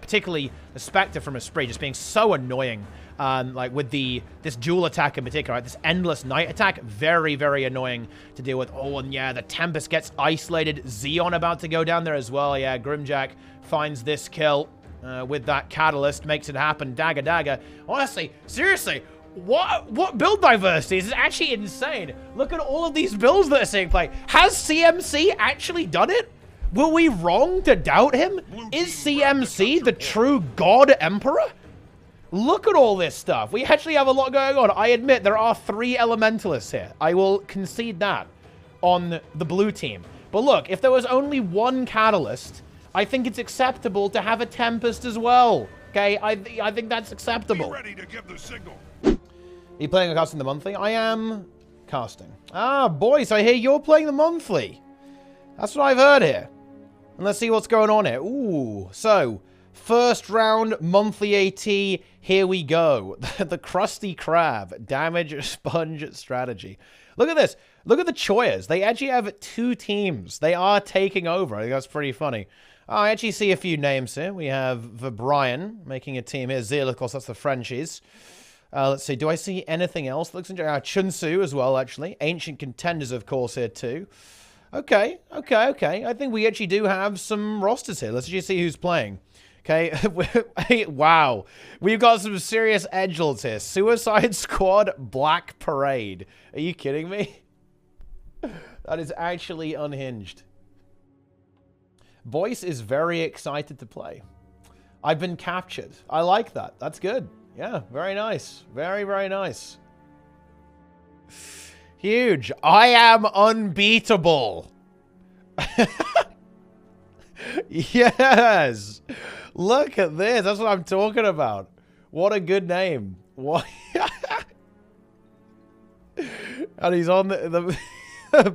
particularly the Spectre from Esprit just being so annoying. Like with this dual attack in particular, right? This endless night attack, very, very annoying to deal with. Oh, and yeah, the Tempest gets isolated. Xeon about to go down there as well. Yeah, Grimjack finds this kill with that Catalyst, makes it happen. Dagger, dagger. Honestly, seriously, what build diversity? This is actually insane. Look at all of these builds that are seeing play. Has CMC actually done it? Were we wrong to doubt him? Is CMC the true God Emperor? Look at all this stuff. We actually have a lot going on. I admit there are 3 Elementalists here. I will concede that on the blue team. But look, if there was only 1 Catalyst, I think it's acceptable to have a Tempest as well. Okay, I think that's acceptable. Be ready to give the signal. Are you playing or casting the monthly? I am casting. Ah, boys, I hear you're playing the monthly. That's what I've heard here. And let's see what's going on here. Ooh, so first round monthly AT. Here we go. The Krusty Krab damage sponge strategy. Look at this. Look at the Choyas. They actually have 2 teams. They are taking over. I think that's pretty funny. I actually see a few names here. We have Vibrian making a team here. Zeal, of course, that's the Frenchies. Let's see. Do I see anything else that looks interesting? Chunsu as well, actually. Ancient Contenders, of course, here too. Okay. I think we actually do have some rosters here. Let's just see who's playing. Okay, wow. We've got some serious edgelords here. Suicide Squad, Black Parade. Are you kidding me? That is actually unhinged. Voice is very excited to play. I've been captured. I like that. That's good. Yeah, very nice. Very, very nice. Huge. I am unbeatable. Yes. Look at this. That's what I'm talking about. What a good name. What? And he's on the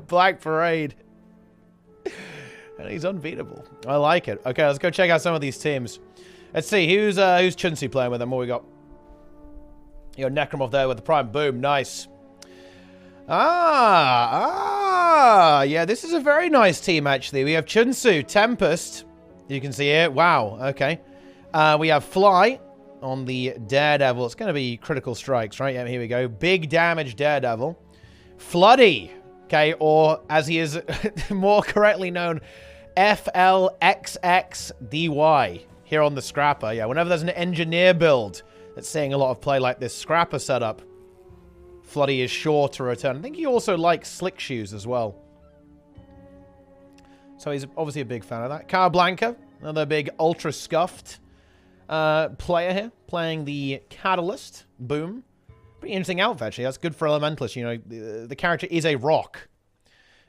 Black Parade. And he's unbeatable. I like it. Okay, let's go check out some of these teams. Let's see. Who's Chunsu playing with them? What we got? You got Necromorph there with the Prime. Boom. Nice. Yeah, this is a very nice team, actually. We have Chunsu, Tempest. You can see here. Wow, okay. We have Fly on the Daredevil. It's going to be critical strikes, right? Yeah, here we go. Big damage Daredevil. Floody, okay, or as he is more correctly known, FLXXDY here on the Scrapper. Yeah, whenever there's an engineer build that's seeing a lot of play like this Scrapper setup, Floody is sure to return. I think he also likes Slick Shoes as well. So he's obviously a big fan of that. Blanca, another big ultra scuffed player here, playing the Catalyst. Boom. Pretty interesting outfit, actually. That's good for Elementalist. You know, the character is a rock.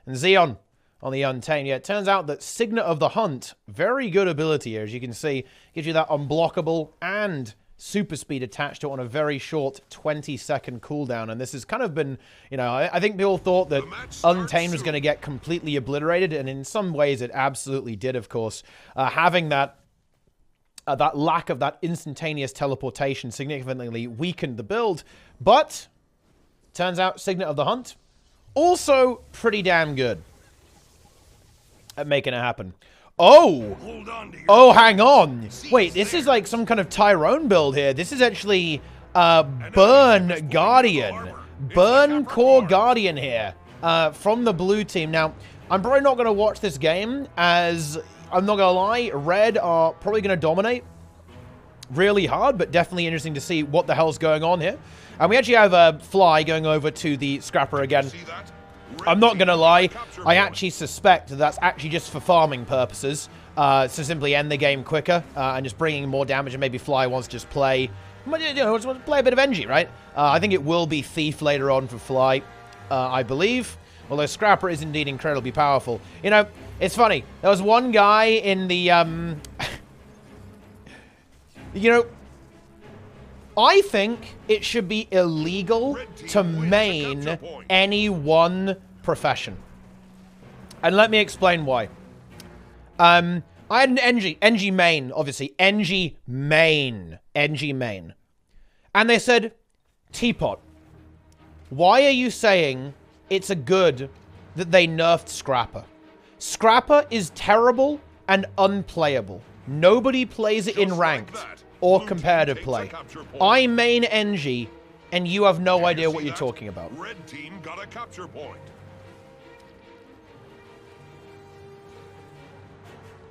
And Xeon on the Untamed. Yeah, it turns out that Signet of the Hunt, very good ability here, as you can see. Gives you that unblockable and super speed attached to it on a very short 20-second cooldown. And this has kind of been, you know, I think people thought that Untamed was going to get completely obliterated, and in some ways it absolutely did, of course. Having that lack of that instantaneous teleportation significantly weakened the build, but turns out Signet of the Hunt, also pretty damn good at making it happen. Oh, hang on. Wait, this is like some kind of Tyrone build here. This is actually Burn Guardian. Burn Core Guardian here from the blue team. Now, I'm probably not going to watch this game, as I'm not going to lie, Red are probably going to dominate really hard, but definitely interesting to see what the hell's going on here. And we actually have a Fly going over to the Scrapper again. I'm not going to lie, I actually suspect that that's actually just for farming purposes, to simply end the game quicker, and just bringing more damage, and maybe Fly wants to just play, you know, just wants to play a bit of NG, right? I think it will be Thief later on for Fly, I believe, although Scrapper is indeed incredibly powerful. You know, it's funny, there was one guy in the, you know, I think it should be illegal to main any one profession. And let me explain why. I had an NG main, obviously. NG main. And they said, Teapot, why are you saying it's a good that they nerfed Scrapper? Scrapper is terrible and unplayable. Nobody plays it in ranked or competitive play. I main NG, and you have no idea what you're talking about. Red team got a capture point.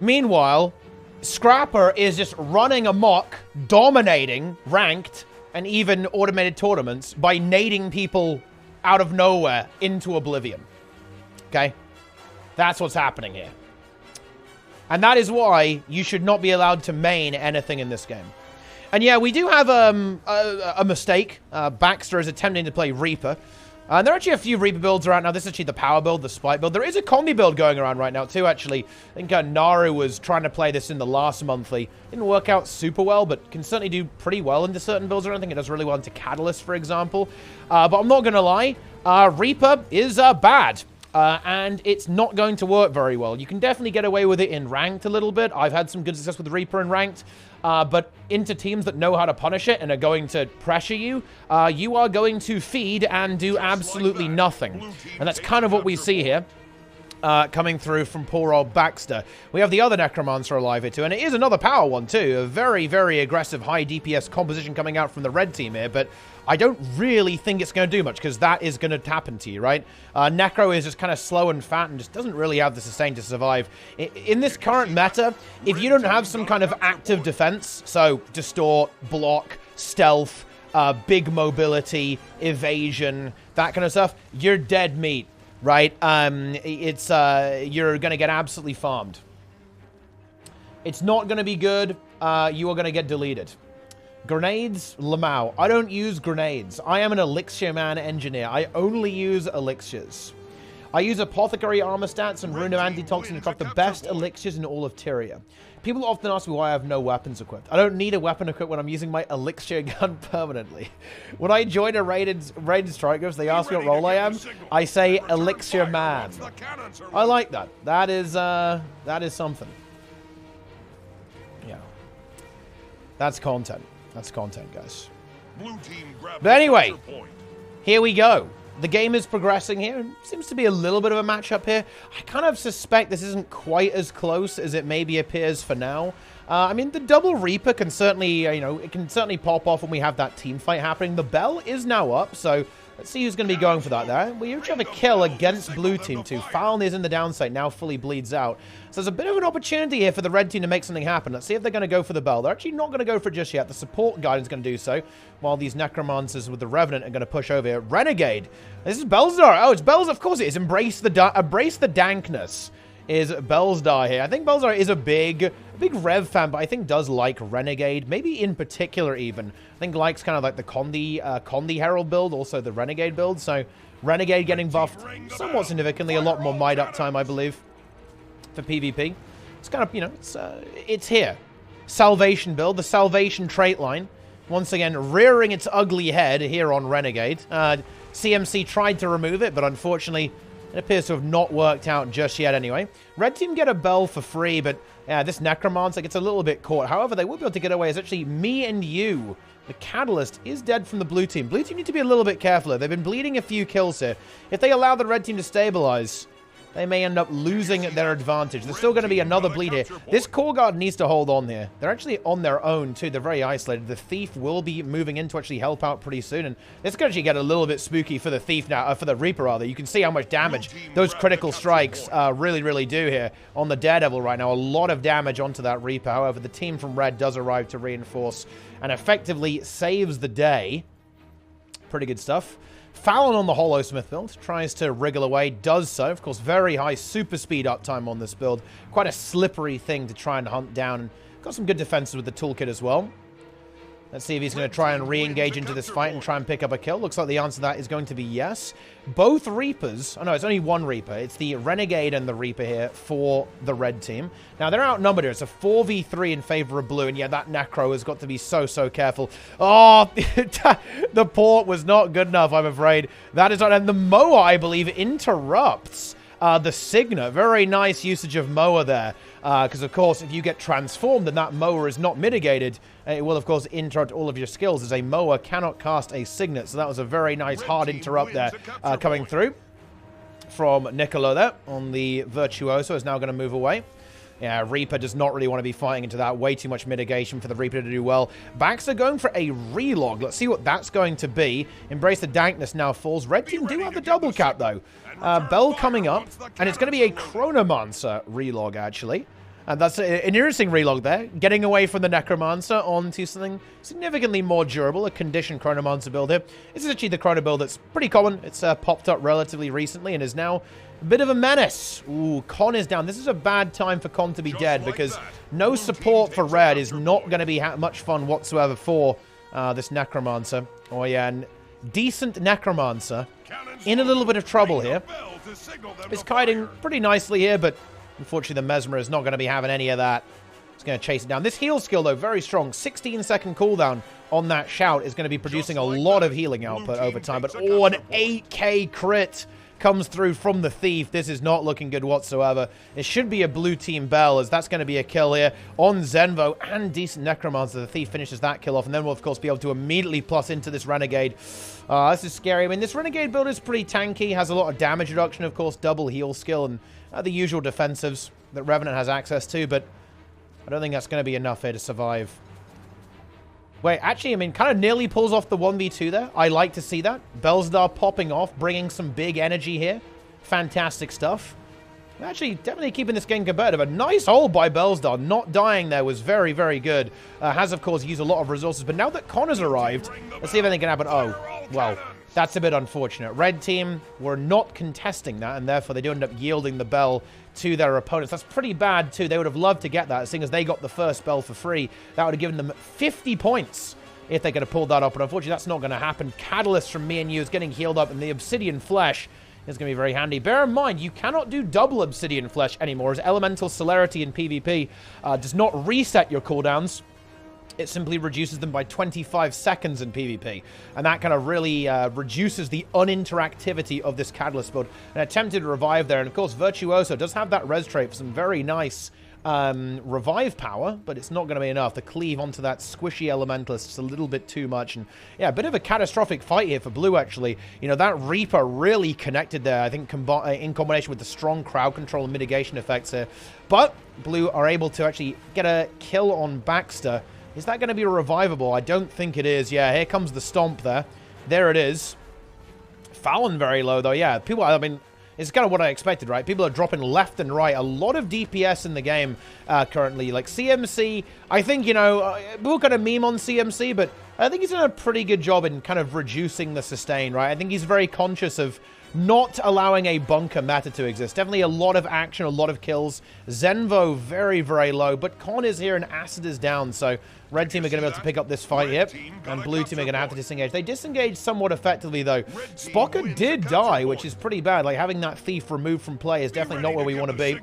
Meanwhile, Scrapper is just running amok, dominating ranked and even automated tournaments by nading people out of nowhere into oblivion. Okay? That's what's happening here. And that is why you should not be allowed to main anything in this game. And yeah, we do have a mistake. Baxter is attempting to play Reaper. And there are actually a few Reaper builds around now. This is actually the power build, the spike build. There is a combi build going around right now too, actually. I think Naru was trying to play this in the last monthly. Didn't work out super well, but can certainly do pretty well into certain builds. I don't think it does really well into Catalyst, for example. But I'm not going to lie. Reaper is bad. And it's not going to work very well. You can definitely get away with it in ranked a little bit. I've had some good success with Reaper in ranked. But into teams that know how to punish it and are going to pressure you, you are going to feed and do absolutely nothing. And that's kind of what we see here. Coming through from poor old Baxter. We have the other Necromancer alive here too, and it is another power one too. A very, very aggressive high DPS composition coming out from the red team here, but I don't really think it's going to do much because that is going to happen to you, right? Necro is just kind of slow and fat and just doesn't really have the sustain to survive. In this current meta, if you don't have some kind of active defense, so distort, block, stealth, big mobility, evasion, that kind of stuff, you're dead meat. Right? You're going to get absolutely farmed. It's not going to be good. You are going to get deleted. Grenades, Lamau. I don't use grenades. I am an Elixir Man engineer. I only use elixirs. I use Apothecary armor stats and Rune of Antitoxin to craft the best elixirs in all of Tyria. People often ask me why I have no weapons equipped. I don't need a weapon equipped when I'm using my elixir gun permanently. When I join a raided strike group, they ask me what role I am. I say Elixir Man. I like that. That is something. Yeah. That's content. That's content, guys. But anyway, here we go. The game is progressing here. Seems to be a little bit of a matchup here. I kind of suspect this isn't quite as close as it maybe appears for now. I mean, the double Reaper can certainly, it can certainly pop off when we have that team fight happening. The bell is now up, so let's see who's going to be going for that there. We each have a kill against blue team too. Fallon is in the downside, now fully bleeds out. So there's a bit of an opportunity here for the red team to make something happen. Let's see if they're going to go for the bell. They're actually not going to go for it just yet. The support guide is going to do so, while these Necromancers with the Revenant are going to push over here. Renegade. This is Belzdar. Oh, it's Belzdar. Of course it is. Embrace the dankness is Belzdar here. I think Belzdar is a big Rev fan, but I think does like Renegade. Maybe in particular even. I think likes kind of like the Condi Herald build, also the Renegade build. So Renegade getting buffed somewhat significantly. A lot more might uptime, I believe, for PvP. It's kind of, it's here. Salvation build, the Salvation trait line. Once again, rearing its ugly head here on Renegade. CMC tried to remove it, but unfortunately, it appears to have not worked out just yet anyway. Red team get a bell for free, but this Necromancer gets a little bit caught. However, they will be able to get away. It's actually me and you. The Catalyst is dead from the blue team. Blue team need to be a little bit careful. They've been bleeding a few kills here. If they allow the red team to stabilize, they may end up losing their advantage. There's still going to be another bleed here. This core guard needs to hold on here. They're actually on their own, too. They're very isolated. The Thief will be moving in to actually help out pretty soon. And this could actually get a little bit spooky for the Thief now, for the Reaper, rather. You can see how much damage those critical strikes really, really do here on the Daredevil right now. A lot of damage onto that Reaper. However, the team from Red does arrive to reinforce and effectively saves the day. Pretty good stuff. Fallon on the Hollowsmith build, tries to wriggle away, does so. Of course, very high super speed uptime on this build. Quite a slippery thing to try and hunt down. And got some good defenses with the toolkit as well. Let's see if he's going to try and re-engage into this fight and try and pick up a kill. Looks like the answer to that is going to be yes. Both Reapers... Oh, no, it's only one Reaper. It's the Renegade and the Reaper here for the red team. Now, they're outnumbered here. It's a 4v3 in favor of blue. And yeah, that Necro has got to be so careful. Oh, the port was not good enough, I'm afraid. That is not... And the Moa, I believe, interrupts the Signa. Very nice usage of Moa there. Because, of course, if you get transformed and that Moa is not mitigated, it will, of course, interrupt all of your skills, as a Moa cannot cast a Signet. So that was a very nice hard interrupt there coming through from Niccolo there on the Virtuoso. Is now going to move away. Yeah, Reaper does not really want to be fighting into that. Way too much mitigation for the Reaper to do well. Baxter going for a relog. Let's see what that's going to be. Embrace the Dankness now falls. Red team do have the double cap, though. Bell coming up, and it's going to be a Chronomancer relog, actually. And that's an interesting relog there. Getting away from the Necromancer onto something significantly more durable, a conditioned Chronomancer build here. This is actually the Chrono build that's pretty common. It's popped up relatively recently and is now a bit of a menace. Ooh, Con is down. This is a bad time for Con to be dead because no support for Red is not going to be much fun whatsoever for this Necromancer. Oh yeah, and decent Necromancer in a little bit of trouble here. It's kiting pretty nicely here, but unfortunately, the Mesmer is not going to be having any of that. It's going to chase it down. This heal skill, though, very strong. 16-second cooldown on that shout is going to be producing a lot of healing output over time. But, oh, an 8k crit comes through from the Thief. This is not looking good whatsoever. It should be a blue team Bell, as that's going to be a kill here on Zenvo and decent Necromancer. The Thief finishes that kill off, and then we'll, of course, be able to immediately plus into this Renegade. This is scary. I mean, this Renegade build is pretty tanky. Has a lot of damage reduction, of course, double heal skill, and the usual defensives that Revenant has access to, but I don't think that's going to be enough here to survive. Wait, actually, I mean, kind of nearly pulls off the 1v2 there. I like to see that. Bellstar popping off, bringing some big energy here. Fantastic stuff. Actually, definitely keeping this game competitive. A nice hold by Bellstar. Not dying there was very, very good. Has, of course, used a lot of resources, but now that Connor's arrived, let's see if anything can happen. Oh, well, that's a bit unfortunate. Red team were not contesting that, and therefore they do end up yielding the Bell to their opponents. That's pretty bad, too. They would have loved to get that, seeing as they got the first Bell for free. That would have given them 50 points if they could have pulled that up, but unfortunately that's not going to happen. Catalyst from me and you is getting healed up, and the Obsidian Flesh is going to be very handy. Bear in mind, you cannot do double Obsidian Flesh anymore, as Elemental Celerity in PvP does not reset your cooldowns. It simply reduces them by 25 seconds in PvP. And that kind of really reduces the uninteractivity of this Catalyst build. An attempted revive there. And of course, Virtuoso does have that res trait for some very nice revive power, but it's not going to be enough. The cleave onto that squishy Elementalist is a little bit too much. And yeah, a bit of a catastrophic fight here for Blue, actually. You know, that Reaper really connected there, I think, in combination with the strong crowd control and mitigation effects here. But Blue are able to actually get a kill on Baxter. Is that going to be revivable? I don't think it is. Yeah, here comes the stomp there. There it is. Fallon very low, though. Yeah, people, I mean, it's kind of what I expected, right? People are dropping left and right. A lot of DPS in the game currently. Like CMC, I think, you know, we're going to meme on CMC, but I think he's done a pretty good job in kind of reducing the sustain, right? I think he's very conscious of not allowing a bunker meta to exist. Definitely a lot of action, a lot of kills. Zenvo very, very low, but Con is here and Acid is down, so Red team are going to be able to pick up this fight here, and Blue team are going to have to disengage. They disengaged somewhat effectively, though. Spocker did die, which is pretty bad. Like, having that Thief removed from play is definitely not where we want to be.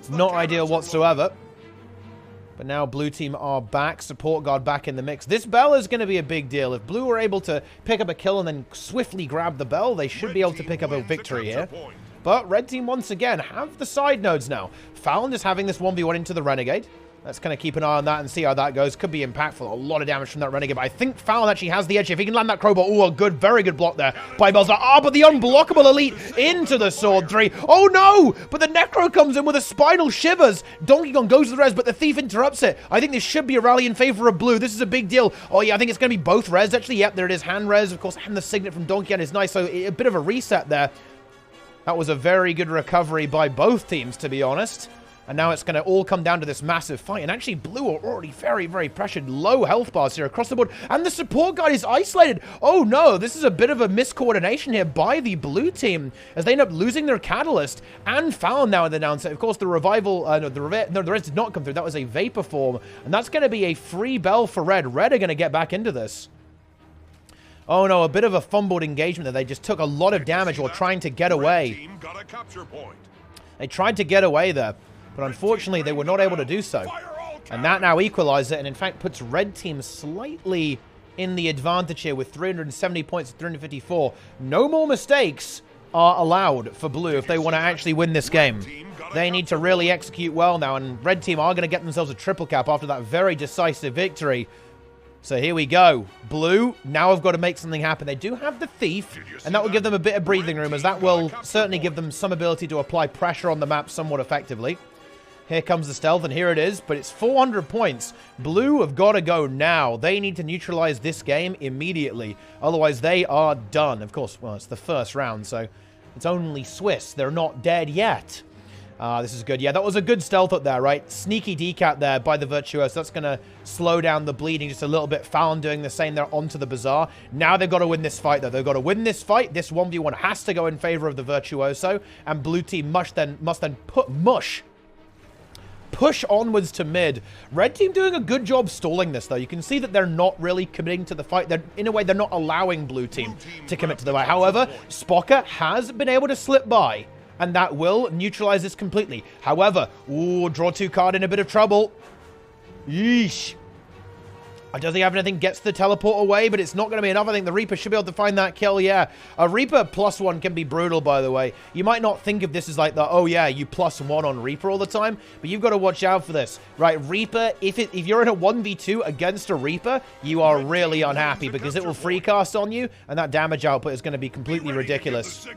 Not ideal whatsoever. But now Blue team are back. Support guard back in the mix. This Bell is going to be a big deal. If Blue are able to pick up a kill and then swiftly grab the Bell, they should be able to pick up a victory here. But Red team, once again, have the side nodes now. Fallon is having this 1v1 into the Renegade. Let's kind of keep an eye on that and see how that goes. Could be impactful. A lot of damage from that Renegade. But I think Fallon actually has the edge. If he can land that crowbar. Oh, a good, very good block there by Bellstar. Ah, but the unblockable Elite into the Sword 3. Oh, no! But the Necro comes in with a Spinal Shivers. Donkey Kong goes to the res, but the Thief interrupts it. I think this should be a rally in favor of Blue. This is a big deal. Oh, yeah, I think it's going to be both res, actually. Yep, there it is. Hand res, of course, and the Signet from Donkey Kong is nice. So a bit of a reset there. That was a very good recovery by both teams, to be honest. And now it's going to all come down to this massive fight. And actually, Blue are already very, very pressured. Low health bars here across the board. And the support guard is isolated. Oh, no. This is a bit of a miscoordination here by the Blue team as they end up losing their Catalyst and Fallon now in the downside. Of course, the revival... the res did not come through. That was a Vapor Form. And that's going to be a free Bell for Red. Red are going to get back into this. Oh, no. A bit of a fumbled engagement there. They just took a lot of damage while trying to get away. They tried to get away there. But unfortunately, they were not able to do so. And that now equalizes it, and in fact puts Red team slightly in the advantage here with 370 points to 354. No more mistakes are allowed for Blue if they want to actually win this game. They need to really execute well now, and Red team are going to get themselves a triple cap after that very decisive victory. So here we go. Blue now have got to make something happen. They do have the Thief, and that will give them a bit of breathing room, as that will certainly give them some ability to apply pressure on the map somewhat effectively. Here comes the stealth, and here it is, but it's 400 points. Blue have got to go now. They need to neutralize this game immediately. Otherwise, they are done. Of course, well, it's the first round, so it's only Swiss. They're not dead yet. This is good. Yeah, that was a good stealth up there, right? Sneaky decat there by the Virtuoso. That's going to slow down the bleeding just a little bit. Fallon doing the same there onto the Bazaar. Now they've got to win this fight, though. They've got to win this fight. This 1v1 has to go in favor of the Virtuoso, and blue team must then push onwards to mid. Red team doing a good job stalling this, though. You can see that they're not really committing to the fight. They're, in a way, they're not allowing blue team to commit to the fight. However, Spocker has been able to slip by, and that will neutralize this completely. However, ooh, draw 2 card in a bit of trouble. Yeesh. I don't think have anything gets the teleport away, but it's not going to be enough. I think the Reaper should be able to find that kill, yeah. A Reaper +1 can be brutal, by the way. You might not think of this as like the, oh yeah, you +1 on Reaper all the time, but you've got to watch out for this. Right, Reaper, if you're in a 1v2 against a Reaper, you are really unhappy because it will free cast on you, and that damage output is going to be completely ridiculous.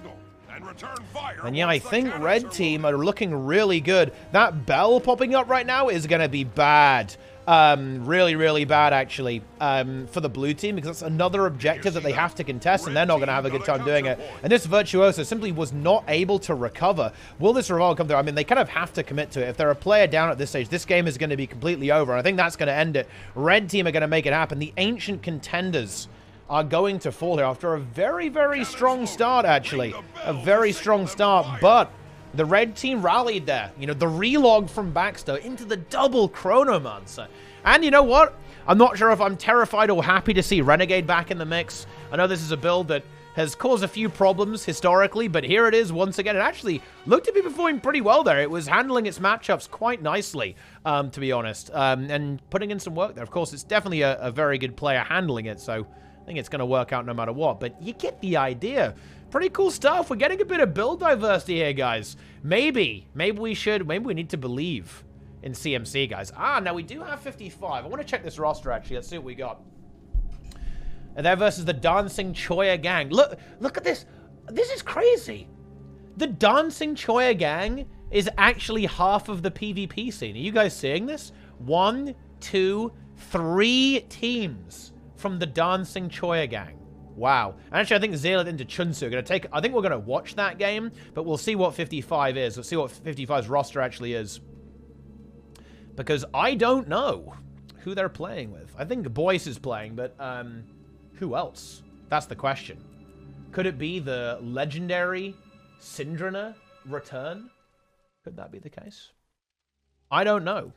And yeah, I think red team are looking really good. That bell popping up right now is going to be bad. Really, really bad, actually, for the blue team, because that's another objective that they have to contest, and they're not going to have a good time doing it. And this Virtuoso simply was not able to recover. Will this revival come through? I mean, they kind of have to commit to it. If they're a player down at this stage, this game is going to be completely over. And I think that's going to end it. Red team are going to make it happen. The ancient contenders are going to fall here after a very, very strong start, actually. A very strong start, but the red team rallied there. You know, the relog from Baxter into the double Chronomancer. And you know what? I'm not sure if I'm terrified or happy to see Renegade back in the mix. I know this is a build that has caused a few problems historically, but here it is once again. It actually looked to be performing pretty well there. It was handling its matchups quite nicely, to be honest, and putting in some work there. Of course, it's definitely a very good player handling it, so I think it's going to work out no matter what, but you get the idea. Pretty cool stuff. We're getting a bit of build diversity here, guys. Maybe we need to believe in CMC, guys. Now we do have 55. I want to check this roster, actually. Let's see what we got. And there versus the Dancing Choya Gang. Look at this. This is crazy. The Dancing Choya Gang is actually half of the PvP scene. Are you guys seeing this? 1, 2, 3 teams from the Dancing Choya Gang. Wow. And actually, I think Zealot into Chunsu are going to take... I think we're going to watch that game, but we'll see what 55 is. We'll see what 55's roster actually is. Because I don't know who they're playing with. I think Boyce is playing, but who else? That's the question. Could it be the legendary Syndrana return? Could that be the case? I don't know.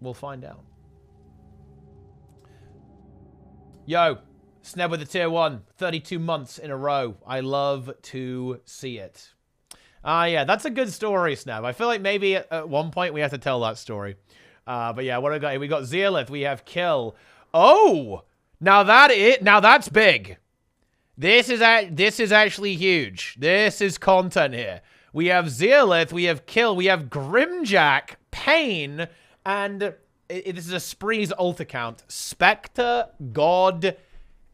We'll find out. Yo, Sneb with the tier 1. 32 months in a row. I love to see it. Yeah, that's a good story, Sneb. I feel like maybe at one point we have to tell that story. But yeah, what do we got here? We got Zealith. We have Kill. Oh! Now that's big. This is actually huge. This is content here. We have Zealith. We have Kill. We have Grimjack, Pain, and... this is a Spree's ult account. Spectre God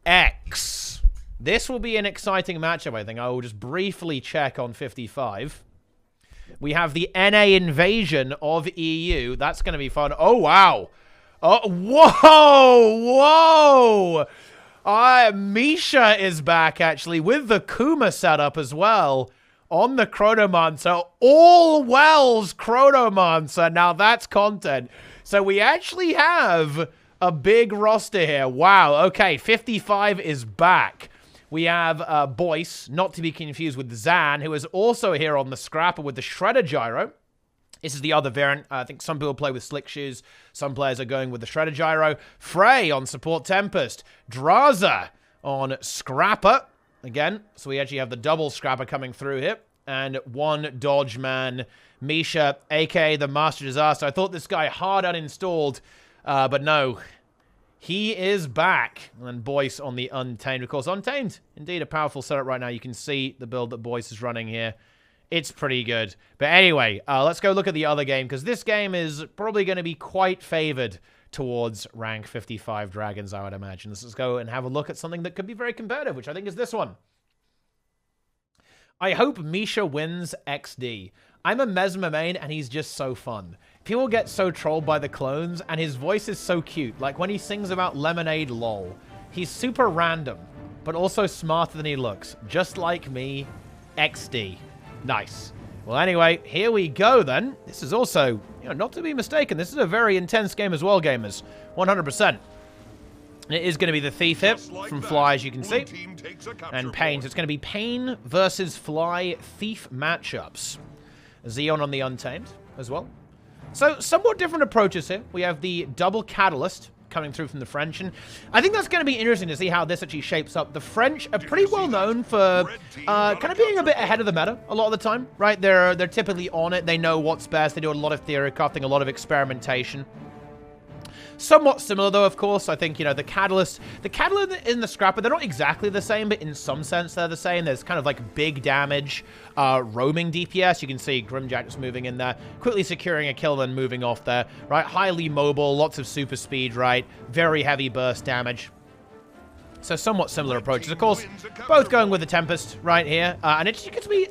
X. This will be an exciting matchup, I think. I will just briefly check on 55. We have the NA invasion of EU. That's going to be fun. Oh, wow. Oh, whoa. Whoa. Misha is back, actually, with the Kuma setup as well. On the Chronomancer. All Wells Chronomancer. Now, that's content. So we actually have a big roster here. Wow. Okay, 55 is back. We have Boyce, not to be confused with Zan, who is also here on the Scrapper with the Shredder Gyro. This is the other variant. I think some people play with Slick Shoes. Some players are going with the Shredder Gyro. Frey on Support Tempest. Draza on Scrapper. Again, so we actually have the double Scrapper coming through here. And one Dodge Man, Misha, a.k.a. the Master Disaster. I thought this guy hard uninstalled, but no. He is back. And Boyce on the Untamed. Of course, Untamed, indeed a powerful setup right now. You can see the build that Boyce is running here. It's pretty good. But anyway, let's go look at the other game, because this game is probably going to be quite favored towards rank 55 Dragons, I would imagine. Let's go and have a look at something that could be very competitive, which I think is this one. I hope Misha wins XD. I'm a Mesmer main, and he's just so fun. People get so trolled by the clones, and his voice is so cute. Like, when he sings about lemonade lol, he's super random, but also smarter than he looks. Just like me, XD. Nice. Well, anyway, here we go, then. This is also, you know, not to be mistaken, this is a very intense game as well, gamers. 100%. It is going to be the Thief here from Fly, as you can see. And Pain. So it's going to be Pain versus Fly Thief matchups. Xeon on the Untamed as well. So, somewhat different approaches here. We have the double Catalyst coming through from the French, and I think that's going to be interesting to see how this actually shapes up. The French are pretty well known for kind of being a bit ahead of the meta a lot of the time, right? They're typically on it. They know what's best. They do a lot of theory crafting, a lot of experimentation. Somewhat similar, though, of course. I think, you know, the Catalyst in the Scrapper, they're not exactly the same, but in some sense they're the same. There's kind of like big damage, roaming DPS. You can see Grimjack just moving in there, quickly securing a kill, then moving off there, right? Highly mobile, lots of super speed, right? Very heavy burst damage. So somewhat similar approaches. Of course, both going with the Tempest right here. And it just gets me...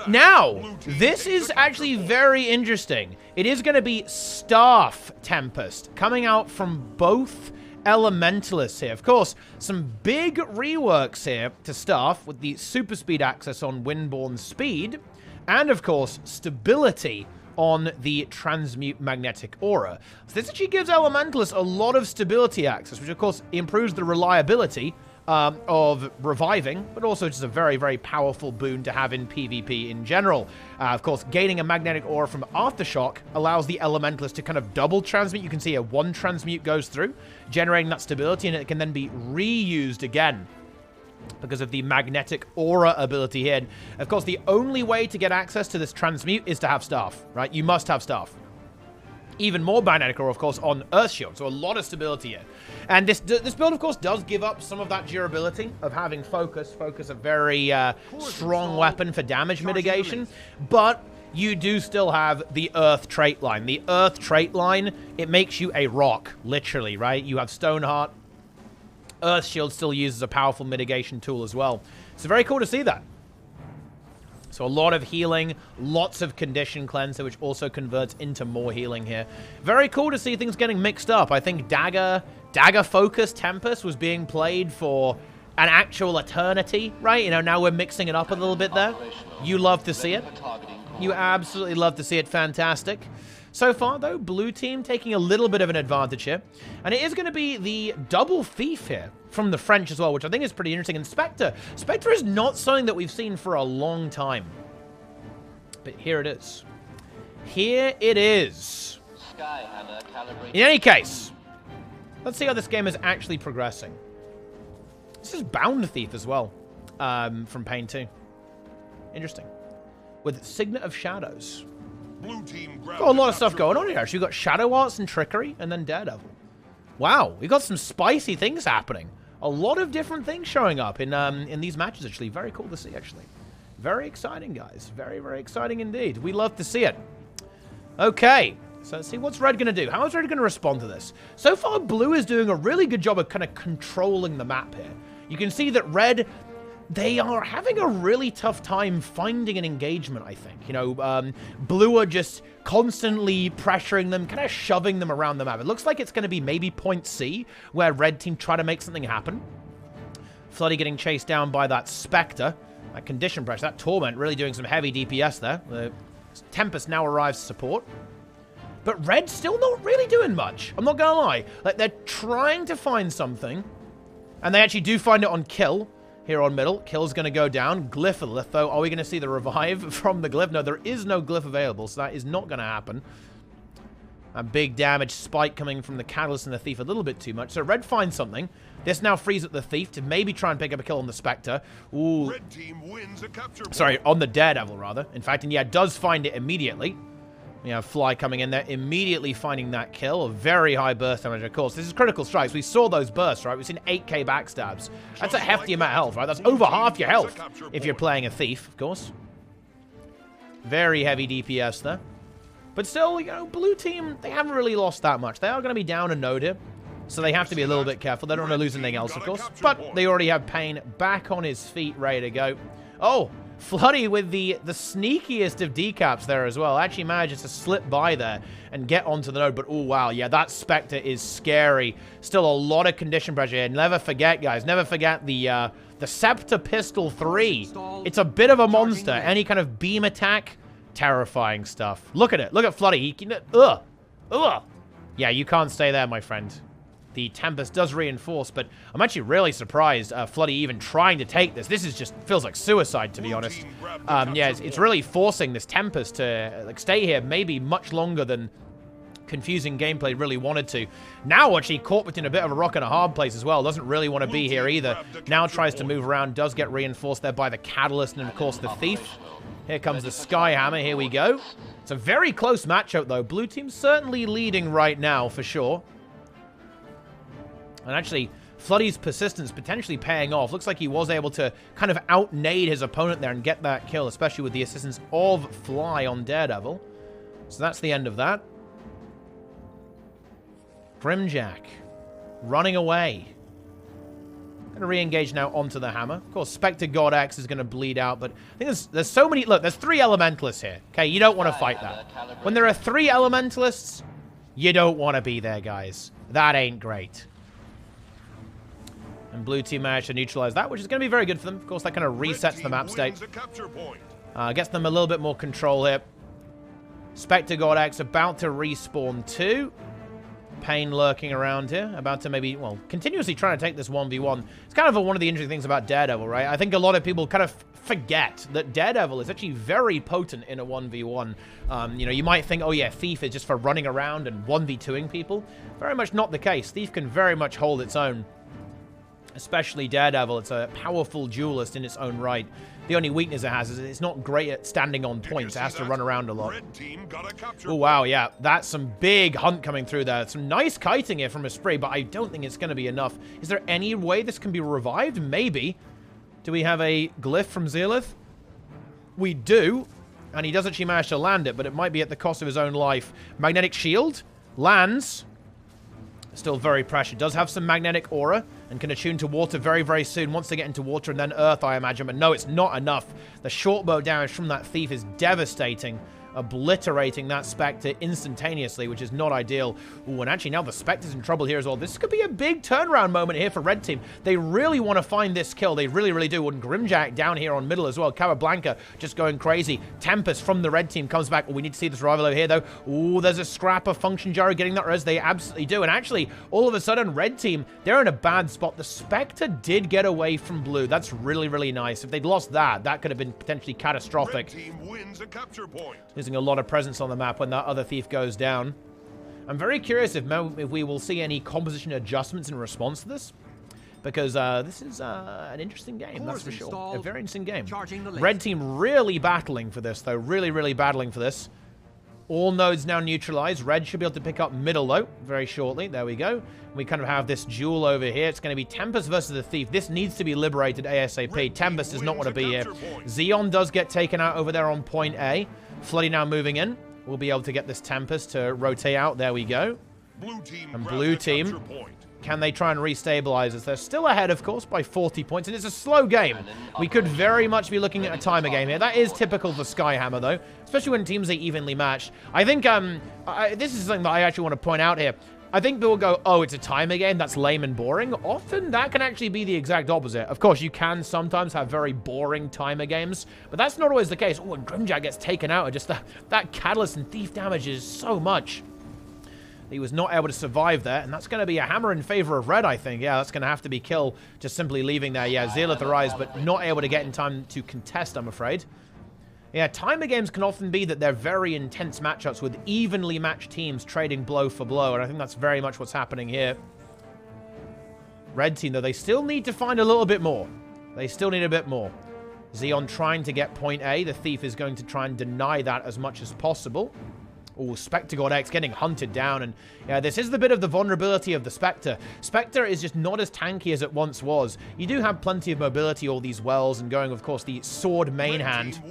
Now, this is actually very interesting. It is going to be Staff Tempest coming out from both Elementalists here. Of course, some big reworks here to Staff with the super speed access on Windborne Speed. And, of course, stability on the Transmute Magnetic Aura. So this actually gives Elementalists a lot of stability access, which of course improves the reliability of reviving, but also just a very, very powerful boon to have in PvP in general. Of course, gaining a Magnetic Aura from Aftershock allows the Elementalist to kind of double transmute. You can see one transmute goes through, generating that stability, and it can then be reused again because of the Magnetic Aura ability here. And of course, the only way to get access to this transmute is to have Staff, right? You must have Staff. Even more Magnetic Aura, of course, on Earthshield, so a lot of stability here. And this build, of course, does give up some of that durability of having Focus. Focus, a very strong weapon for damage mitigation, but you do still have the Earth trait line. The Earth trait line, it makes you a rock, literally, right? You have Stoneheart. Earthshield still uses a powerful mitigation tool as well. So very cool to see that. So a lot of healing, lots of condition cleanser, which also converts into more healing here. Very cool to see things getting mixed up. I think Dagger Focus Tempest was being played for an actual eternity, right? You know, now we're mixing it up a little bit there. You love to see it. You absolutely love to see it. Fantastic. So far, though, blue team taking a little bit of an advantage here. And it is going to be the double Thief here from the French as well, which I think is pretty interesting. And Spectre. Spectre is not something that we've seen for a long time. But here it is. Here it is. In any case, let's see how this game is actually progressing. This is Bound Thief as well, from Pain 2. Interesting. With Signet of Shadows. Blue team Got a lot of stuff going on here. Actually, we've got Shadow Arts and Trickery, and then Daredevil. Wow, we've got some spicy things happening. A lot of different things showing up in these matches, actually. Very cool to see, actually. Very exciting, guys. Very, very exciting indeed. We love to see it. Okay, so let's see what's Red going to do. How is Red going to respond to this? So far, Blue is doing a really good job of kind of controlling the map here. You can see that Red... they are having a really tough time finding an engagement, I think. You know, Blue are just constantly pressuring them, kind of shoving them around the map. It looks like it's going to be maybe point C, where Red team try to make something happen. Floody getting chased down by that Spectre. That condition pressure, that Torment really doing some heavy DPS there. The Tempest now arrives to support. But Red still not really doing much. I'm not going to lie. Like, they're trying to find something. And they actually do find it on Kill. Here on middle, Kill's going to go down. Glypholith, though. Are we going to see the revive from the Glyph? No, there is no Glyph available, so that is not going to happen. A big damage spike coming from the Catalyst and the Thief a little bit too much. So Red finds something. This now frees up the Thief to maybe try and pick up a kill on the Spectre. Ooh. Red team wins a capture point. Sorry, on the Daredevil, rather. In fact, and yeah, does find it immediately. We have Fly coming in there, immediately finding that kill. A very high burst damage, of course. This is critical strikes. We saw those bursts, right? We've seen 8k backstabs. That's a hefty amount of health, right? That's over half your health if you're playing a Thief, of course. Very heavy DPS there. But still, you know, blue team, they haven't really lost that much. They are going to be down a node here, so they have to be a little bit careful. They don't want to lose anything else, of course. But they already have Pain back on his feet, ready to go. Oh, Floody with the sneakiest of decaps there as well. Actually manages to slip by there and get onto the node. But, oh, wow. Yeah, that Spectre is scary. Still a lot of condition pressure here. Never forget, guys. Never forget the Scepter Pistol 3. It's a bit of a monster. Any kind of beam attack, terrifying stuff. Look at it. Look at Floody. He can... Ugh. Ugh. Yeah, you can't stay there, my friend. The Tempest does reinforce, but I'm actually really surprised Floody even trying to take this. This is just feels like suicide, to be honest. Yeah, it's really forcing this Tempest to like stay here maybe much longer than confusing gameplay really wanted to. Now actually caught between a bit of a rock and a hard place as well. Doesn't really want to be here either. Now tries to move around, does get reinforced there by the Catalyst and of course the Thief. Here comes the Skyhammer, here we go. It's a very close matchup though. Blue team's certainly leading right now for sure. And actually, Floody's persistence potentially paying off. Looks like he was able to kind of outnade his opponent there and get that kill, especially with the assistance of Fly on Daredevil. So that's the end of that. Grimjack running away. Going to re-engage now onto the hammer. Of course, Spectre God X is going to bleed out, but I think there's so many... Look, there's 3 Elementalists here. Okay, you don't want to fight that. When there are 3 Elementalists, you don't want to be there, guys. That ain't great. And blue team managed to neutralize that, which is going to be very good for them. Of course, that kind of resets the map state. Gets them a little bit more control here. Spectre God X about to respawn too. Pain lurking around here. About to maybe, well, continuously trying to take this 1v1. It's kind of one of the interesting things about Daredevil, right? I think a lot of people kind of forget that Daredevil is actually very potent in a 1v1. You know, you might think, oh yeah, Thief is just for running around and 1v2ing people. Very much not the case. Thief can very much hold its own. Especially Daredevil. It's a powerful duelist in its own right. The only weakness it has is it's not great at standing on points. It has to run around a lot. Oh, wow, yeah. That's some big hunt coming through there. Some nice kiting here from a spree, but I don't think it's going to be enough. Is there any way this can be revived? Maybe. Do we have a glyph from Zealoth? We do. And he does actually manage to land it, but it might be at the cost of his own life. Magnetic Shield lands. Still very pressured. Does have some magnetic aura and can attune to water very, very soon. Wants to get into water and then earth, I imagine. But no, it's not enough. The short bow damage from that Thief is devastating. Obliterating that Spectre instantaneously, which is not ideal. Ooh, and actually now the Spectre's in trouble here as well. This could be a big turnaround moment here for Red Team. They really want to find this kill. They really, really do. And Grimjack down here on middle as well. Cabablanca just going crazy. Tempest from the Red Team comes back. Oh, we need to see this rival over here, though. Ooh, there's a scrap of Function Gyro getting that res. They absolutely do. And actually, all of a sudden, Red Team, they're in a bad spot. The Spectre did get away from Blue. That's really, really nice. If they'd lost that, that could have been potentially catastrophic. Red team wins a capture point. Losing a lot of presence on the map when that other Thief goes down. I'm very curious if we will see any composition adjustments in response to this. Because this is an interesting game, that's for sure. A very interesting game. Red Team really battling for this, though. Really, really battling for this. All nodes now neutralized. Red should be able to pick up middle, though, very shortly. There we go. We kind of have this duel over here. It's going to be Tempest versus the Thief. This needs to be liberated ASAP. Tempest does not want to be here. Xeon does get taken out over there on point A. Floody now moving in. We'll be able to get this Tempest to rotate out. There we go. And blue team, can they try and restabilize us? They're still ahead, of course, by 40 points, and it's a slow game. We could very much be looking at a timer game here. That is typical for Skyhammer, though, especially when teams are evenly matched. I think this is something that I actually want to point out here. I think people go, oh, it's a timer game, that's lame and boring. Often, that can actually be the exact opposite. Of course, you can sometimes have very boring timer games, but that's not always the case. Oh, and Grimjack gets taken out, and just that Catalyst and Thief damage is so much. He was not able to survive there, and that's going to be a hammer in favor of Red, I think. Yeah, that's going to have to be kill, just simply leaving there. Yeah, Zealoth arrives, but not able to get in time to contest, I'm afraid. Yeah, timer games can often be that they're very intense matchups with evenly matched teams trading blow for blow, and I think that's very much what's happening here. Red Team, though, they still need to find a little bit more. They still need a bit more. Xeon trying to get point A. The Thief is going to try and deny that as much as possible. Oh, Spectre God X getting hunted down. And yeah, this is the bit of the vulnerability of the Spectre. Spectre is just not as tanky as it once was. You do have plenty of mobility, all these wells, and going, of course, the sword main hand.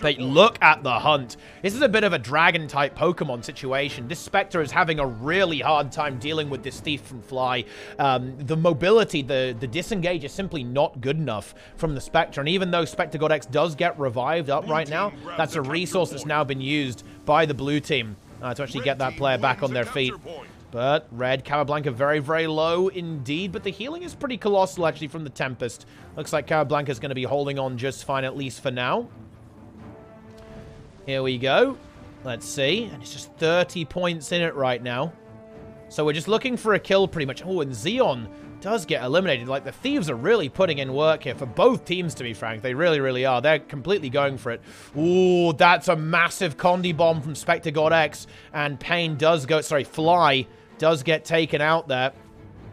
But look at the hunt. This is a bit of a dragon-type Pokemon situation. This Spectre is having a really hard time dealing with this Thief from Fly. The mobility, the disengage is simply not good enough from the Spectre. And even though Spectre God X does get revived up right now, that's a resource that's now been used by the blue team to actually get that player back on their feet. But red, Cabablanca very, very low indeed. But the healing is pretty colossal, actually, from the Tempest. Looks like Cabablanca is going to be holding on just fine, at least for now. Here we go. Let's see. And it's just 30 points in it right now. So we're just looking for a kill, pretty much. Oh, and Xeon does get eliminated. Like, the Thieves are really putting in work here for both teams, to be frank. They really, really are. They're completely going for it. Ooh, that's a massive Condi Bomb from Spectre God X. And Pain does go... Sorry, Fly does get taken out there.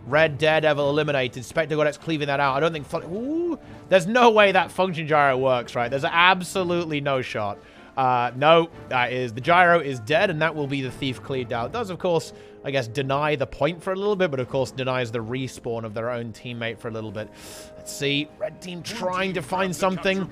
Red Daredevil eliminated. Spectre God X cleaving that out. I don't think... Ooh, there's no way that function gyro works, right? There's absolutely no shot. No, that is... The gyro is dead, and that will be the Thief cleared out. It does, of course... I guess, deny the point for a little bit, but of course denies the respawn of their own teammate for a little bit. Let's see. Red team trying to find something.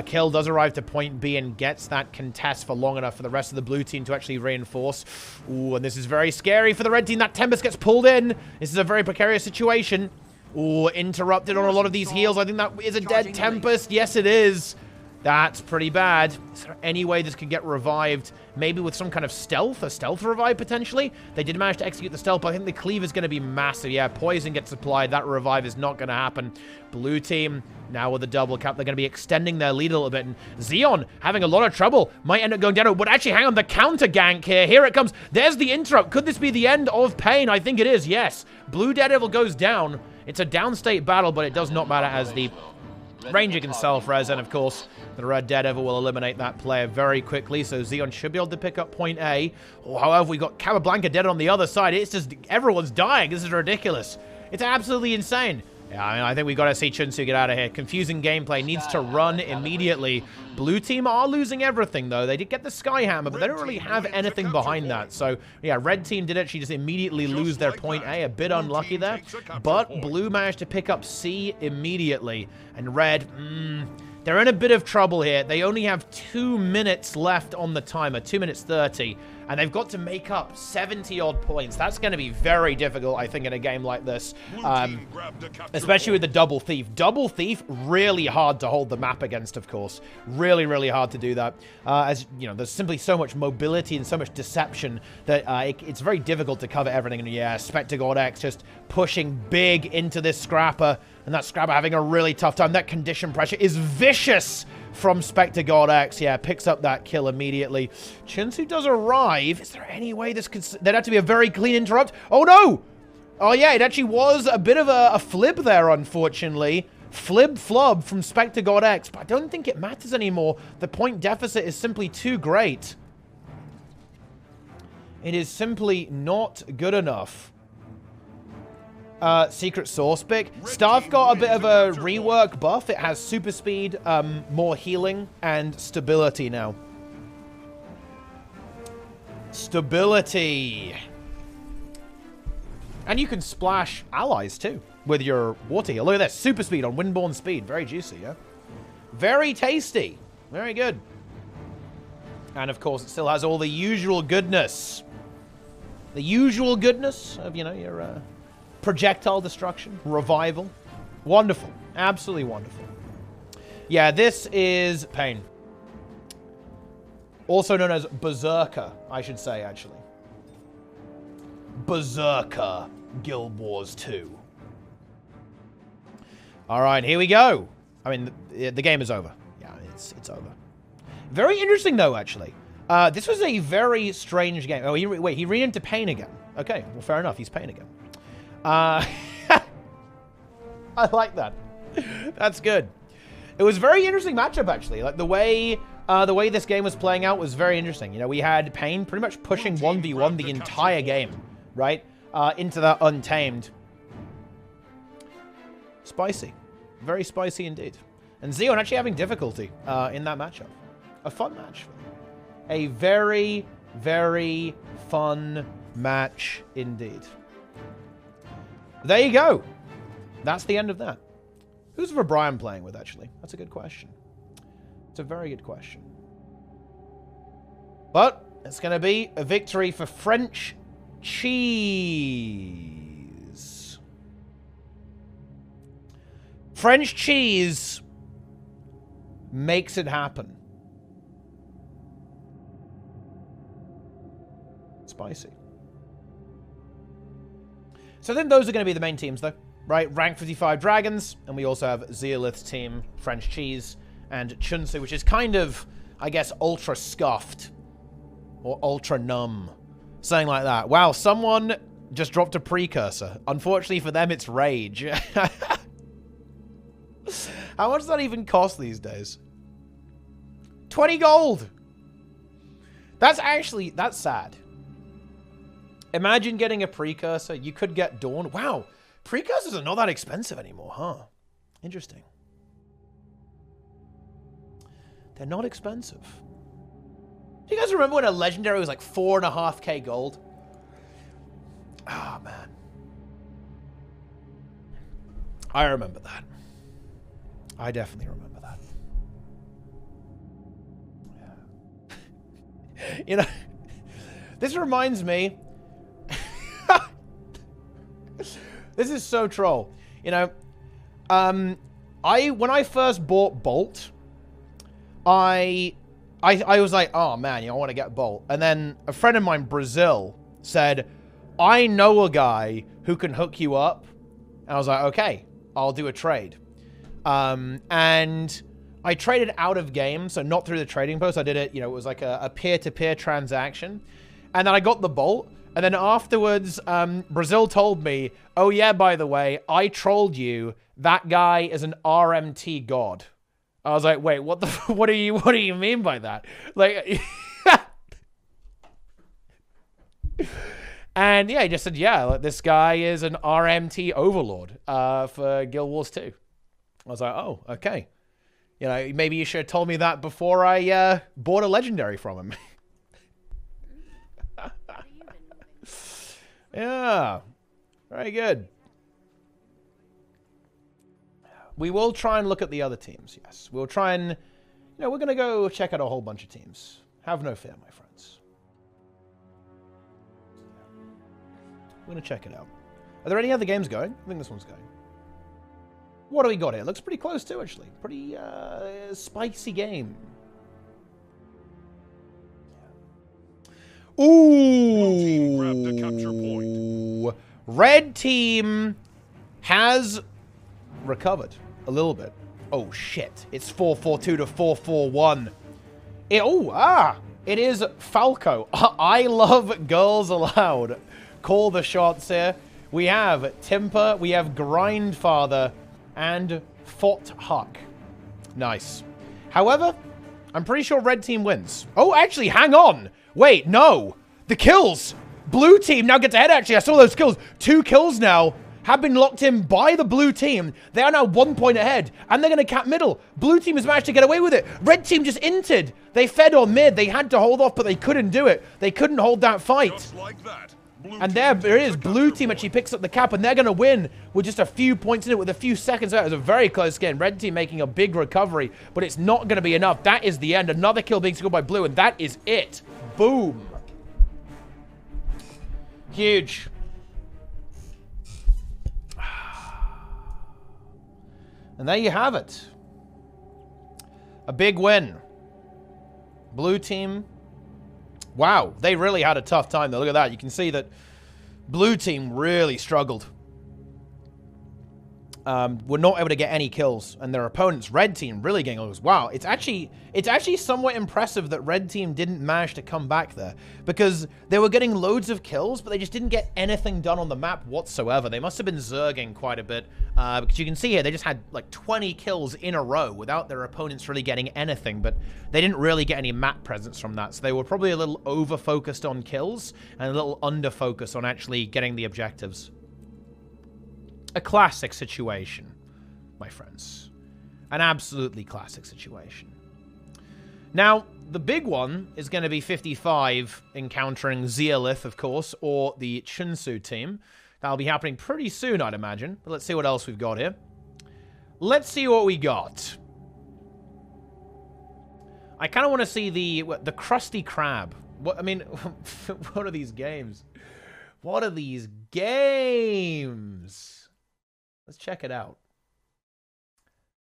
Kill does arrive to point B and gets that contest for long enough for the rest of the blue team to actually reinforce. Ooh, and this is very scary for the red team. That Tempest gets pulled in. This is a very precarious situation. Ooh, interrupted on a lot of these heals. I think that is a dead Tempest. Yes, it is. That's pretty bad. Is there any way this could get revived? Maybe with some kind of stealth? A stealth revive, potentially? They did manage to execute the stealth, but I think the cleave is going to be massive. Yeah, poison gets applied. That revive is not going to happen. Blue team, now with a double cap, they're going to be extending their lead a little bit. And Xeon, having a lot of trouble, might end up going down. But actually, hang on, the counter gank here. Here it comes. There's the interrupt. Could this be the end of Pain? I think it is, yes. Blue Daredevil goes down. It's a downstate battle, but it does not matter as the Ranger can self-res, and of course, the Red Daredevil will eliminate that player very quickly, so Xeon should be able to pick up point A. Or, however, we got Cabablanca dead on the other side. It's just, everyone's dying. This is ridiculous. It's absolutely insane. Yeah, I mean, I think we got to see Chunsu get out of here. Confusing gameplay. Needs to run immediately. Blue team are losing everything, though. They did get the Sky Hammer, but they don't really have anything behind that. So, yeah, red team did actually just immediately lose their point A. A bit unlucky there. But blue managed to pick up C immediately. And red, they're in a bit of trouble here. They only have 2 minutes left on the timer. 2 minutes 30. And they've got to make up 70-odd points. That's going to be very difficult, I think, in a game like this. Especially with the Double Thief. Double Thief, really hard to hold the map against, of course. Really, really hard to do that. As, you know, there's simply so much mobility and so much deception that it's very difficult to cover everything. And yeah, Spectre God X just pushing big into this Scrapper. And that Scrapper having a really tough time. That condition pressure is vicious from Spectre God X. Yeah, picks up that kill immediately. Chunsu does arrive. Is there any way this could... There'd have to be a very clean interrupt. Oh, no! Oh, yeah, it actually was a bit of a flib there, unfortunately. Flib-flub from Spectre God X. But I don't think it matters anymore. The point deficit is simply too great. It is simply not good enough. Secret Source pick. Staff got a bit of a rework buff. It has super speed, more healing, and stability now. Stability. And you can splash allies, too, with your water heal. Look at this. Super speed on Windborne speed. Very juicy, yeah? Very tasty. Very good. And, of course, it still has all the usual goodness. The usual goodness of, you know, your... projectile destruction, revival. Wonderful. Absolutely wonderful. Yeah, this is Pain. Also known as Berserker, I should say, actually. Berserker Guild Wars 2. All right, here we go. I mean, the game is over. Yeah, it's over. Very interesting, though, actually. This was a very strange game. Oh, wait, he ran into Pain again. Okay, well, fair enough. He's Pain again. I like that. That's good. It was a very interesting matchup, actually. Like, the way this game was playing out was very interesting. You know, we had Pain pretty much pushing 1v1 the entire game, right? Into that Untamed. Spicy. Very spicy indeed. And Xeon actually having difficulty in that matchup. A fun match. A very very fun match indeed. There you go. That's the end of that. Who's Brian playing with, actually? That's a good question. It's a very good question. But it's going to be a victory for French cheese. French cheese makes it happen. Spicy. So then those are going to be the main teams, though. Right? Rank 55 Dragons, and we also have Zeolith's team, French Cheese, and Chunsu, which is kind of, I guess, ultra scuffed. Or ultra numb. Something like that. Wow, someone just dropped a precursor. Unfortunately for them, it's Rage. How much does that even cost these days? 20 gold! That's sad. Imagine getting a precursor. You could get Dawn. Wow, precursors are not that expensive anymore, huh? Interesting. They're not expensive. Do you guys remember when a legendary was like 4.5k gold? Ah, oh, man. I remember that. I definitely remember that. Yeah. You know, this reminds me. This is so troll. You know, when I first bought Bolt, I was like, oh man, I want to get Bolt. And then a friend of mine, Brazil, said, I know a guy who can hook you up. And I was like, okay, I'll do a trade. And I traded out of game, so not through the trading post. I did it, it was like a peer-to-peer transaction. And then I got the Bolt. And then afterwards, Brazil told me, oh yeah, by the way, I trolled you. That guy is an RMT god. I was like, wait, what do you mean by that? Like, and yeah, he just said, yeah, like, this guy is an RMT overlord for Guild Wars 2. I was like, oh, okay. Maybe you should have told me that before I bought a legendary from him. Yeah, very good. We will try and look at the other teams, yes. We'll try and, we're going to go check out a whole bunch of teams. Have no fear, my friends. We're going to check it out. Are there any other games going? I think this one's going. What do we got here? Looks pretty close too, actually. Pretty spicy game. Ooh. Red team has recovered a little bit. Oh, shit. It's 4-4-2 to 4-4-1. It is Falco. I love Girls Aloud. Call the shots here. We have Timper, we have Grindfather, and Fort Huck. Nice. However, I'm pretty sure red team wins. Oh, actually, hang on. Wait, no. The kills. Blue team now gets ahead, actually. I saw those kills. 2 kills now have been locked in by the blue team. They are now 1 point ahead, and they're going to cap middle. Blue team has managed to get away with it. Red team just inted. They fed on mid. They had to hold off, but they couldn't do it. They couldn't hold that fight. Just like that. And there it is. Blue team actually picks up the cap, and they're going to win with just a few points in it, with a few seconds out. It was a very close game. Red team making a big recovery, but it's not going to be enough. That is the end. Another kill being scored by blue, and that is it. Boom. Huge. And there you have it. A big win. Blue team. Wow, they really had a tough time though. Look at that. You can see that blue team really struggled. Were not able to get any kills, and their opponents, red team, really getting kills. Wow, it's actually somewhat impressive that red team didn't manage to come back there, because they were getting loads of kills, but they just didn't get anything done on the map whatsoever. They must have been zerging quite a bit, because you can see here they just had like 20 kills in a row without their opponents really getting anything, but they didn't really get any map presence from that, so they were probably a little over-focused on kills and a little under-focused on actually getting the objectives. A classic situation, my friends. An absolutely classic situation. Now, the big one is going to be 55 encountering Zeolith, of course, or the Chinsu team. That'll be happening pretty soon, I'd imagine. But let's see what else we've got here. Let's see what we got. I kind of want to see the Krusty Krab. What, I mean, what are these games? What are these games? Let's check it out.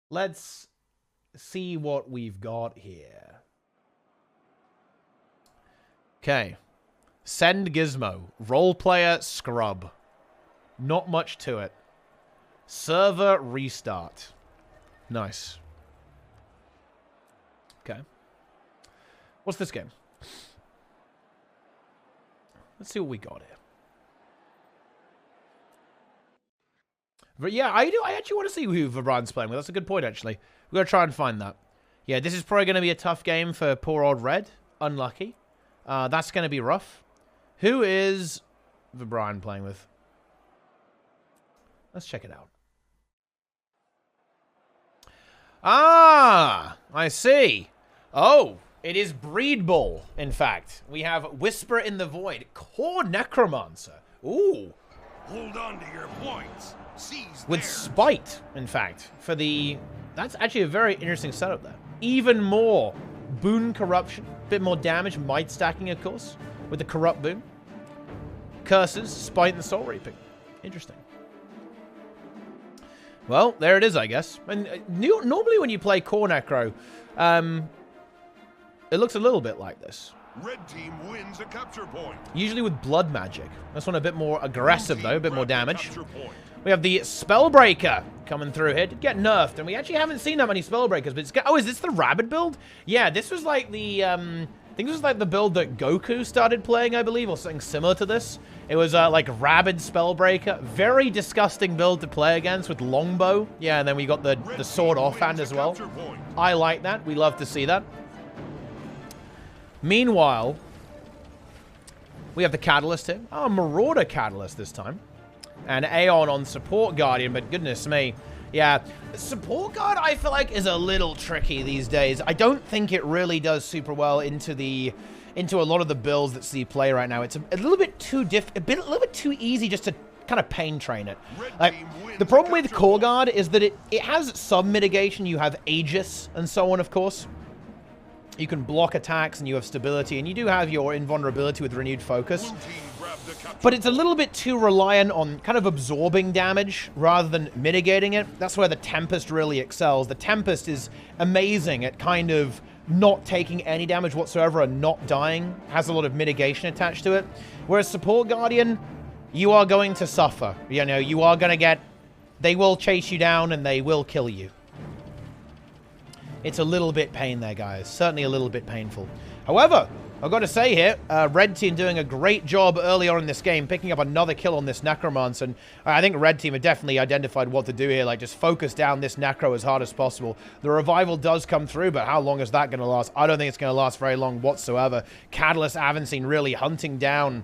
Let's see what we've got here. Okay. Send Gizmo. Role player scrub. Not much to it. Server restart. Nice. Okay. What's this game? Let's see what we got here. But yeah, I actually want to see who Vibran's playing with. That's a good point, actually. We're going to try and find that. Yeah, this is probably going to be a tough game for poor old Red. Unlucky. That's going to be rough. Who is Vibran playing with? Let's check it out. Ah, I see. Oh, it is Breed Bull, in fact. We have Whisper in the Void. Core Necromancer. Ooh. Hold on to your points. Seize With theirs. Spite, in fact, for the... That's actually a very interesting setup there. Even more Boon Corruption. Bit more damage. Might stacking, of course, with the Corrupt Boon. Curses, Spite, and Soul Reaping. Interesting. Well, there it is, I guess. And normally when you play Core Necro, it looks a little bit like this. Red team wins a capture point. Usually with Blood Magic. This one a bit more aggressive, though. A bit more damage. Capture point. We have the Spellbreaker coming through here. Did get nerfed, and we actually haven't seen that many Spellbreakers. But it's oh, is this the Rabid build? Yeah, this was like the I think this was like the build that Goku started playing, I believe, or something similar to this. It was like Rabid Spellbreaker. Very disgusting build to play against with Longbow. Yeah, and then we got the sword offhand as well. I like that. We love to see that. Meanwhile, we have the Catalyst here. Oh, Marauder Catalyst this time. And Aeon on Support Guardian, but goodness me. Yeah, Support Guard I feel like is a little tricky these days. I don't think it really does super well into a lot of the builds that see play right now. It's a little bit too a little bit too easy just to kind of pain train it. Like, the problem with Core Guard is that it has some mitigation. You have Aegis and so on, of course. You can block attacks and you have stability, and you do have your invulnerability with renewed focus. But it's a little bit too reliant on kind of absorbing damage rather than mitigating it. That's where the Tempest really excels. The Tempest is amazing at kind of not taking any damage whatsoever and not dying. Has a lot of mitigation attached to it. Whereas Support Guardian, you are going to suffer. You know, you are going to get... They will chase you down and they will kill you. It's a little bit pain there, guys. Certainly a little bit painful. However, I've got to say here, Red Team doing a great job early on in this game, picking up another kill on this Necromancer. And I think Red Team have definitely identified what to do here, like just focus down this Necro as hard as possible. The revival does come through, but how long is that going to last? I don't think it's going to last very long whatsoever. Catalyst, I haven't seen really hunting down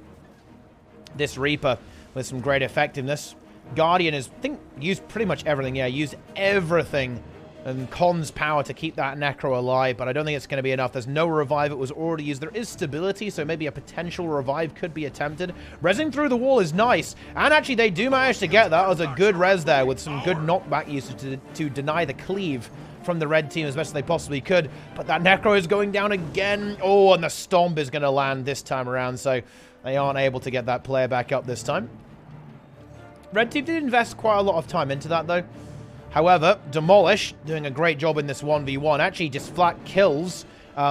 this Reaper with some great effectiveness. Guardian is, I think, used pretty much everything. Yeah, used everything. And Con's power to keep that Necro alive, but I don't think it's going to be enough. There's no revive. It was already used. There is stability, so maybe a potential revive could be attempted. Rezzing through the wall is nice, and actually they do manage to get that. That was a good res there with some good knockback usage to deny the cleave from the Red Team as best as they possibly could. But that Necro is going down again. Oh, and the Stomp is going to land this time around, so they aren't able to get that player back up this time. Red Team did invest quite a lot of time into that, though. However, Demolish, doing a great job in this 1v1, actually just flat kills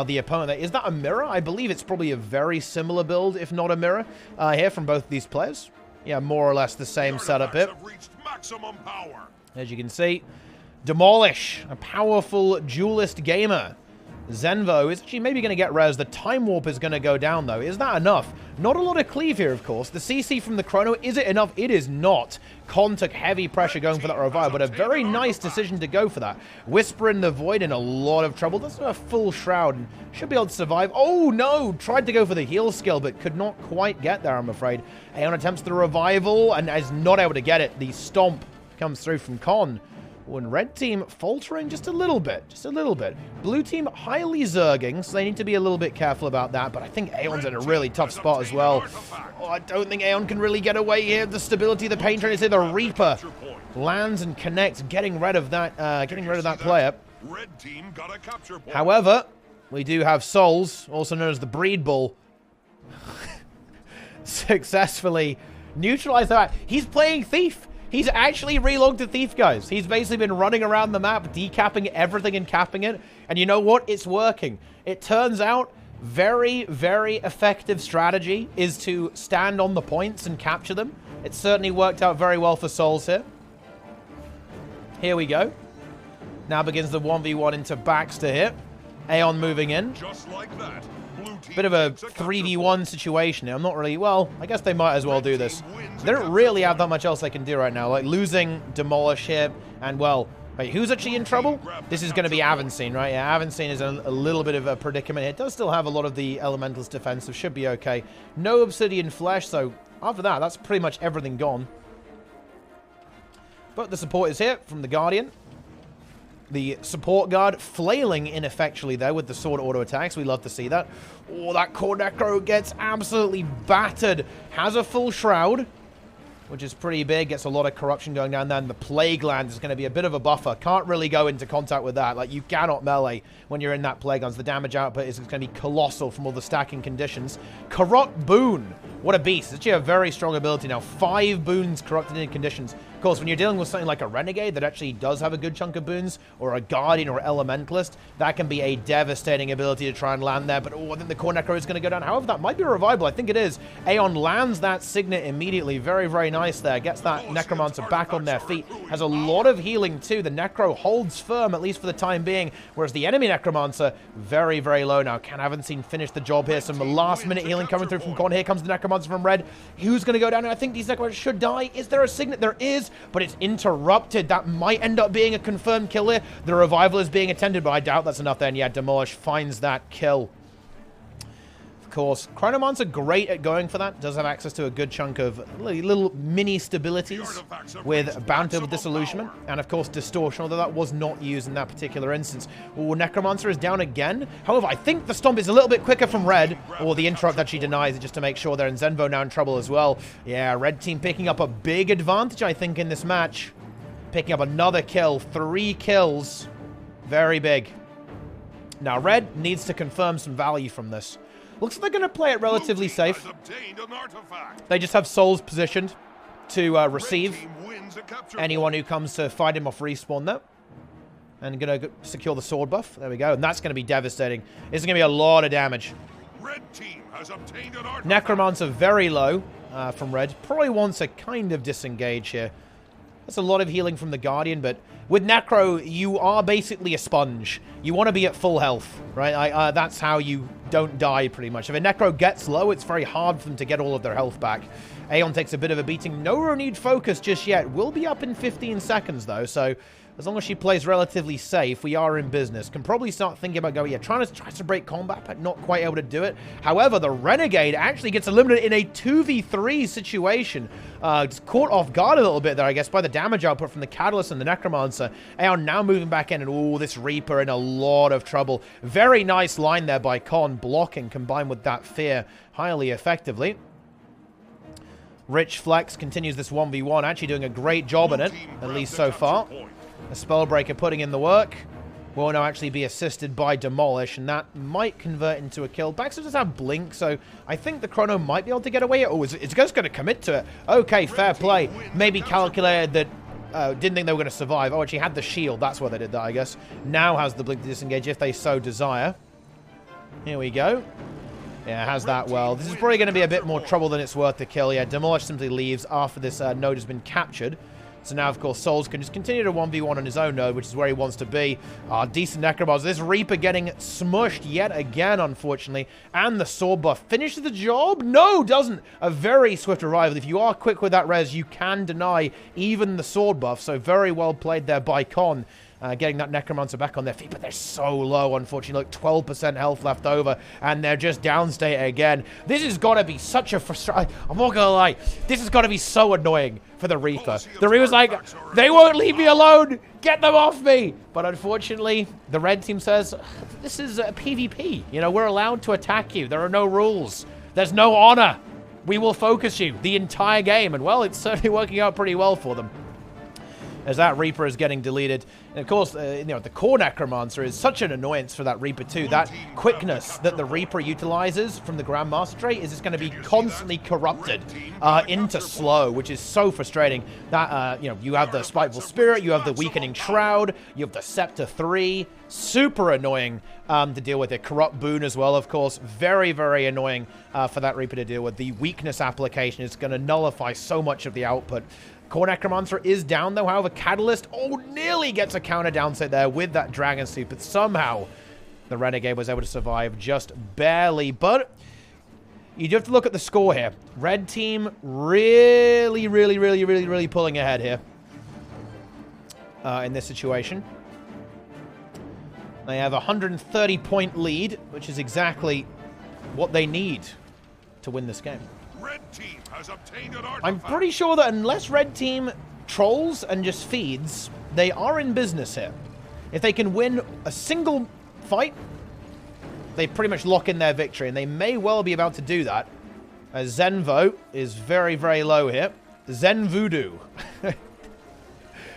the opponent. Is that a mirror? I believe it's probably a very similar build, if not a mirror, here from both these players. Yeah, more or less the same setup here. As you can see, Demolish, a powerful duelist gamer. Zenvo is actually maybe going to get res. The Time Warp is going to go down, though. Is that enough? Not a lot of cleave here, of course. The CC from the Chrono, is it enough? It is not. Con took heavy pressure going for that revive, but a very nice decision to go for that. Whisper in the Void in a lot of trouble. That's a full Shroud and should be able to survive. Oh, no! Tried to go for the heal skill, but could not quite get there, I'm afraid. Aeon attempts the revival and is not able to get it. The Stomp comes through from Con. And red team faltering just a little bit. Just a little bit. Blue team highly zerging, so they need to be a little bit careful about that. But I think Aeon's in a really tough spot as well. Oh, I don't think Aeon can really get away here. The stability of the pain train is here. The Reaper lands and connects, getting rid of that player. Red team got a capture point. However, we do have Souls, also known as the Breed Bull, successfully neutralized that. He's playing Thief. He's actually relogged to Thief, guys. He's basically been running around the map, decapping everything and capping it. And you know what? It's working. It turns out very, very effective strategy is to stand on the points and capture them. It certainly worked out very well for Souls here. Here we go. Now begins the 1v1 into Baxter here. Aeon moving in. Just like that. Bit of a 3v1 situation here. I'm not really... Well, I guess they might as well do this. They don't really have that much else they can do right now. Like, losing Demolish here. And, well... Wait, who's actually in trouble? This is going to be Avancine, right? Yeah, Avancine is a little bit of a predicament here. It does still have a lot of the Elemental's defense, so should be okay. No Obsidian Flesh, so after that, that's pretty much everything gone. But the support is here from the Guardian. The support guard flailing ineffectually there with the sword auto attacks. We love to see that. Oh, that core necro gets absolutely battered. Has a full shroud, which is pretty big. Gets a lot of corruption going down there. And the Plague Land is going to be a bit of a buffer. Can't really go into contact with that. Like, you cannot melee when you're in that Plague Lands. The damage output is going to be colossal from all the stacking conditions. Corrupt Boon. What a beast. It's actually a very strong ability now. 5 boons corrupted in conditions. Of course, when you're dealing with something like a Renegade that actually does have a good chunk of boons, or a Guardian or Elementalist, that can be a devastating ability to try and land there. But, oh, I think the Core Necro is going to go down. However, that might be revival. I think it is. Aeon lands that Signet immediately. Very, very nice there. Gets that Necromancer back on their feet. Has a lot of healing, too. The Necro holds firm, at least for the time being, whereas the enemy Necromancer, very, very low now. Haven't seen finish the job here. Some last-minute healing coming through from Con. Here comes the Necromancer from red. Who's going to go down? I think these Necromancers should die. Is there a Signet? There is, but it's interrupted. That might end up being a confirmed kill here. The revival is being attended, but I doubt that's enough there. And yeah, Demolish finds that kill. Of course, Chronomancer great at going for that. Does have access to a good chunk of little mini stabilities with Bounty with Disillusionment. And of course, Distortion, although that was not used in that particular instance. Oh, Necromancer is down again. However, I think the Stomp is a little bit quicker from red. Or the interrupt that she denies it just to make sure they're in Zenvo now in trouble as well. Yeah, red team picking up a big advantage, I think, in this match. Picking up another kill. 3 kills. Very big. Now, red needs to confirm some value from this. Looks like they're going to play it relatively safe. They just have Souls positioned to receive anyone who comes to fight him off respawn there. And going to secure the sword buff. There we go. And that's going to be devastating. This is going to be a lot of damage. Necromancer very low from red. Probably wants to kind of disengage here. That's a lot of healing from the Guardian, but with Necro, you are basically a sponge. You want to be at full health, right? That's how you don't die, pretty much. If a Necro gets low, it's very hard for them to get all of their health back. Aeon takes a bit of a beating. No need focus just yet. Will be up in 15 seconds, though, so as long as she plays relatively safe, we are in business. Can probably start thinking about going, yeah, tries to break combat, but not quite able to do it. However, the Renegade actually gets eliminated in a 2v3 situation. Just caught off guard a little bit there, I guess, by the damage output from the Catalyst and the Necromancer. Aeon now moving back in, and oh, this Reaper in a lot of trouble. Very nice line there by Con, blocking combined with that Fear highly effectively. Rich Flex continues this 1v1, actually doing a great job in it, at least so far. A Spellbreaker putting in the work. Will now actually be assisted by Demolish, and that might convert into a kill. Baxter does have Blink, so I think the Chrono might be able to get away. Oh, it's just going to commit to it. Okay, fair play. Maybe calculated that didn't think they were going to survive. Oh, actually had the shield. That's why they did that, I guess. Now has the Blink to disengage if they so desire. Here we go. Yeah, has that well. This is probably going to be a bit more trouble than it's worth to kill. Yeah, Demolish simply leaves after this node has been captured. So now, of course, Souls can just continue to 1v1 on his own node, which is where he wants to be. Decent Necromancer. This Reaper getting smushed yet again, unfortunately. And the sword buff finishes the job? No, doesn't. A very swift arrival. If you are quick with that res, you can deny even the sword buff. So very well played there by Con. getting that Necromancer back on their feet, but they're so low, unfortunately. Look, 12% health left over, and they're just downstate again. This has got to be such a frustrating... I'm not gonna lie. This has got to be so annoying for the Reaper. The Reaper's like, they won't leave me alone! Get them off me! But unfortunately, the red team says, this is a PvP. You know, we're allowed to attack you. There are no rules. There's no honor. We will focus you the entire game. And, well, it's certainly working out pretty well for them, as that Reaper is getting deleted. And of course, you know, the core Necromancer is such an annoyance for that Reaper too. That quickness that the Reaper utilizes from the Grandmaster trait is just going to be constantly corrupted into slow, which is so frustrating. That, you know, you have the Spiteful Spirit, you have the Weakening Shroud, you have the Scepter 3. Super annoying to deal with. A Corrupt Boon as well, of course. Very, very annoying for that Reaper to deal with. The weakness application is going to nullify so much of the output. Core Necromancer is down, though. However, Catalyst, nearly gets a counter downside there with that Dragon Suit, but somehow the Renegade was able to survive just barely. But you do have to look at the score here. Red team really pulling ahead here in this situation. They have a 130-point lead, which is exactly what they need to win this game. Red team has obtained an artifact. I'm pretty sure that unless red team trolls and just feeds, they are in business here. If they can win a single fight, they pretty much lock in their victory, and they may well be about to do that, as Zenvo is very, very low here. Zen Voodoo.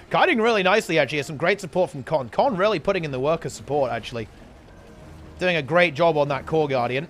Guiding really nicely, actually. Has some great support from Con. Con really putting in the work of support, actually. Doing a great job on that Core Guardian.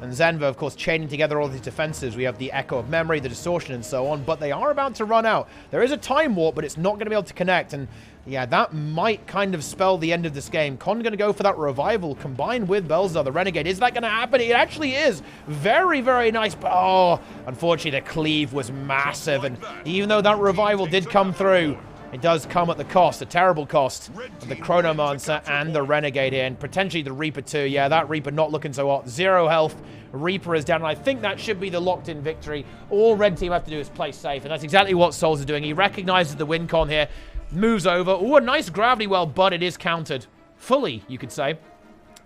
And Zenvo, of course, chaining together all these defenses. We have the Echo of Memory, the Distortion, and so on. But they are about to run out. There is a Time Warp, but it's not going to be able to connect. And, yeah, that might kind of spell the end of this game. Con going to go for that Revival combined with Belzar, the Renegade. Is that going to happen? It actually is. Very, very nice. But, oh, unfortunately, the cleave was massive. And even though that Revival did come through, it does come at the cost, a terrible cost, of the Chronomancer and the Renegade here, and potentially the Reaper too. Yeah, that Reaper not looking so hot. 0 health. Reaper is down, and I think that should be the locked-in victory. All red team have to do is play safe, and that's exactly what Souls is doing. He recognizes the win con here, moves over. Ooh, a nice gravity well, but it is countered fully, you could say,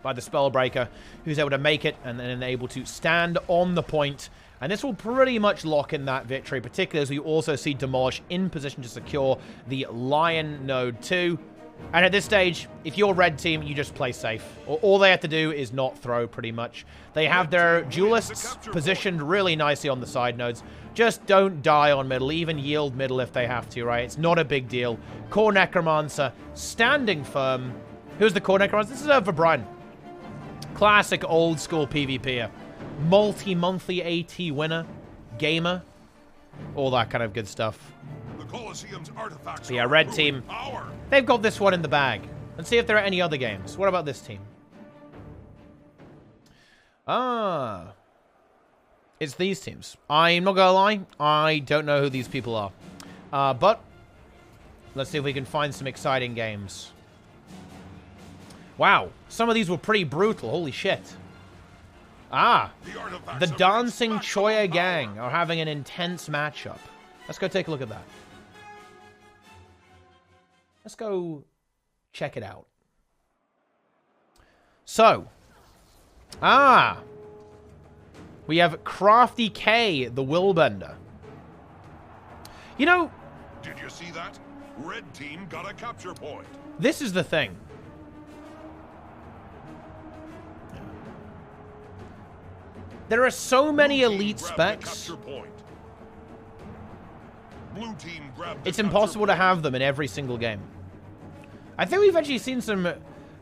by the Spellbreaker, who's able to make it and then able to stand on the point. And this will pretty much lock in that victory, particularly as we also see Demolish in position to secure the Lion Node 2. And at this stage, if you're red team, you just play safe. All they have to do is not throw, pretty much. They have their duelists positioned really nicely on the side nodes. Just don't die on middle, even yield middle if they have to, right? It's not a big deal. Core Necromancer standing firm. Who's the Core Necromancer? This is Brian. Classic old school PvPer. Multi-monthly AT winner, gamer, all that kind of good stuff. The Colosseum's artifacts So yeah, red team, they've got this one in the bag. Let's see if there are any other games. What about this team? Ah, it's these teams. I'm not gonna lie, I don't know who these people are. But let's see if we can find some exciting games. Wow, some of these were pretty brutal. Holy shit. Ah, the Dancing Choya Gang are having an intense matchup. Let's go take a look at that. Let's go check it out. So, we have Crafty K, the Willbender. You know, did you see that? Red team got a capture point. This is the thing. There are so many elite specs. It's impossible to have them in every single game. I think we've actually seen some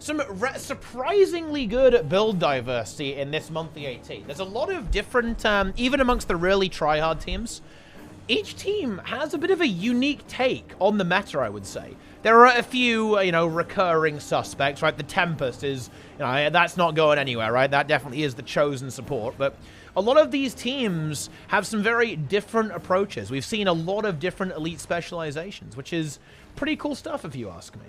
surprisingly good build diversity in this monthly AT. There's a lot of different, even amongst the really try-hard teams, each team has a bit of a unique take on the meta, I would say. There are a few, you know, recurring suspects, right? The Tempest is, you know, that's not going anywhere, right? That definitely is the chosen support. But a lot of these teams have some very different approaches. We've seen a lot of different elite specializations, which is pretty cool stuff, if you ask me.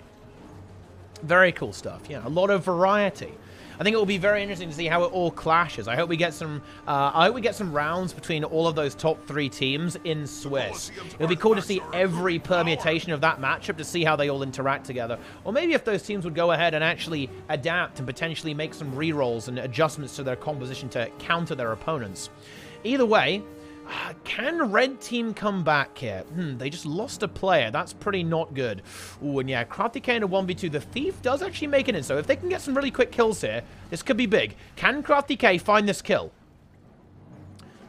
Very cool stuff. Yeah, a lot of variety. I think it will be very interesting to see how it all clashes. I hope we get some. I hope we get some rounds between all of those top 3 teams in Swiss. It'll be cool to see every permutation of that matchup to see how they all interact together. Or maybe if those teams would go ahead and actually adapt and potentially make some rerolls and adjustments to their composition to counter their opponents. Either way. Can Red Team come back here? They just lost a player. That's pretty not good. Ooh, and yeah, Crafty K in a 1v2. The Thief does actually make it in, so if they can get some really quick kills here, this could be big. Can Crafty K find this kill?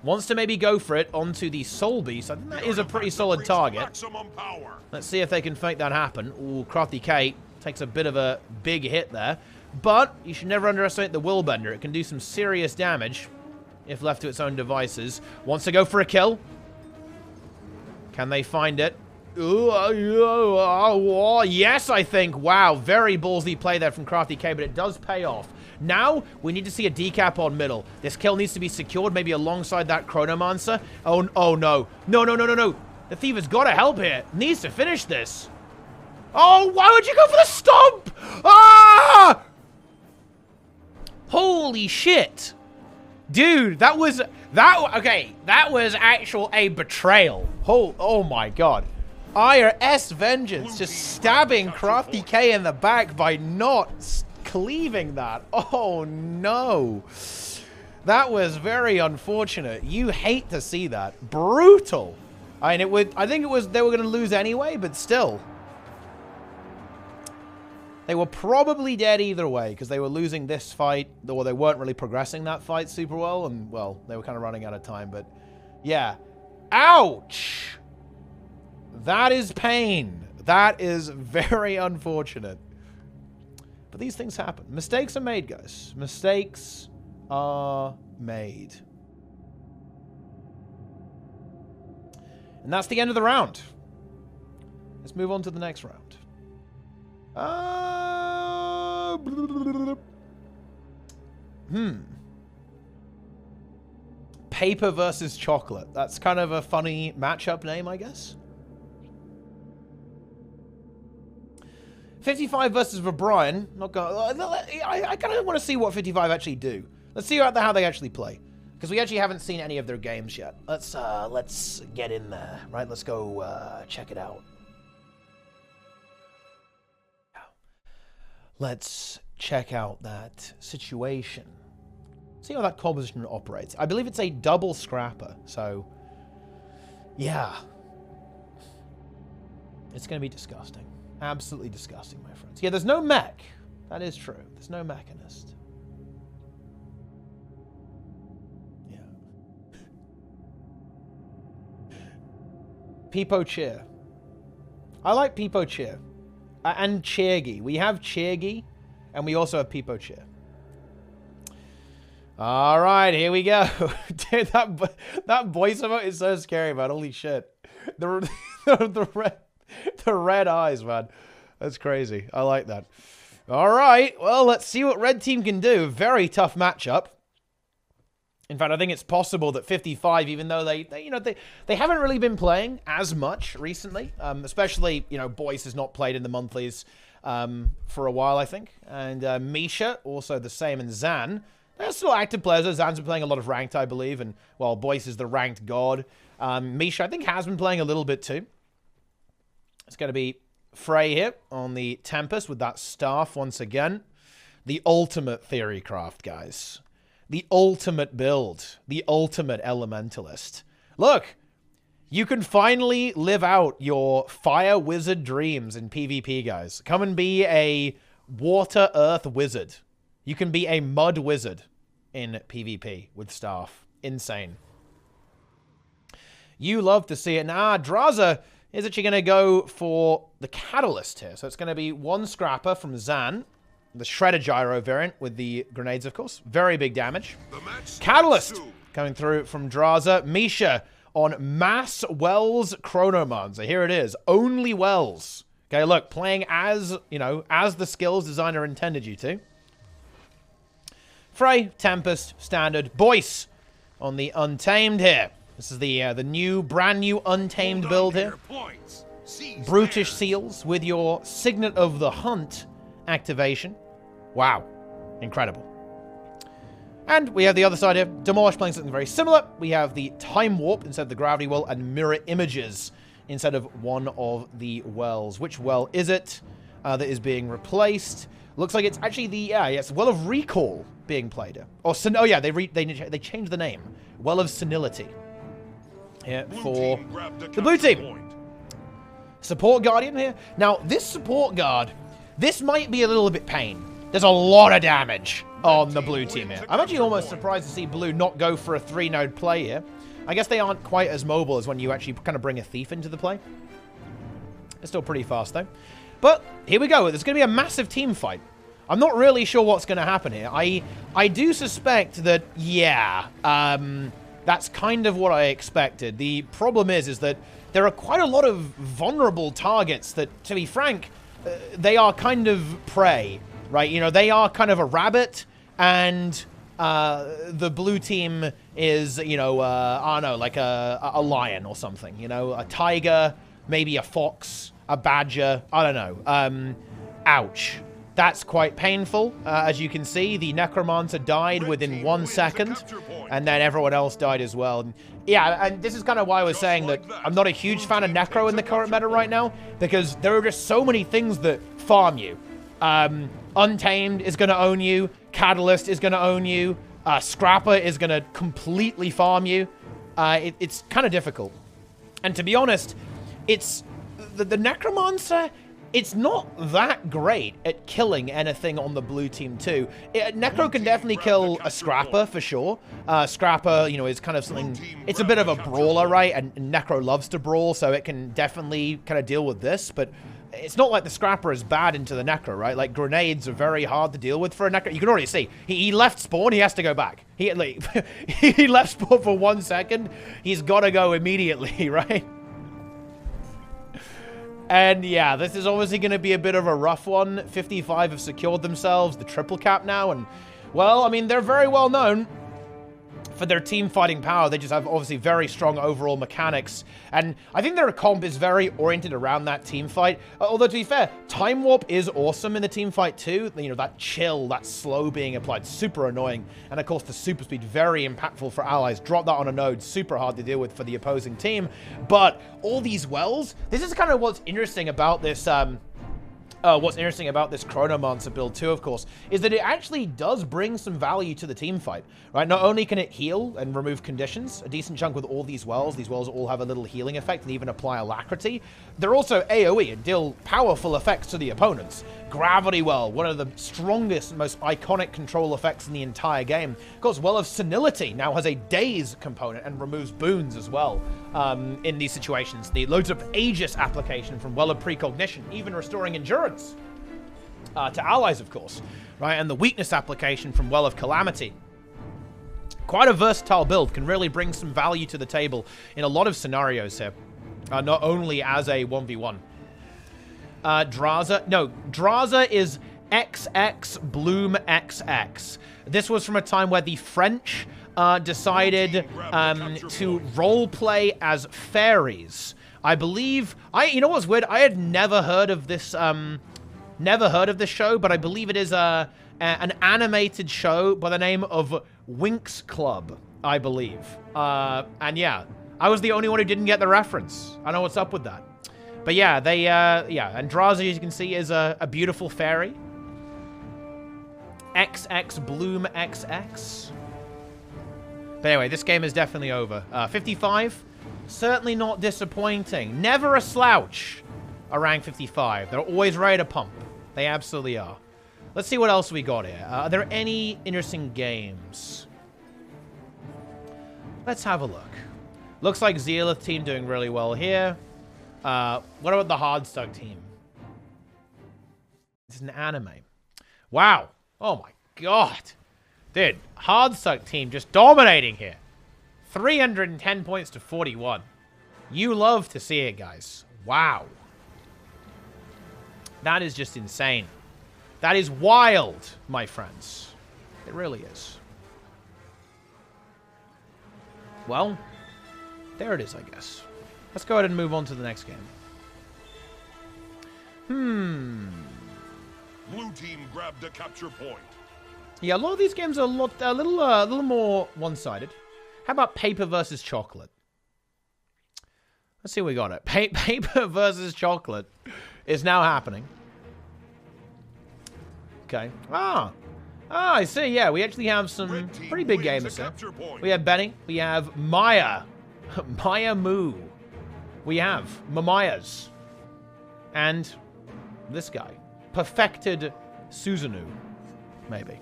Wants to maybe go for it onto the Soul Beast. I think that is a pretty solid target. Let's see if they can make that happen. Ooh, Crafty K takes a bit of a big hit there. But you should never underestimate the Willbender. It can do some serious damage. If left to its own devices. Wants to go for a kill. Can they find it? Yes, I think. Wow, very ballsy play there from Crafty K, but it does pay off. Now, we need to see a decap on middle. This kill needs to be secured, maybe alongside that Chronomancer. Oh, no. No. The Thief has got to help here. Needs to finish this. Oh, why would you go for the stomp? Ah! Holy shit. Dude, that was actual a betrayal. Oh my god. IRS Vengeance just stabbing Crafty K in the back by not cleaving that. Oh no. That was very unfortunate. You hate to see that. Brutal. I think they were going to lose anyway, but still. They were probably dead either way because they were losing this fight, or they weren't really progressing that fight super well, and, well, they were kind of running out of time, but, yeah. Ouch! That is pain. That is very unfortunate. But these things happen. Mistakes are made, guys. Mistakes are made. And that's the end of the round. Let's move on to the next round. Paper versus chocolate. That's kind of a funny matchup name, I guess. 55 versus O'Brien. Not gonna. I kind of want to see what 55 actually do. Let's see how they actually play, because we actually haven't seen any of their games yet. Let's get in there, right? Let's go check it out. Let's check out that situation. See how that composition operates. I believe it's a double scrapper, so yeah. It's going to be disgusting. Absolutely disgusting, my friends. Yeah, there's no mech. That is true. There's no mechanist. Yeah. Peepo Cheer. I like Peepo Cheer. And Cheergy. We have Cheergy, and we also have Peepo Cheer. All right, here we go. Dude, that voice emote is so scary, man. Holy shit. The red eyes, man. That's crazy. I like that. All right, well, let's see what Red Team can do. Very tough matchup. In fact, I think it's possible that 55, even though they haven't really been playing as much recently, especially, Boyce has not played in the monthlies for a while, I think. And Misha, also the same, and Zan. They're still active players. Zan's been playing a lot of ranked, I believe, and, well, Boyce is the ranked god. Misha, I think, has been playing a little bit too. It's going to be Frey here on the Tempest with that staff once again. The ultimate theory craft, guys. The ultimate build. The ultimate elementalist. Look, you can finally live out your fire wizard dreams in PvP, guys. Come and be a water earth wizard. You can be a mud wizard in PvP with staff. Insane. You love to see it. Nah, Draza is actually going to go for the Catalyst here. So it's going to be one scrapper from Zan. The Shredder Gyro variant with the grenades, of course. Very big damage. Catalyst coming through from Draza. Misha on Mass Wells Chronomancer. Here it is. Only Wells. Okay, look. Playing as, as the skills designer intended you to. Frey, Tempest, Standard. Boyce on the Untamed here. This is the brand new Untamed build here. Brutish Seals with your Signet of the Hunt activation. Wow. Incredible. And we have the other side here. Demolish playing something very similar. We have the Time Warp instead of the Gravity Well, and Mirror Images instead of one of the wells. Which well is it that is being replaced? Looks like it's actually the, yes, Well of Recall being played here. Or, oh yeah, they changed the name. Well of Senility. Here for the blue team. Support Guardian here. Now, this Support Guard, this might be a little bit pain. There's a lot of damage on the blue team here. I'm actually almost surprised to see blue not go for a 3-node play here. I guess they aren't quite as mobile as when you actually kind of bring a thief into the play. It's still pretty fast, though. But here we go. There's going to be a massive team fight. I'm not really sure what's going to happen here. I do suspect that, yeah, that's kind of what I expected. The problem is that there are quite a lot of vulnerable targets that, to be frank, they are kind of prey, right? You know, they are kind of a rabbit, and the blue team is, you know, I don't know, like a lion or something, you know, a tiger, maybe a fox, a badger, I don't know. Ouch. That's quite painful. As you can see, the Necromancer died within 1 second, and then everyone else died as well. And yeah, and this is kind of why I was saying that I'm not a huge fan of Necro in the current meta right now, because there are just so many things that farm you. Untamed is going to own you. Catalyst is going to own you. Scrapper is going to completely farm you. It's kind of difficult. And to be honest, it's the Necromancer. It's not that great at killing anything on the blue team, too. Necro can definitely kill a Scrapper, for sure. Scrapper, you know, is kind of something... It's a bit of a brawler, right? And Necro loves to brawl, so it can definitely kind of deal with this. But it's not like the Scrapper is bad into the Necro, right? Like, grenades are very hard to deal with for a Necro. You can already see. He left spawn, he has to go back. He left spawn for 1 second. He's got to go immediately, right? And yeah, this is obviously going to be a bit of a rough one. 55 have secured themselves the triple cap now, and well, I mean, they're very well known for their team fighting power. They just have obviously very strong overall mechanics, and I think their comp is very oriented around that team fight. Although, to be fair, Time Warp is awesome in the team fight too. You know, that chill, that slow being applied, super annoying. And of course, the super speed, very impactful for allies. Drop that on a node, super hard to deal with for the opposing team. But all these wells, this is kind of what's interesting about this Chronomancer build too, of course, is that it actually does bring some value to the team fight, right? Not only can it heal and remove conditions, a decent chunk with all these wells all have a little healing effect and even apply Alacrity. They're also AoE and deal powerful effects to the opponents. Gravity Well, one of the strongest, most iconic control effects in the entire game. Of course, Well of Senility now has a Daze component and removes boons as well in these situations. The loads of Aegis application from Well of Precognition, even restoring endurance to allies, of course, right? And the weakness application from Well of Calamity. Quite a versatile build, can really bring some value to the table in a lot of scenarios here, not only as a 1v1. Draza is XX Bloom XX. This was from a time where the French decided to roleplay as fairies. I believe, you know what's weird? I had never heard of this, show, but I believe it is an animated show by the name of Winx Club, I believe. And yeah, I was the only one who didn't get the reference. I know what's up with that. But yeah, and Draza, as you can see, is a beautiful fairy. XX Bloom XX. But anyway, this game is definitely over. 55, certainly not disappointing. Never a slouch around 55. They're always ready to pump. They absolutely are. Let's see what else we got here. Are there any interesting games? Let's have a look. Looks like Zealith team doing really well here. What about the Hardstuck team? It's an anime. Wow. Oh my god. Dude, Hardstuck team just dominating here. 310 points to 41. You love to see it, guys. Wow. That is just insane. That is wild, my friends. It really is. Well, there it is, I guess. Let's go ahead and move on to the next game. Blue team grabbed a capture point. Yeah, a lot of these games are a little more one-sided. How about paper versus chocolate? Let's see what we got it. Paper versus chocolate is now happening. Okay. I see. Yeah, we actually have some pretty big gamers here. We have Benny. We have Maya. Maya Moo. We have Mamayas. And this guy. Perfected Susanoo. Maybe.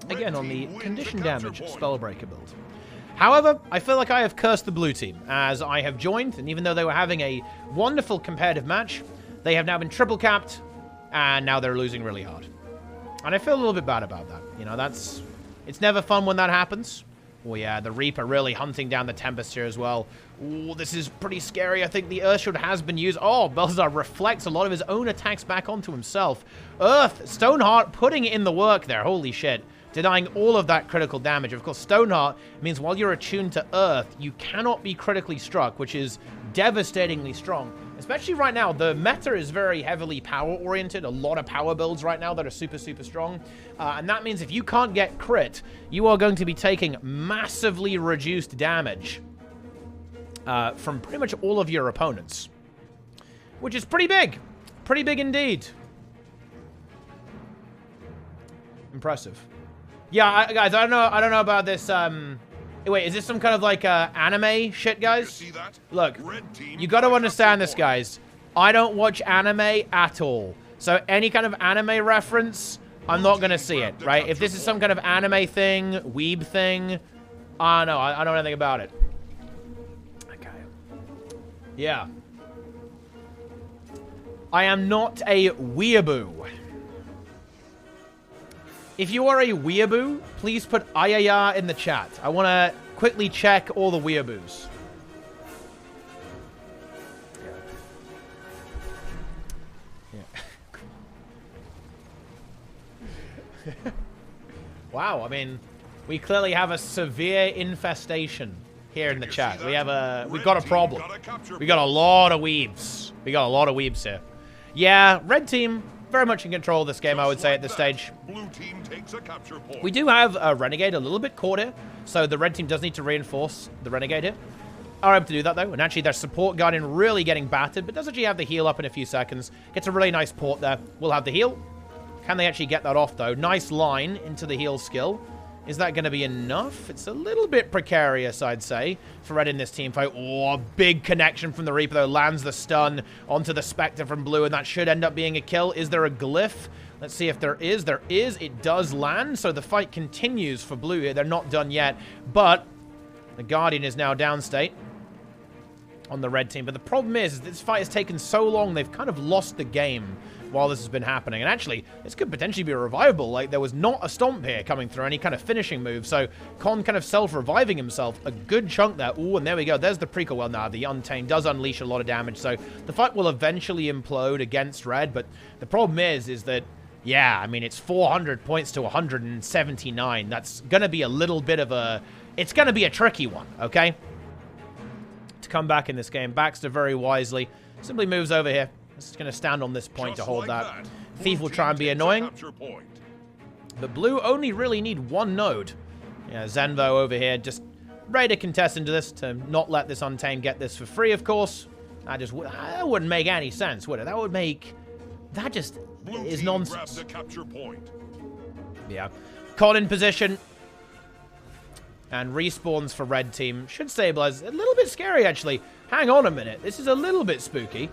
Again, on the condition damage Spellbreaker build. However, I feel like I have cursed the blue team, as I have joined, and even though they were having a wonderful competitive match, they have now been triple capped, and now they're losing really hard. And I feel a little bit bad about that. You know, it's never fun when that happens. Oh yeah, the Reaper really hunting down the Tempest here as well. Ooh, this is pretty scary. I think the Earth Shield has been used. Oh, Belzar reflects a lot of his own attacks back onto himself. Earth, Stoneheart putting in the work there. Holy shit. Denying all of that critical damage. Of course, Stoneheart means while you're attuned to Earth, you cannot be critically struck, which is devastatingly strong. Especially right now, the meta is very heavily power-oriented. A lot of power builds right now that are super, super strong. And that means if you can't get crit, you are going to be taking massively reduced damage from pretty much all of your opponents. Which is pretty big. Pretty big indeed. Impressive. Yeah, guys, I don't know about this, wait, is this some kind of, like, anime shit, guys? Look, you gotta understand this, guys. I don't watch anime at all. So any kind of anime reference, I'm not gonna see it, right? If this is some kind of anime thing, weeb thing, I don't know. I don't know anything about it. Okay. Yeah. I am not a weeaboo. If you are a weeaboo, please put ayaya in the chat. I want to quickly check all the weeaboos. Yeah. Wow, I mean, we clearly have a severe infestation here in the chat. We've got a problem. We got a lot of weebs. We got a lot of weebs here. Yeah, red team very much in control of this game, I would say, at this stage. Blue team takes a capture point. We do have a Renegade a little bit caught here, so the red team does need to reinforce the Renegade here. Are able to do that, though, and actually their support Guardian really getting battered, but does actually have the heal up in a few seconds. Gets a really nice port there. We'll have the heal. Can they actually get that off, though? Nice line into the heal skill. Is that going to be enough? It's a little bit precarious, I'd say, for red in this team fight. Oh, big connection from the Reaper, though. Lands the stun onto the Spectre from blue, and that should end up being a kill. Is there a glyph? Let's see if there is. There is. It does land, so the fight continues for blue here. They're not done yet, but the Guardian is now downstate on the red team. But the problem is this fight has taken so long, they've kind of lost the game while this has been happening. And actually, this could potentially be revivable. Like, there was not a stomp here coming through, any kind of finishing move. So, Con kind of self-reviving himself a good chunk there. Ooh, and there we go. There's the prequel. Well, now the Untamed does unleash a lot of damage. So, the fight will eventually implode against red. But the problem is that, yeah, I mean, it's 400 points to 179. That's going to be a little bit of a... It's going to be a tricky one, okay? To come back in this game. Baxter very wisely simply moves over here. Just going to stand on this point to hold that. Thief will try and be annoying. But blue only really need one node. Yeah, Zenvo over here just ready to contest into this to not let this Untamed get this for free, of course. That wouldn't make any sense, would it? That would make... That just is nonsense. Yeah. Con in position. And respawns for red team. Should stabilize. A little bit scary, actually. Hang on a minute. This is a little bit spooky.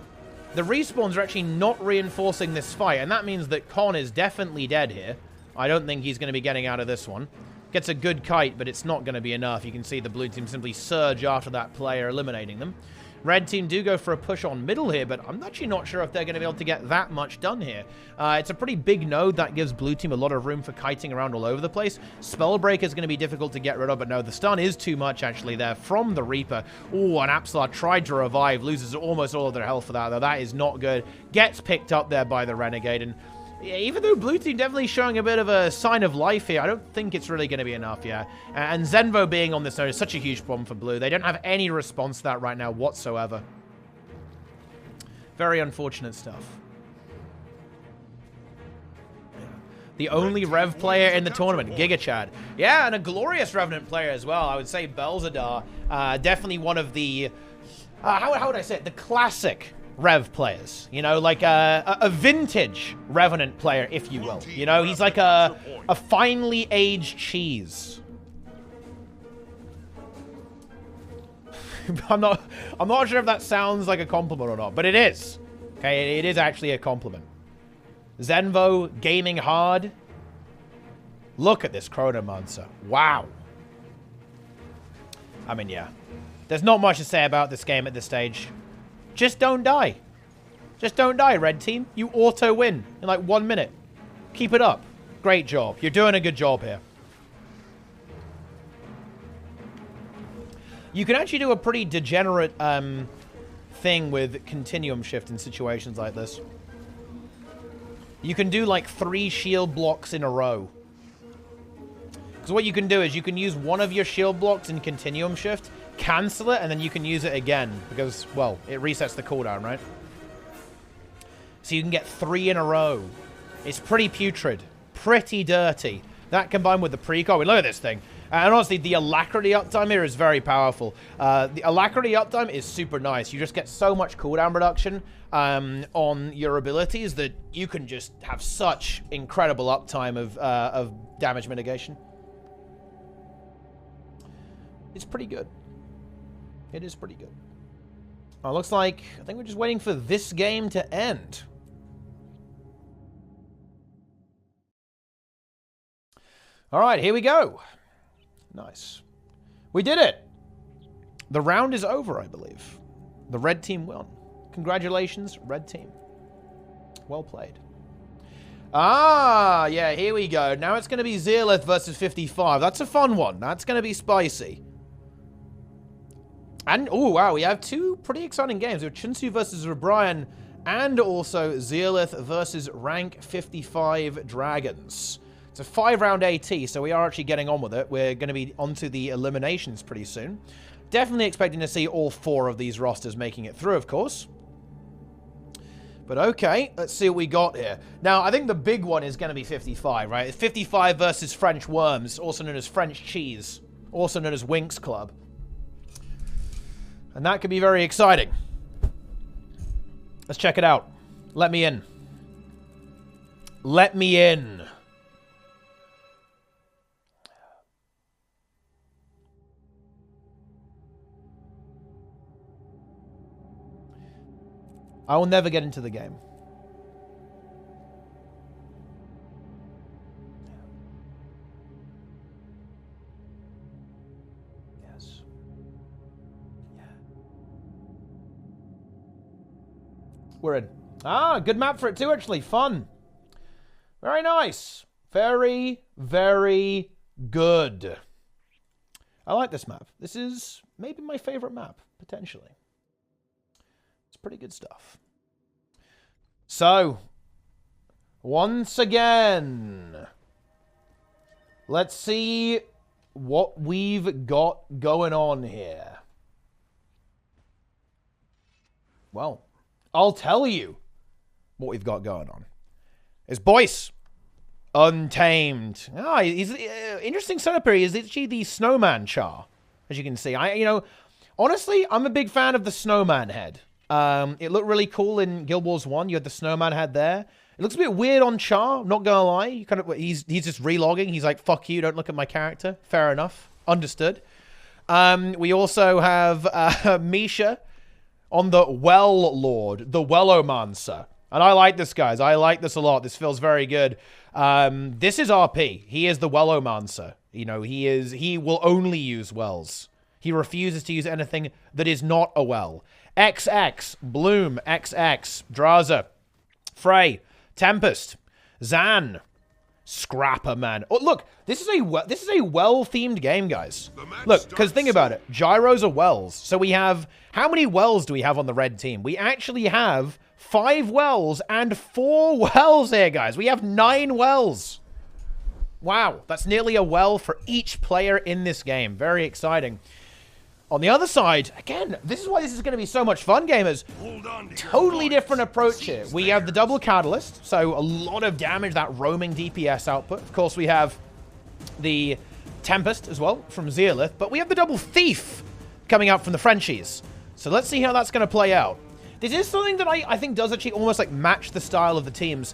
The respawns are actually not reinforcing this fight, and that means that Con is definitely dead here. I don't think he's going to be getting out of this one. Gets a good kite, but it's not going to be enough. You can see the blue team simply surge after that player, eliminating them. Red team do go for a push on middle here, but I'm actually not sure if they're going to be able to get that much done here. It's a pretty big node that gives blue team a lot of room for kiting around all over the place. Spellbreaker is going to be difficult to get rid of, but no, the stun is too much actually there from the Reaper. Oh, and Apsalar tried to revive, loses almost all of their health for that, though. That is not good. Gets picked up there by the Renegade, and even though blue team definitely showing a bit of a sign of life here, I don't think it's really going to be enough, yeah. And Zenvo being on this node is such a huge problem for blue. They don't have any response to that right now whatsoever. Very unfortunate stuff. The only Rev player in the tournament, GigaChad. Yeah, and a glorious Revenant player as well. I would say Belzadar, definitely one of the, how would I say it? The classic Rev players. You know, like a vintage Revenant player, if you will. You know, he's like a finely aged cheese. I'm not sure if that sounds like a compliment or not, but it is. Okay, it is actually a compliment. Zenvo gaming hard. Look at this Chronomancer. Wow. I mean, yeah. There's not much to say about this game at this stage. Just don't die. Just don't die, Red Team. You auto-win in like 1 minute. Keep it up. Great job. You're doing a good job here. You can actually do a pretty degenerate thing with continuum shift in situations like this. You can do like 3 shield blocks in a row. Because what you can do is you can use one of your shield blocks in continuum shift, cancel it, and then you can use it again. Because, well, it resets the cooldown, right? So you can get 3 in a row. It's pretty putrid. Pretty dirty. That combined with the precog. I mean, look at this thing. And honestly, the alacrity uptime here is very powerful. The alacrity uptime is super nice. You just get so much cooldown reduction on your abilities that you can just have such incredible uptime of damage mitigation. It's pretty good. It is pretty good. Oh, looks like, I think we're just waiting for this game to end. All right, here we go. Nice. We did it. The round is over, I believe. The red team won. Congratulations, red team. Well played. Ah, yeah, here we go. Now it's going to be Zealith versus 55. That's a fun one. That's going to be spicy. And, oh, wow, we have 2 pretty exciting games. We have Chunsu versus O'Brien and also Zealith versus rank 55 Dragons. It's a 5-round AT, so we are actually getting on with it. We're going to be onto the eliminations pretty soon. Definitely expecting to see all 4 of these rosters making it through, of course. But okay, let's see what we got here. Now, I think the big one is going to be 55, right? It's 55 versus French Worms, also known as French Cheese, also known as Winx Club. And that could be very exciting. Let's check it out. Let me in. Let me in. I will never get into the game. Yes. Yeah. We're in. Ah, good map for it too, actually. Fun. Very nice. Very, very good. I like this map. This is maybe my favorite map, potentially. It's pretty good stuff. So, once again, let's see what we've got going on here. Well, I'll tell you what we've got going on. It's Boyce. Untamed. Ah, he's interesting setup here. He's actually the snowman char, as you can see. Honestly, I'm a big fan of the snowman head. It looked really cool in Guild Wars 1. You had the snowman head there. It looks a bit weird on Char, not gonna lie. He's just relogging. He's like, fuck you, don't look at my character. Fair enough. Understood. We also have Misha on the Well Lord, the Wellomancer. And I like this, guys. I like this a lot. This feels very good. This is RP. He is the Wellomancer. You know, he will only use wells. He refuses to use anything that is not a well. XX, Bloom, XX, Draza, Frey, Tempest, Zan, Scrapper Man. Oh, look, this is a well-themed game, guys. Look, because think about it. Gyros are wells. So we have, how many wells do we have on the red team? We actually have 5 wells and 4 wells here, guys. We have 9 wells. Wow, that's nearly a well for each player in this game. Very exciting. On the other side, again, this is why this is going to be so much fun, gamers. Totally different approach here. We have the double catalyst, so a lot of damage, that roaming DPS output. Of course, we have the Tempest as well from Zeolith, but we have the double Thief coming out from the Frenchies. So let's see how that's going to play out. This is something that I think does actually almost like match the style of the teams.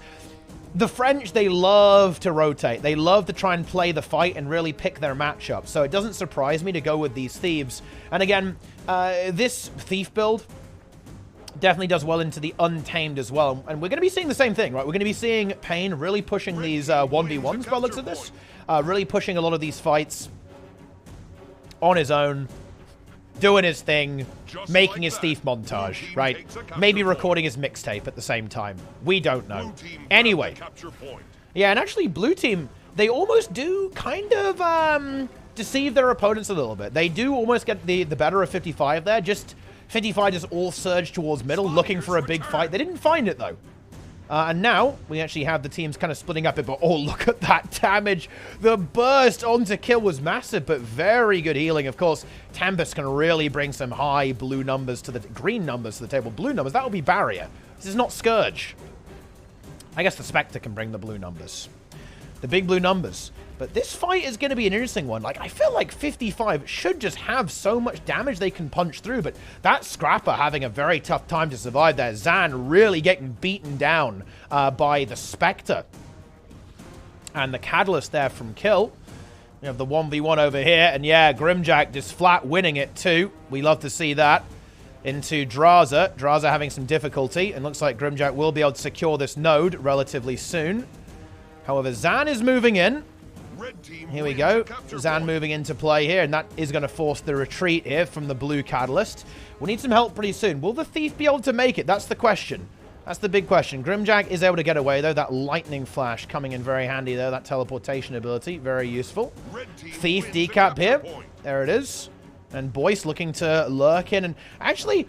The French, they love to rotate. They love to try and play the fight and really pick their matchup. So it doesn't surprise me to go with these Thieves. And again, this Thief build definitely does well into the Untamed as well. And we're going to be seeing the same thing, right? We're going to be seeing Pain really pushing these 1v1s by the looks of this. Really pushing a lot of these fights on his own, doing his thing, making his Thief montage, right? Maybe recording his mixtape at the same time. We don't know. Anyway. Yeah, and actually, Blue Team, they almost do kind of deceive their opponents a little bit. They do almost get the better of 55 there. Just 55 just all surge towards middle, looking for a big fight. They didn't find it, though. And now, we actually have the teams kind of splitting up a bit. Oh, look at that damage. The burst onto kill was massive, but very good healing. Of course, Tempest can really bring some high blue numbers to the... green numbers to the table. Blue numbers, that will be Barrier. This is not Scourge. I guess the Spectre can bring the blue numbers. The big blue numbers. But this fight is going to be an interesting one. Like, I feel like 55 should just have so much damage they can punch through, but that Scrapper having a very tough time to survive there. Zan really getting beaten down by the Spectre. And the Catalyst there from Kill. We have the 1v1 over here, and yeah, Grimjack just flat winning it too. We love to see that. Into Draza. Draza having some difficulty, and looks like Grimjack will be able to secure this node relatively soon. However, Zan is moving in. Here we go. Zan moving into play here, and that is going to force the retreat here from the blue Catalyst. We'll need some help pretty soon. Will the Thief be able to make it? That's the question. That's the big question. Grimjack is able to get away, though. That Lightning Flash coming in very handy, though. That teleportation ability, very useful. Thief decap here. There it is. And Boyce looking to lurk in. And actually,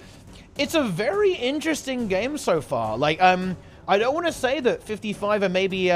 it's a very interesting game so far. Like, I don't want to say that 55 are maybe...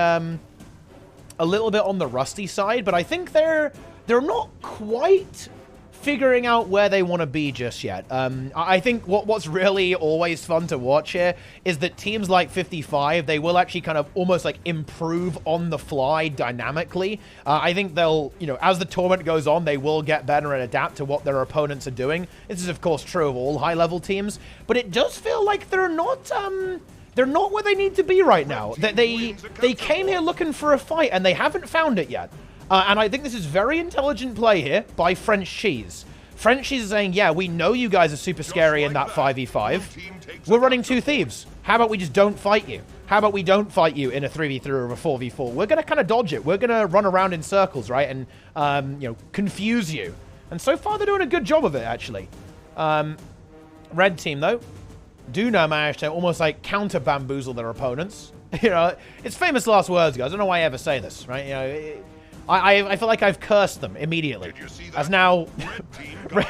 a little bit on the rusty side, but I think they're not quite figuring out where they want to be just yet. I think what's really always fun to watch here is that teams like 55, they will actually kind of almost like improve on the fly dynamically. I think they'll, you know, as the tournament goes on, they will get better and adapt to what their opponents are doing. This is, of course, true of all high-level teams, but it does feel like they're not where they need to be right now. They came here looking for a fight, and they haven't found it yet. And I think this is very intelligent play here by French Cheese. French Cheese is saying, yeah, we know you guys are super scary in that 5v5. We're running 2 Thieves. How about we just don't fight you? How about we don't fight you in a 3v3 or a 4v4? We're going to kind of dodge it. We're going to run around in circles, right? And, you know, confuse you. And so far, they're doing a good job of it, actually. Red team, though, do now manage to almost like counter bamboozle their opponents. You know, it's famous last words, guys. I don't know why I ever say this, right? You know, I feel like I've cursed them immediately. As now,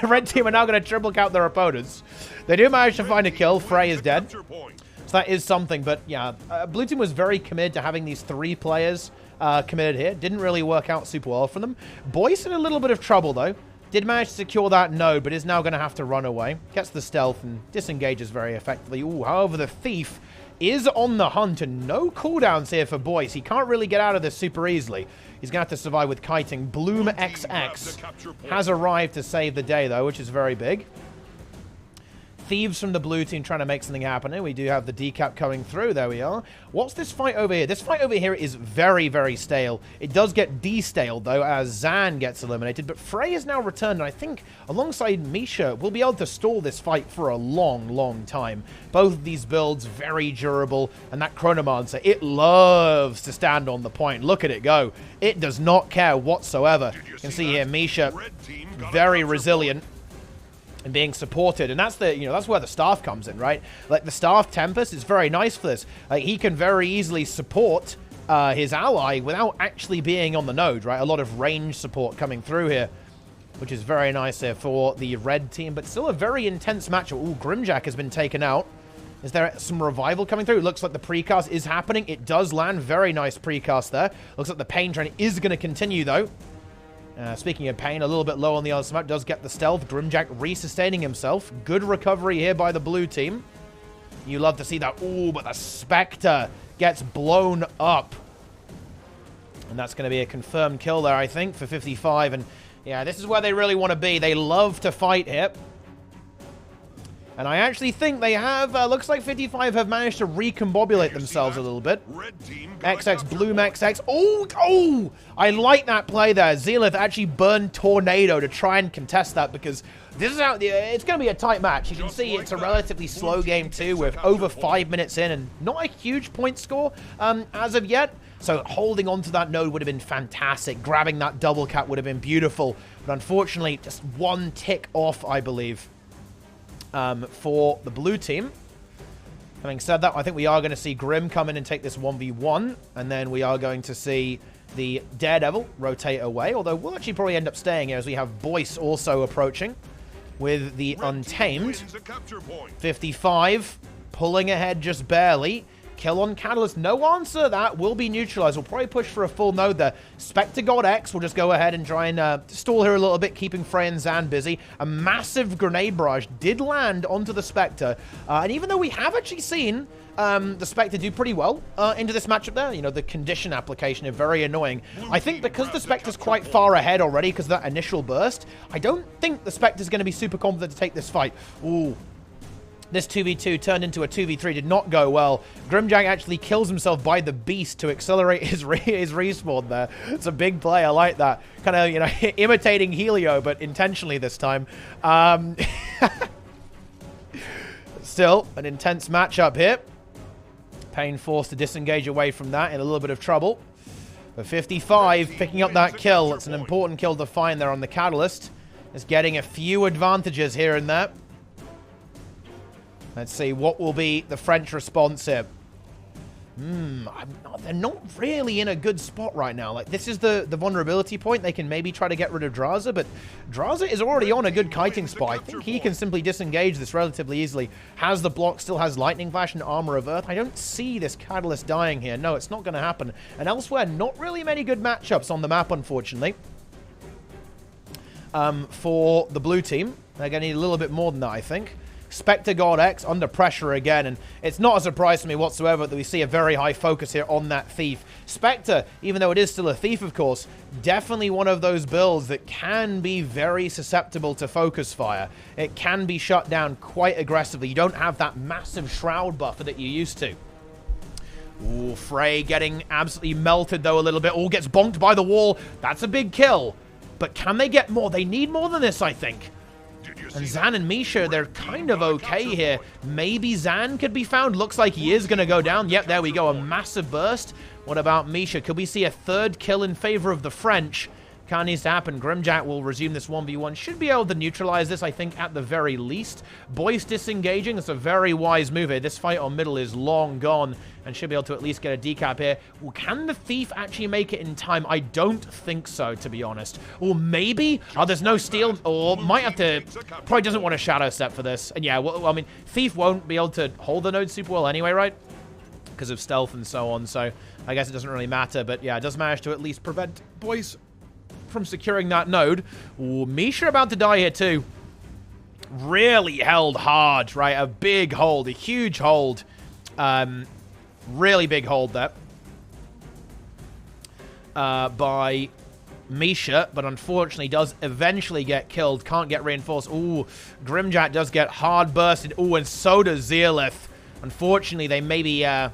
Red team are now going to triple count their opponents. They do manage to find a kill. Frey is dead. So that is something. But yeah, Blue team was very committed to having these 3 players committed here. Didn't really work out super well for them. Boyce in a little bit of trouble, though. Did manage to secure that node, but is now going to have to run away. Gets the stealth and disengages very effectively. Ooh, however, the Thief is on the hunt, and no cooldowns here for Boyce. He can't really get out of this super easily. He's going to have to survive with kiting. Bloom XX has arrived to save the day, though, which is very big. Thieves from the blue team trying to make something happen. And we do have the decap coming through. There we are. What's this fight over here? This fight over here is very, very stale. It does get destaled, though, as Zan gets eliminated. But Frey is now returned, and I think alongside Misha, we'll be able to stall this fight for a long, long time. Both of these builds, very durable. And that Chronomancer, it loves to stand on the point. Look at it go. It does not care whatsoever. You can see here, Misha, very resilient and being supported, and that's the, you know, that's where the staff comes in, right? Like the staff Tempest is very nice for this. Like he can very easily support his ally without actually being on the node, right? A lot of range support coming through here, which is very nice here for the red team, but still a very intense match. Ooh, Grimjack has been taken out. Is there some revival coming through? It looks like the precast is happening. It does land. Very nice precast there. Looks like the pain train is going to continue, though. Speaking of pain, a little bit low on the other side. Does get the stealth. Grimjack re-sustaining himself. Good recovery here by the blue team. You love to see that. Ooh, but the Spectre gets blown up. And that's going to be a confirmed kill there, I think, for 55. And yeah, this is where they really want to be. They love to fight here. And I actually think they have, looks like 55 have managed to recombobulate themselves a little bit. XX, Bloom XX. Oh, I like that play there. Zealith actually burned Tornado to try and contest that because this is how, it's going to be a tight match. You can see it's a relatively slow game too with over 5 minutes in and not a huge point score as of yet. So holding on to that node would have been fantastic. Grabbing that double cap would have been beautiful. But unfortunately, just one tick off, I believe. For the blue team. Having said that, I think we are going to see Grim come in and take this 1v1, and then we are going to see the Daredevil rotate away, although we'll actually probably end up staying here as we have Boyce also approaching with the Untamed. 55 pulling ahead just barely. Kill on Catalyst, no answer. That will be neutralized. We'll probably push for a full node there. Spectre God X will just go ahead and try and stall here a little bit, keeping Frey and Zan busy. A massive grenade barrage did land onto the Spectre. And even though we have actually seen the Spectre do pretty well into this matchup there, you know, the condition application is very annoying. I think because the Spectre's quite far ahead already because of that initial burst, I don't think the Spectre's going to be super confident to take this fight. Ooh. This 2v2 turned into a 2v3, did not go well. Grimjack actually kills himself by the beast to accelerate his respawn there. It's a big play, I like that. Kind of, you know, imitating Helio, but intentionally this time. Still, an intense matchup here. Pain forced to disengage away from that in a little bit of trouble. But 55 picking up that kill. It's an important kill to find there on the Catalyst. It's getting a few advantages here and there. Let's see, what will be the French response here? They're not really in a good spot right now. Like, this is the vulnerability point. They can maybe try to get rid of Draza, but Draza is already on a good kiting spot. I think he can simply disengage this relatively easily. Has the block, still has Lightning Flash and Armor of Earth. I don't see this Catalyst dying here. No, it's not going to happen. And elsewhere, not really many good matchups on the map, unfortunately. For the blue team, they're going to need a little bit more than that, I think. Spectre God X under pressure again, and it's not a surprise to me whatsoever that we see a very high focus here on that Thief. Spectre, even though it is still a Thief, of course, definitely one of those builds that can be very susceptible to focus fire. It can be shut down quite aggressively. You don't have that massive shroud buffer that you used to. Ooh, Frey getting absolutely melted, though, a little bit. All gets bonked by the wall. That's a big kill. But can they get more? They need more than this, I think. And Zan and Misha, they're kind of okay here. Maybe Zan could be found. Looks like he is going to go down. Yep, there we go. A massive burst. What about Misha? Could we see a third kill in favor of the French? Kind of needs to happen. Grimjack will resume this 1v1. Should be able to neutralize this, I think, at the very least. Boyce disengaging. It's a very wise move here. This fight on middle is long gone and should be able to at least get a decap here. Well, can the Thief actually make it in time? I don't think so, to be honest. Or maybe? Oh, there's no steal. Or might have to... Probably doesn't want a shadow step for this. And yeah, well, I mean, Thief won't be able to hold the node super well anyway, right? Because of stealth and so on. So I guess it doesn't really matter. But yeah, it does manage to at least prevent Boyce from securing that node. Ooh, Misha about to die here too. Really held hard, right? A big hold, a huge hold. Really big hold there. By Misha, but unfortunately does eventually get killed. Can't get reinforced. Ooh, Grimjack does get hard bursted. Ooh, and so does Zealith. Unfortunately, they maybe, well,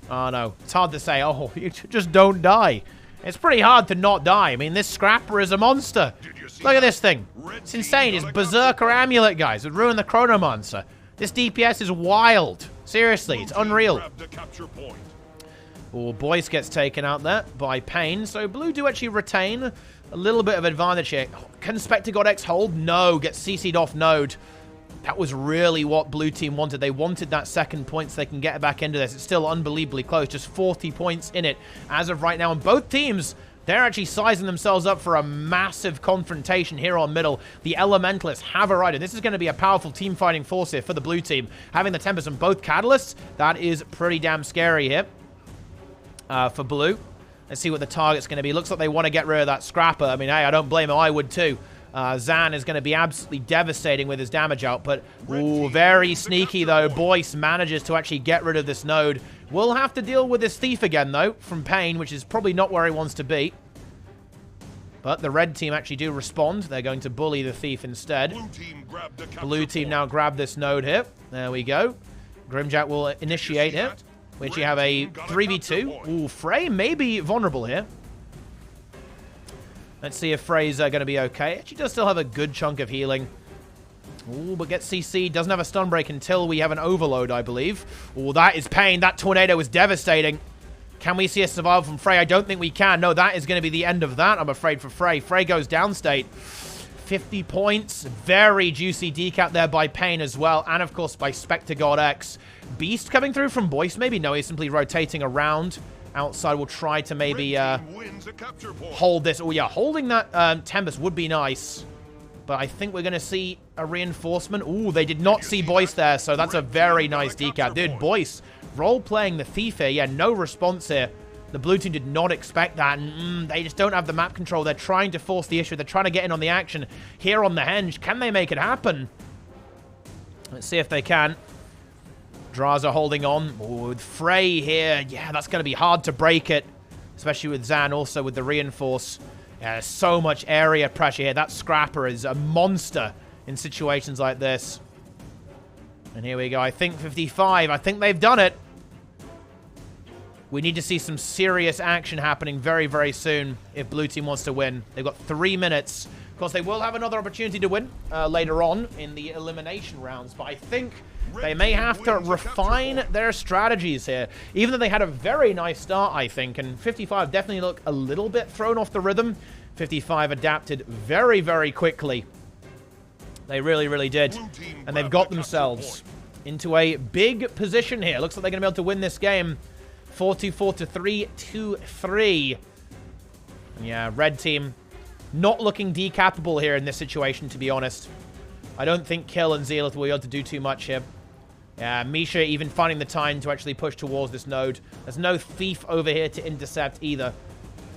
oh no. It's hard to say. Oh, you just don't die. It's pretty hard to not die. I mean, this Scrapper is a monster. Look at this thing. It's insane. It's Berserker Amulet, guys. It ruined the Chronomancer. This DPS is wild. Seriously, it's unreal. Oh, Boyce gets taken out there by Pain. So Blue do actually retain a little bit of advantage here. Can Spectre God X hold? No. Gets CC'd off node. That was really what Blue Team wanted. They wanted that second point so they can get back into this. It's still unbelievably close. Just 40 points in it as of right now. And both teams, they're actually sizing themselves up for a massive confrontation here on middle. The Elementalists have arrived. And this is going to be a powerful team fighting force here for the Blue Team. Having the Tempest on both Catalysts, that is pretty damn scary here for Blue. Let's see what the target's going to be. Looks like they want to get rid of that Scrapper. I mean, hey, I don't blame him. I would too. Zan is going to be absolutely devastating with his damage output. Ooh, very sneaky, though. Boyce manages to actually get rid of this node. We'll have to deal with this Thief again, though, from Pain, which is probably not where he wants to be. But the red team actually do respond. They're going to bully the Thief instead. Blue team now grab this node here. There we go. Grimjack will initiate here. We actually have a 3v2. Ooh, Frey may be vulnerable here. Let's see if Frey's going to be okay. She does still have a good chunk of healing. Ooh, but gets CC. Doesn't have a stun break until we have an overload, I believe. Ooh, that is pain. That tornado is devastating. Can we see a survival from Frey? I don't think we can. No, that is going to be the end of that, I'm afraid, for Frey. Frey goes downstate. 50 points. Very juicy decap there by Pain as well. And, of course, by Spectre God X. Beast coming through from Boyce. Maybe no, he's simply rotating around. Outside will try to maybe hold this. Oh, yeah, holding that Tempest would be nice. But I think we're going to see a reinforcement. Ooh, they did not see Boyce there, so that's a very nice decap. Dude, Boyce role-playing the Thief here. Yeah, no response here. The blue team did not expect that. And, they just don't have the map control. They're trying to force the issue. They're trying to get in on the action here on the Henge. Can they make it happen? Let's see if they can. Draza holding on. Ooh, with Frey here. Yeah, that's going to be hard to break it. Especially with Zan also with the reinforce. Yeah, there's so much area pressure here. That Scrapper is a monster in situations like this. And here we go. I think 55. I think they've done it. We need to see some serious action happening very, very soon if blue team wants to win. They've got 3 minutes. Of course, they will have another opportunity to win later on in the elimination rounds. But I think they may have to refine their strategies here. Even though they had a very nice start, I think. And 55 definitely look a little bit thrown off the rhythm. 55 adapted very, very quickly. They really, really did. And they've got themselves into a big position here. Looks like they're going to be able to win this game. 4-2-4 to 3-2-3. Yeah, red team not looking decapable here in this situation, to be honest. I don't think Kill and Zealot will be able to do too much here. Yeah, Misha even finding the time to actually push towards this node. There's no Thief over here to intercept either.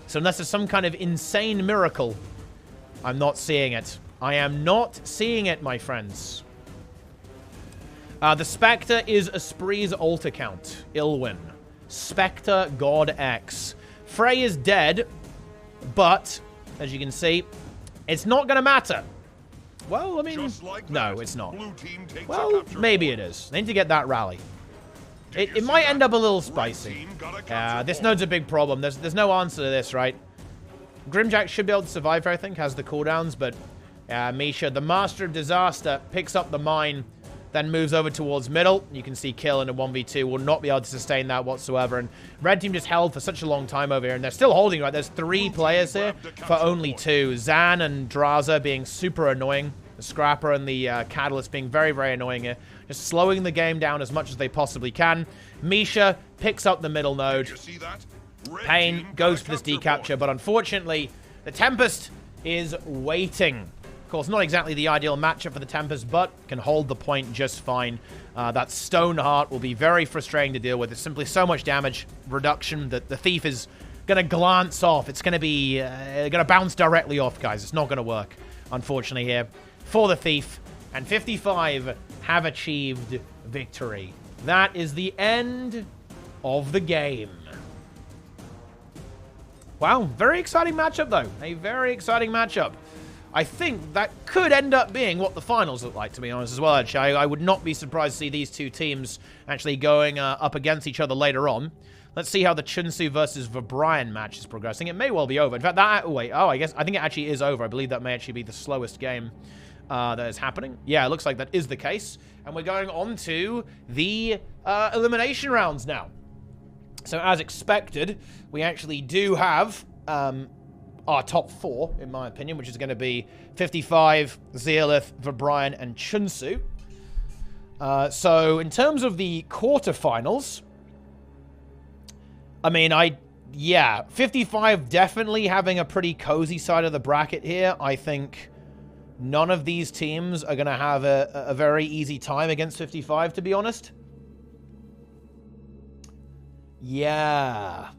So unless there's some kind of insane miracle, I'm not seeing it. I am not seeing it, my friends. The Spectre is Esprit's ult account. Ilwyn. Spectre God X. Frey is dead, but, as you can see, it's not going to matter. Well, I mean, no, it's not. Well, maybe it is. They need to get that rally. It might end up a little spicy. This node's a big problem. There's no answer to this, right? Grimjack should be able to survive, I think, has the cooldowns, but Misha, the Master of Disaster, picks up the mine, then moves over towards middle. You can see Kill in a 1v2 will not be able to sustain that whatsoever. And red team just held for such a long time over here, and they're still holding, right? There's 3 players here for only 2. Zan and Draza being super annoying. The Scrapper and the Catalyst being very, very annoying here. Just slowing the game down as much as they possibly can. Misha picks up the middle node. Pain goes for this decapture, but unfortunately, the Tempest is waiting. Of course, not exactly the ideal matchup for the Tempest, but can hold the point just fine. That Stoneheart will be very frustrating to deal with. There's simply so much damage reduction that the Thief is going to glance off. It's going to be going to bounce directly off, guys. It's not going to work, unfortunately, here for the Thief. And 55 have achieved victory. That is the end of the game. Wow, very exciting matchup, though. A very exciting matchup. I think that could end up being what the finals look like, to be honest, as well, actually. I would not be surprised to see these two teams actually going up against each other later on. Let's see how the Chunsu versus Vibrian match is progressing. It may well be over. In fact, that... Wait, I think it actually is over. I believe that may actually be the slowest game that is happening. Yeah, it looks like that is the case. And we're going on to the elimination rounds now. So, as expected, we actually do have... our top 4, in my opinion, which is going to be 55, Zealith, Vibrian, and Chunsu. So, in terms of the quarterfinals, I mean, yeah, 55 definitely having a pretty cozy side of the bracket here. I think none of these teams are going to have a very easy time against 55, to be honest. Yeah.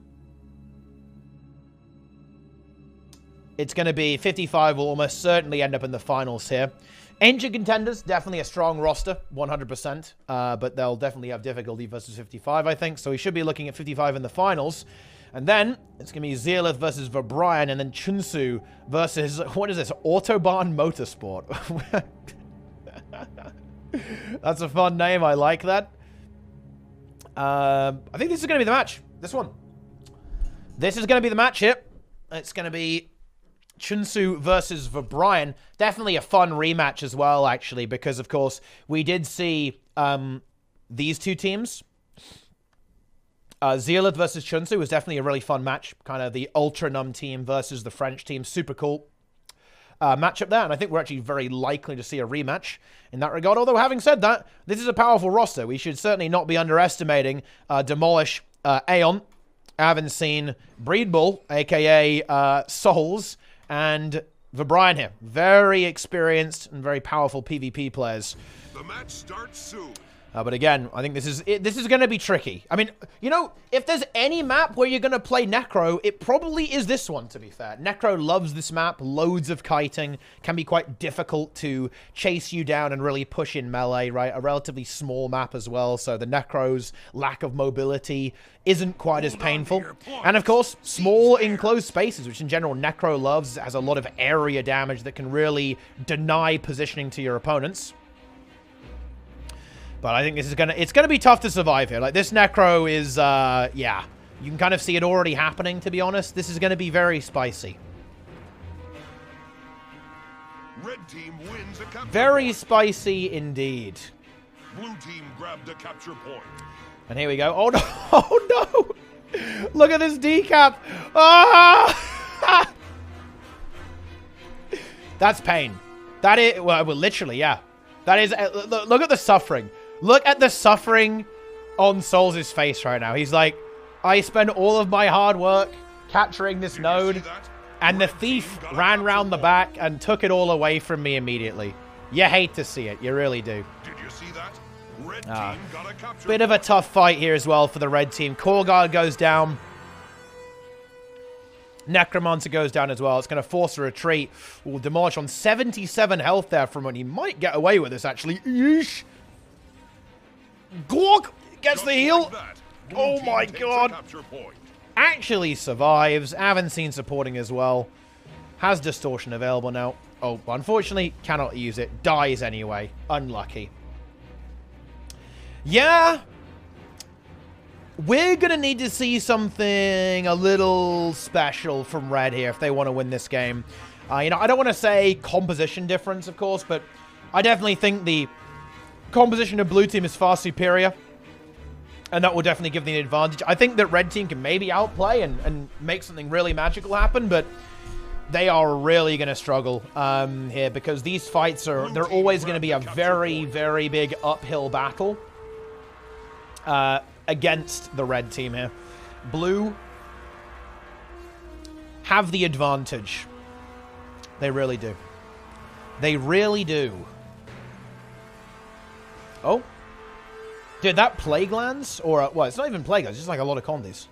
it's going to be 55 will almost certainly end up in the finals here. Ancient Contenders, definitely a strong roster, 100%. But they'll definitely have difficulty versus 55, I think. So we should be looking at 55 in the finals. And then it's going to be Zealeth versus Vabrian, and then Chunsu versus, what is this, Autobahn Motorsport. That's a fun name. I like that. I think this is going to be the match. This one. This is going to be the match here. It's going to be Chunsu versus Vabrian. Definitely a fun rematch as well, actually, because, of course, we did see these two teams. Zealeth versus Chunsu was definitely a really fun match. Kind of the Ultra Numb team versus the French team. Super cool matchup there. And I think we're actually very likely to see a rematch in that regard. Although, having said that, this is a powerful roster. We should certainly not be underestimating Demolish, Aeon, Avancine, Breedbull, a.k.a. Souls, and Vabrian here. Very experienced and very powerful PvP players. The match starts soon. But again, I think this is going to be tricky. I mean, you know, if there's any map where you're going to play Necro, it probably is this one, to be fair. Necro loves this map, loads of kiting, can be quite difficult to chase you down and really push in melee, right? A relatively small map as well, so the Necro's lack of mobility isn't quite as painful. And of course, small enclosed spaces, which in general Necro loves, has a lot of area damage that can really deny positioning to your opponents. But I think this is it's gonna be tough to survive here. Like, this Necro is, yeah. You can kind of see it already happening, to be honest. This is gonna be very spicy. Red team wins a capture Very point. spicy indeed. Blue team grabbed a capture point. And here we go. Oh no! Oh no! Look at this decap! Ah! That's pain. That is, well, literally, yeah. That is, look at the suffering. Look at the suffering on Souls' face right now. He's like, I spent all of my hard work capturing this node, and the thief ran round the back and took it all away from me immediately. You hate to see it. You really do. Did you see that? Red team got a capture Bit of a tough fight here as well for the red team. Core Guard goes down. Necromancer goes down as well. It's going to force a retreat. Will Demolish on 77 health there from when he might get away with this, actually. Yeesh. Gork gets the heal. Oh my god. Actually survives. Avancine supporting as well. Has distortion available now. Oh, unfortunately, cannot use it. Dies anyway. Unlucky. Yeah. We're going to need to see something a little special from Red here if they want to win this game. You know, I don't want to say composition difference, of course, but I definitely think the composition of Blue Team is far superior. And that will definitely give them the advantage. I think that Red Team can maybe outplay and make something really magical happen, but they are really going to struggle here because these fights they're always going to be a very, very big uphill battle. Against the red team here. Blue have the advantage. They really do. They really do. Oh. Did that Plague Lands? Or, well, it's not even Plague Lands. It's just like a lot of Condis.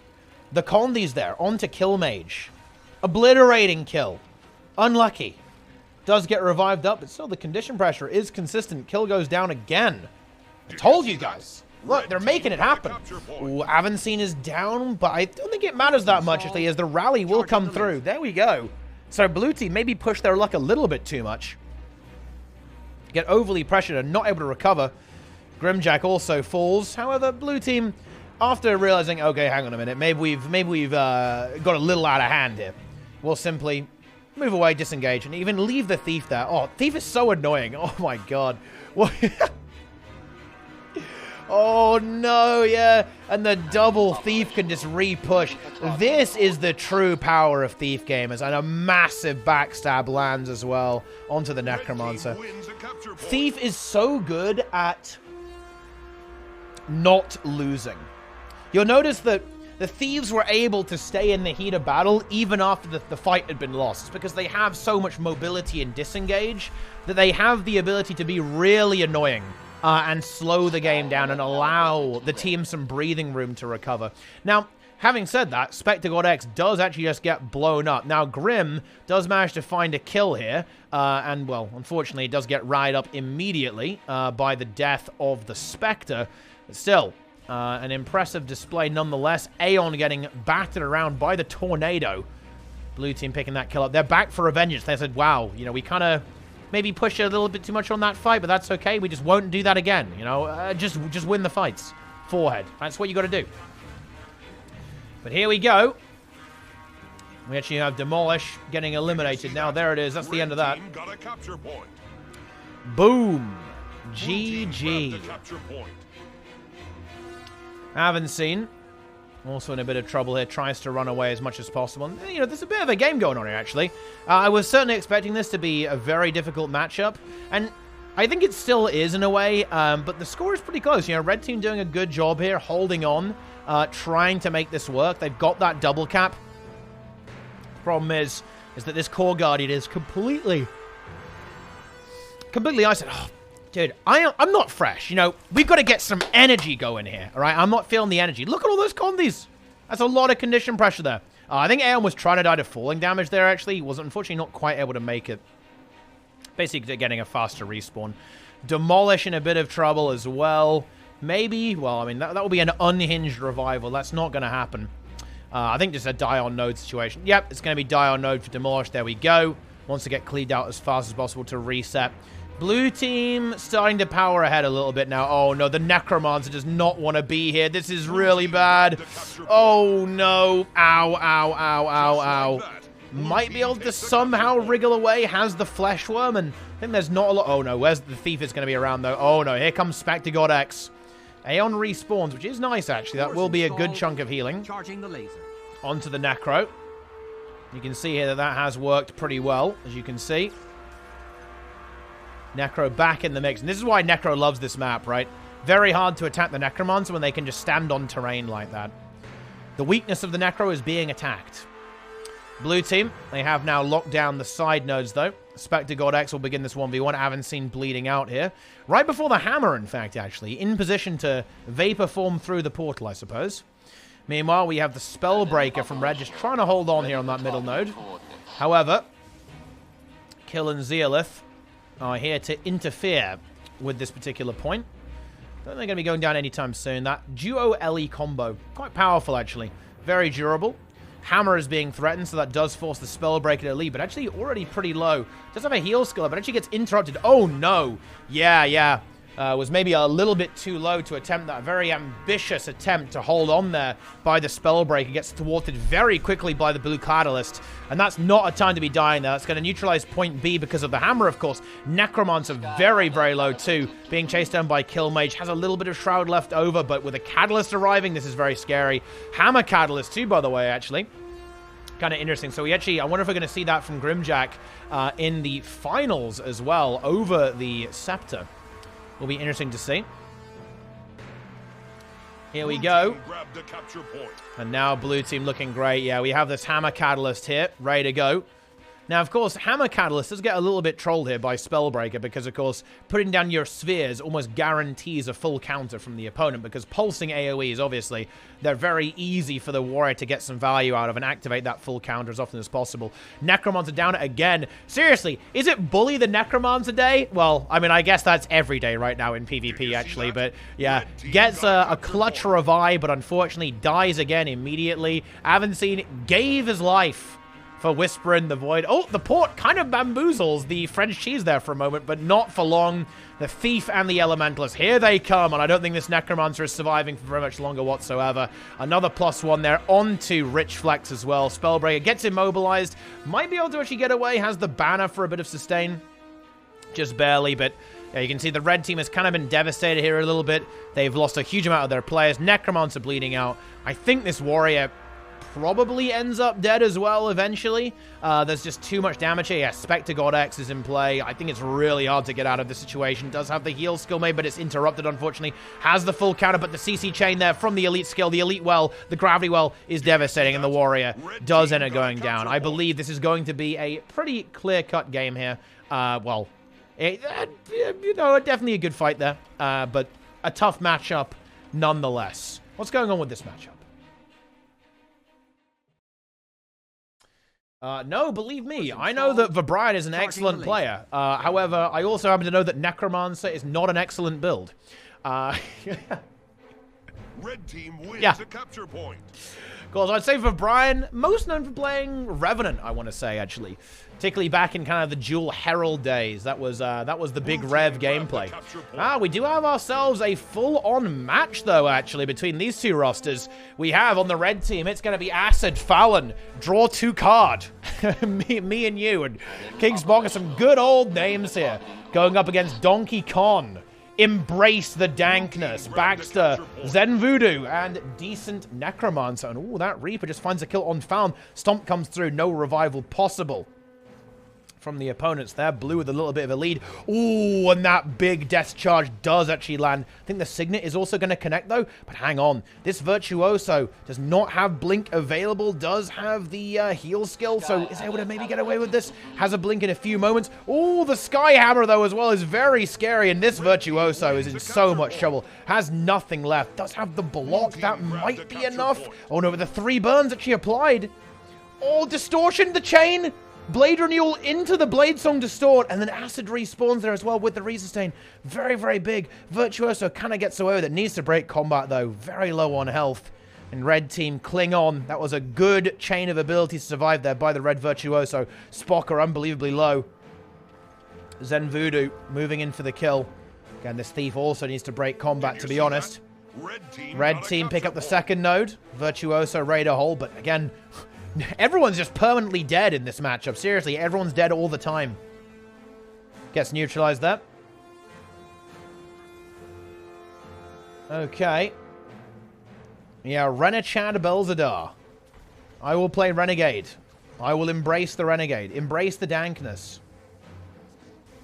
The Condis there. Onto Kill Mage. Obliterating kill. Unlucky. Does get revived up, but still the condition pressure is consistent. Kill goes down again. I told you guys. Look, they're making it happen. Ooh, Avancine is down, but I don't think it matters that much if the rally will come through. There we go. So Blue Team maybe push their luck a little bit too much. Get overly pressured and not able to recover. Grimjack also falls. However, Blue Team, after realizing, okay, hang on a minute, maybe we've got a little out of hand here, we'll simply move away, disengage, and even leave the Thief there. Oh, Thief is so annoying. Oh my god. What? Oh no, yeah. And the double Thief can just re-push. This is the true power of Thief gamers. And a massive backstab lands as well onto the Necromancer. Thief is so good at not losing. You'll notice that the Thieves were able to stay in the heat of battle even after the fight had been lost. It's because they have so much mobility and disengage that they have the ability to be really annoying. And slow the game down and allow the team some breathing room to recover. Now, Having said that, Spectre God X does actually just get blown up. Now, Grim does manage to find a kill here, and, well, unfortunately, it does get rallied up immediately by the death of the Spectre. But still, an impressive display nonetheless. Aeon getting battered around by the Tornado. Blue team picking that kill up. They're back for revenge. They said, wow, you know, we kind of maybe pushed a little bit too much on that fight, but that's okay. We just won't do that again, you know. Just win the fights. Forehead. That's what you got to do. But here we go. We actually have Demolish getting eliminated. Now, there it is. That's the end of that. Boom. GG. Haven't seen. Also in a bit of trouble here. Tries to run away as much as possible. And, you know, there's a bit of a game going on here, actually. I was certainly expecting this to be a very difficult matchup. And I think it still is in a way. But the score is pretty close. You know, Red Team doing a good job here. Holding on. Trying to make this work. They've got that double cap. Problem is that this core guardian is completely isolated. Oh, dude, I'm not fresh. You know, we've got to get some energy going here. All right, I'm not feeling the energy. Look at all those combis. That's a lot of condition pressure there. I think Aeon was trying to die to falling damage there. Actually, he was unfortunately not quite able to make it. Basically, getting a faster respawn. Demolish in a bit of trouble as well. Maybe, well, I mean, that will be an unhinged revival. That's not going to happen. I think just a die on node situation. Yep, it's going to be die on node for Demolish. There we go. Wants to get cleaned out as fast as possible to reset. Blue team starting to power ahead a little bit now. Oh, no, the Necromancer does not want to be here. This is really bad. Oh, no. Ow, ow, ow, ow, ow. Might be able to somehow wriggle away. Has the Flesh Worm, and I think there's not a lot. Oh, no, where's the Thief is going to be around, though. Oh, no, here comes Spectre God X. Aeon respawns, which is nice, actually. That will be a good chunk of healing. Charging the laser. Onto the Necro. You can see here that has worked pretty well, as you can see. Necro back in the mix. And this is why Necro loves this map, right? Very hard to attack the Necromancer when they can just stand on terrain like that. The weakness of the Necro is being attacked. Blue team, they have now locked down the side nodes, though. Spectre God X will begin this 1v1. I haven't seen bleeding out here. Right before the hammer, in fact, actually. In position to vapor form through the portal, I suppose. Meanwhile, we have the Spellbreaker from Red just trying to hold on here on that middle node. However, Kill and Zealith are here to interfere with this particular point. Don't think they're going to be going down anytime soon. That Duo LE combo, quite powerful, actually. Very durable. Hammer is being threatened, so that does force the Spellbreaker to lead, but actually already pretty low. Does have a heal skill, but actually gets interrupted. Oh, no. Yeah. Was maybe a little bit too low to attempt that very ambitious attempt to hold on there by the Spellbreaker. Gets thwarted very quickly by the Blue Catalyst, and that's not a time to be dying there. That's going to neutralize point B because of the hammer, of course. Necromancer very, very low too, being chased down by Killmage. Has a little bit of Shroud left over, but with a Catalyst arriving, this is very scary. Hammer Catalyst too, by the way, actually. Kind of interesting. So we actually, I wonder if we're going to see that from Grimjack in the finals as well over the Scepter. Will be interesting to see. Here we go. And now blue team looking great. Yeah, we have this Hammer Catalyst here, ready to go. Now, of course, Hammer Catalyst does get a little bit trolled here by Spellbreaker because, of course, putting down your spheres almost guarantees a full counter from the opponent because pulsing AoEs, obviously, they're very easy for the warrior to get some value out of and activate that full counter as often as possible. Necromancer down again. Seriously, is it Bully the Necromancer day? Well, I mean, I guess that's every day right now in PvP, actually, but yeah, gets a clutch revive, but unfortunately dies again immediately. I haven't seen, gave his life for Whisper in the Void. Oh, the port kind of bamboozles the French cheese there for a moment, but not for long. The Thief and the Elementalist, here they come, and I don't think this Necromancer is surviving for very much longer whatsoever. Another +1 there, onto Rich Flex as well. Spellbreaker gets immobilized, might be able to actually get away, has the banner for a bit of sustain. Just barely, but yeah, you can see the red team has kind of been devastated here a little bit. They've lost a huge amount of their players. Necromancer bleeding out. I think this warrior probably ends up dead as well eventually. There's just too much damage here. Yeah, Spectre God X is in play. I think it's really hard to get out of this situation. Does have the heal skill made, but it's interrupted, unfortunately. Has the full counter, but the CC chain there from the elite skill. The elite well, the gravity well is devastating, and the warrior does end up going down. I believe this is going to be a pretty clear-cut game here. Well, you know, definitely a good fight there, but a tough matchup nonetheless. What's going on with this matchup? No, believe me, I know that Vabrian is an excellent player. However, I also happen to know that Necromancer is not an excellent build. Red team wins a capture point. Because I'd say Vabrian, most known for playing Revenant, I want to say, actually. Particularly back in kind of the Dual Herald days. That was the big Rev gameplay. We do have ourselves a full-on match, though, actually, between these two rosters. We have, on the red team, it's going to be Acid, Fallon, Draw 2 Card. me and you. And Kingsbong are some good old names here. Going up against Donkey Kong, Embrace the Dankness, Baxter, Zen Voodoo, and Decent Necromancer. And, ooh, that Reaper just finds a kill on Fallon. Stomp comes through, no revival possible from the opponents there. Blue with a little bit of a lead. Ooh, and that big death charge does actually land. I think the Signet is also going to connect, though. But hang on. This Virtuoso does not have Blink available. Does have the heal skill, so is able to maybe get away with this. Has a Blink in a few moments. Ooh, the Skyhammer, though, as well, is very scary. And this Virtuoso is in so much trouble. Has nothing left. Does have the block. That might be enough. Oh, no, with the 3 burns that she applied. Oh, Distortion, the chain. Blade Renewal into the Blade Song Distort, and then Acid respawns there as well with the Resustain. Very, very big. Virtuoso kind of gets away with it. Needs to break combat, though. Very low on health. And red team cling on. That was a good chain of abilities to survive there by the red Virtuoso. Spock are unbelievably low. Zen Voodoo moving in for the kill. Again, this Thief also needs to break combat, to be honest. Red team pick up the second node. Virtuoso raid a hole, but again, everyone's just permanently dead in this matchup. Seriously, everyone's dead all the time. Gets neutralized there. Okay. Yeah, Renachad Belzadar. I will play Renegade. I will embrace the Renegade. Embrace the dankness.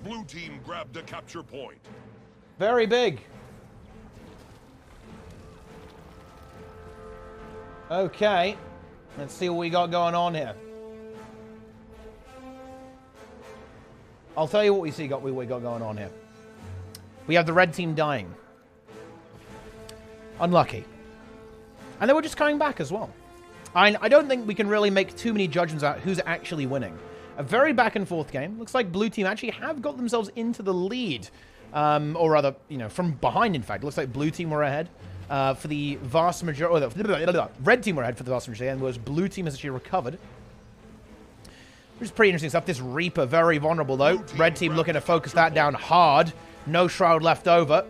Blue team grabbed a capture point. Very big. Okay. Let's see what we got going on here. I'll tell you what we got going on here. We have the red team dying. Unlucky. And they were just coming back as well. I don't think we can really make too many judgments about who's actually winning. A very back and forth game. Looks like blue team actually have got themselves into the lead. Or rather, you know, from behind, in fact. Looks like blue team were ahead. For the vast majority, red team were ahead for the vast majority, and whereas blue team has actually recovered. Which is pretty interesting stuff. This Reaper, very vulnerable though. Red team looking to focus that down hard. No shroud left over.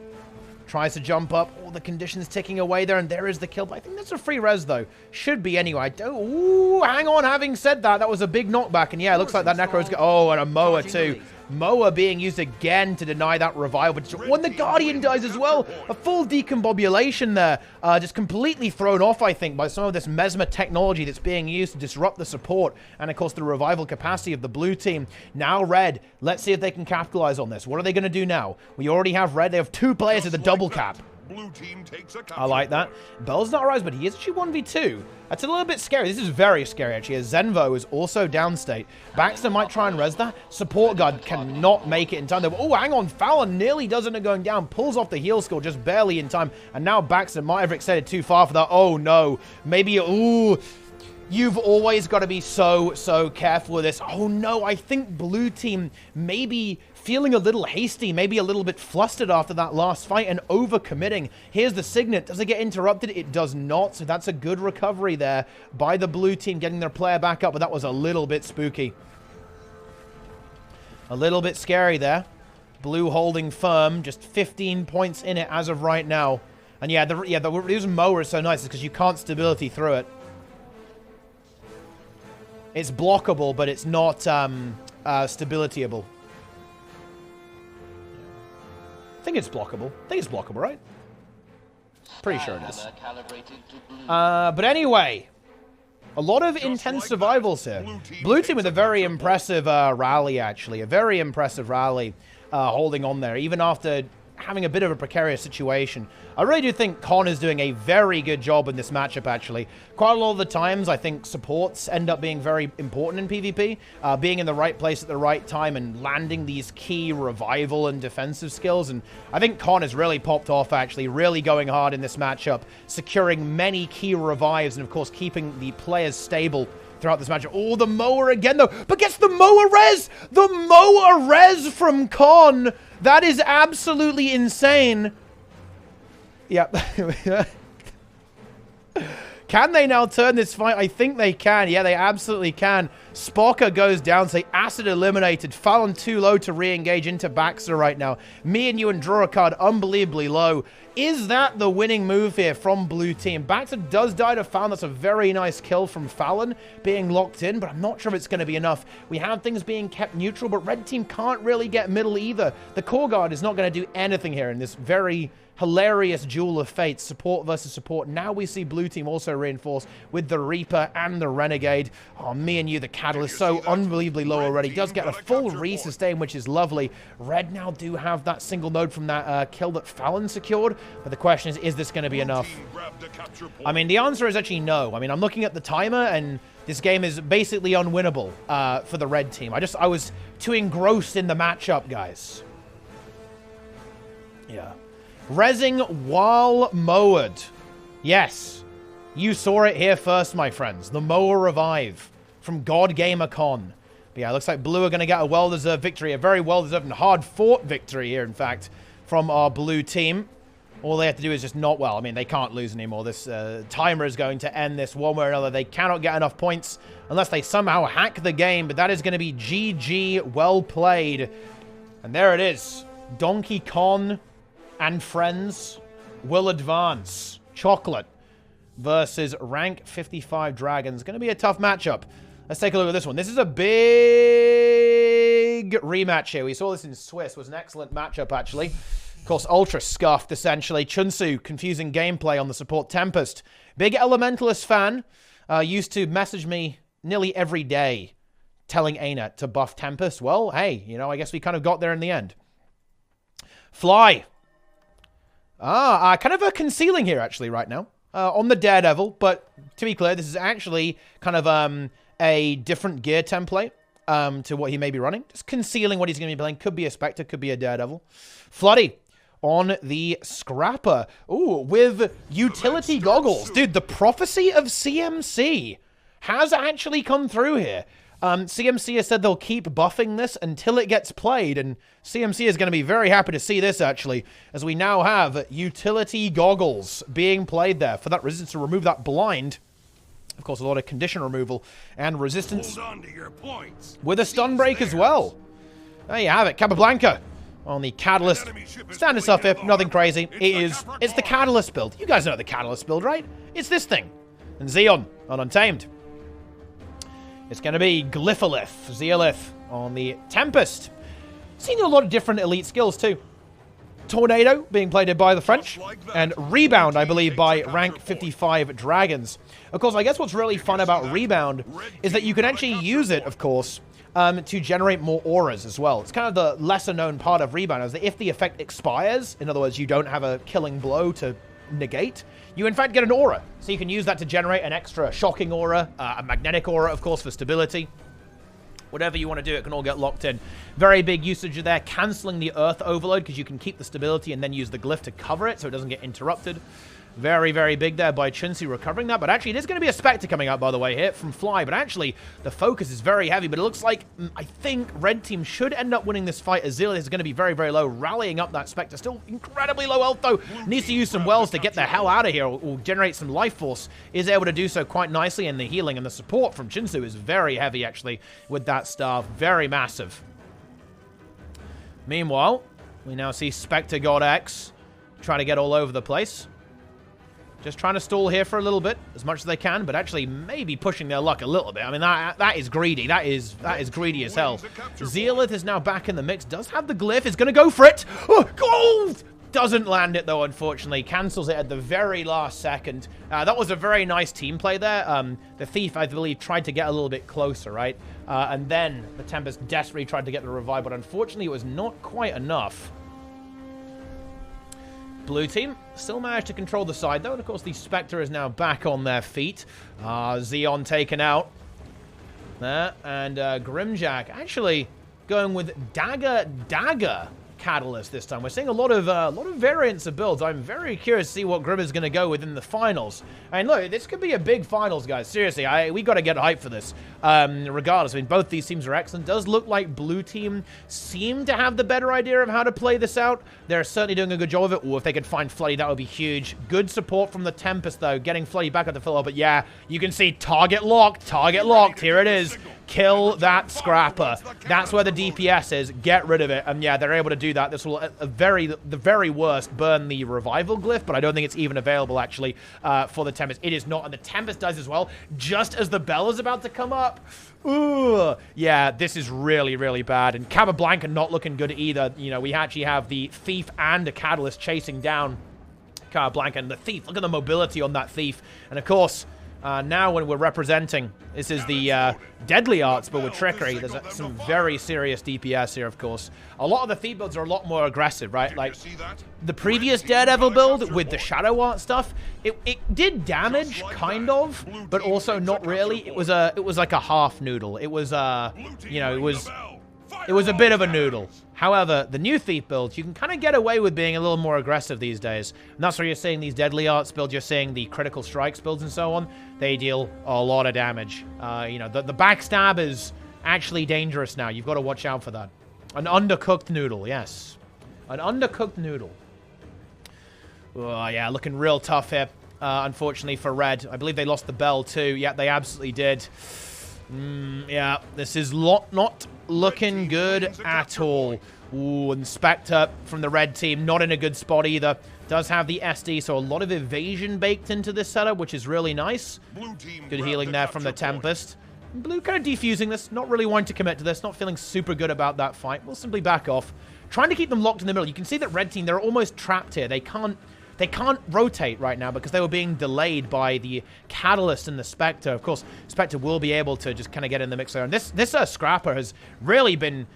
Tries to jump up. All the conditions ticking away there, and there is the kill. But I think that's a free res though. Should be anyway. Ooh, hang on. Having said that, that was a big knockback, and yeah, it looks like that Necro's oh, and a Moa too. Moa being used again to deny that revival. But when the Guardian dies as well, a full decombobulation there. Just completely thrown off, I think, by some of this Mesmer technology that's being used to disrupt the support. And, of course, the revival capacity of the blue team. Now red. Let's see if they can capitalize on this. What are they going to do now? We already have red. They have 2 players at the double cap. Blue team takes a I like that. Bell's not rise, but he is actually 1v2. That's a little bit scary. This is very scary, actually, as Zenvo is also downstate. Baxter might try and res that. Support guard cannot make it in time. Oh, hang on. Fallon nearly does end up going down. Pulls off the heal skill just barely in time. And now Baxter might have extended too far for that. Oh, no. Maybe, ooh. You've always got to be so careful with this. Oh, no. I think blue team maybe feeling a little hasty, maybe a little bit flustered after that last fight and overcommitting. Here's the Signet. Does it get interrupted? It does not. So that's a good recovery there by the blue team getting their player back up. But that was a little bit spooky. A little bit scary there. Blue holding firm. Just 15 points in it as of right now. And yeah, the reason Mower is so nice is because you can't stability through it. It's blockable, but it's not stabilityable. I think it's blockable. I think it's blockable, right? Pretty sure it is. But anyway, a lot of intense survivals here. Blue team with a very impressive rally, actually. A very impressive rally holding on there. Even after having a bit of a precarious situation. I really do think Con is doing a very good job in this matchup, actually. Quite a lot of the times, I think supports end up being very important in PvP. Being in the right place at the right time and landing these key revival and defensive skills. And I think Con has really popped off, actually, really going hard in this matchup, securing many key revives and, of course, keeping the players stable throughout this matchup. Oh, the mower again, though, but gets the mower res! The mower res from Con! That is absolutely insane. Yep. Can they now turn this fight? I think they can. Yeah, they absolutely can. Spocker goes down, say Acid eliminated. Fallon too low to re-engage into Baxter right now. Me and you and draw a card unbelievably low. Is that the winning move here from blue team? Baxter does die to Fallon. That's a very nice kill from Fallon being locked in, but I'm not sure if it's going to be enough. We have things being kept neutral, but red team can't really get middle either. The core guard is not going to do anything here in this very hilarious duel of fates, support versus support. Now we see blue team also reinforced with the Reaper and the Renegade. Oh, me and you, the Catalyst, so unbelievably low already. Does get a full re-sustain, which is lovely. Red now do have that single node from that kill that Fallon secured, but the question is this going to be enough? I mean, the answer is actually no. I mean, I'm looking at the timer, and this game is basically unwinnable for the red team. I was too engrossed in the matchup, guys. Yeah. Rezzing while mowered. Yes. You saw it here first, my friends. The mower revive from God Gamer Con. But yeah, it looks like blue are going to get a well-deserved victory. A very well-deserved and hard-fought victory here, in fact, from our blue team. All they have to do is just not, well, I mean, they can't lose anymore. This timer is going to end this one way or another. They cannot get enough points unless they somehow hack the game. But that is going to be GG, well played. And there it is. Donkey Kong and friends will advance. Chocolate versus rank 55 Dragons. Going to be a tough matchup. Let's take a look at this one. This is a big rematch here. We saw this in Swiss. It was an excellent matchup, actually. Of course, ultra scuffed, essentially. Chunsu, confusing gameplay on the support Tempest. Big Elementalist fan. Used to message me nearly every day telling ArenaNet to buff Tempest. Well, hey, you know, I guess we kind of got there in the end. Fly. Kind of a concealing here, actually, right now. On the Daredevil, but to be clear, this is actually kind of a different gear template to what he may be running. Just concealing what he's going to be playing. Could be a Spectre, could be a Daredevil. Floody on the Scrapper. Ooh, with utility goggles. Dude, the prophecy of CMC has actually come through here. CMC has said they'll keep buffing this until it gets played, and CMC is going to be very happy to see this, actually, as we now have utility goggles being played there for that resistance to remove that blind. Of course, a lot of condition removal and resistance with a stun break as well. There you have it, Capablanca on the Catalyst. Standard stuff here, nothing crazy. It's the Catalyst build. You guys know the Catalyst build, right? It's this thing. And Xeon on Untamed. It's going to be Glypholith, Zeolith on the Tempest. Seen a lot of different elite skills too. Tornado being played by the French, and Rebound, I believe, by rank 55 Dragons. Of course, I guess what's really fun about Rebound is that you can actually use it, of course, to generate more auras as well. It's kind of the lesser known part of Rebound, is that if the effect expires, in other words, you don't have a killing blow to negate, you in fact get an aura. So you can use that to generate an extra shocking aura, a magnetic aura, of course, for stability. Whatever you want to do, it can all get locked in. Very big usage there, cancelling the Earth Overload, because you can keep the stability and then use the glyph to cover it so it doesn't get interrupted. Very, very big there by Chunsu recovering that. But actually, it is going to be a Spectre coming out, by the way, here from Fly. But actually, the focus is very heavy. But it looks like, I think, Red Team should end up winning this fight. Azil is going to be very, very low, rallying up that Spectre. Still incredibly low health, though. Needs to use some wells to get the hell out of here or generate some life force. Is able to do so quite nicely. And the healing and the support from Chunsu is very heavy, actually, with that staff. Very massive. Meanwhile, we now see Spectre God X trying to get all over the place. Just trying to stall here for a little bit, as much as they can, but actually maybe pushing their luck a little bit. I mean, that is greedy. That is greedy as hell. Zeolith is now back in the mix. Does have the glyph. Is going to go for it. Oh, gold! Doesn't land it, though, unfortunately. Cancels it at the very last second. That was a very nice team play there. The Thief, I believe, tried to get a little bit closer, right? And then the Tempest desperately tried to get the revive, but unfortunately it was not quite enough. Blue team still managed to control the side, though. And, of course, the Spectre is now back on their feet. Xeon taken out. There. And Grimjack actually going with Dagger Catalyst this time. We're seeing a lot of variants of builds. I'm very curious to see what Grim is going to go with in the finals. And look, this could be a big finals, guys. Seriously, we got to get hyped for this. Regardless, I mean, both these teams are excellent. Does look like Blue team seem to have the better idea of how to play this out. They're certainly doing a good job of it. Or if they could find Floody, that would be huge. Good support from the Tempest, though, getting Floody back at the fill. But yeah, you can see target locked. Target locked. Here it is. Kill that Scrapper. That's where the DPS is. Get rid of it. And yeah, they're able to do that. This will, at the very worst, burn the revival glyph, but I don't think it's even available, actually, for the Tempest. It is not, and the Tempest does as well, just as the bell is about to come up. Ooh. Yeah, this is really, really bad. And Capablanca not looking good either. You know, we actually have the Thief and a Catalyst chasing down Capablanca. And the Thief, look at the mobility on that Thief. And of course, now when we're representing, this is the Deadly Arts, but with Trickery. There's some very serious DPS here, of course. A lot of the Thief builds are a lot more aggressive, right? Like, the previous Daredevil build with the Shadow Art stuff, it did damage, kind of, but also not really. It was like a half noodle. It was, you know, it was a bit of a noodle. However, the new Thief build, you can kind of get away with being a little more aggressive these days. And that's where you're seeing these Deadly Arts builds, you're seeing the Critical Strikes builds and so on. They deal a lot of damage. You know, the backstab is actually dangerous now. You've got to watch out for that. An undercooked noodle, yes. An undercooked noodle. Oh, yeah, looking real tough here, unfortunately, for Red. I believe they lost the bell, too. Yeah, they absolutely did. Yeah, this is not looking good at all. Ooh, and Spectre from the red team, not in a good spot either. Does have the SD, so a lot of evasion baked into this setup, which is really nice. Good healing there from the Tempest. Blue kind of defusing this, not really wanting to commit to this, not feeling super good about that fight. We'll simply back off. Trying to keep them locked in the middle. You can see that red team, they're almost trapped here. They can't rotate right now because they were being delayed by the Catalyst and the Spectre. Of course, Spectre will be able to just kind of get in the mix there. And this Scrapper has really been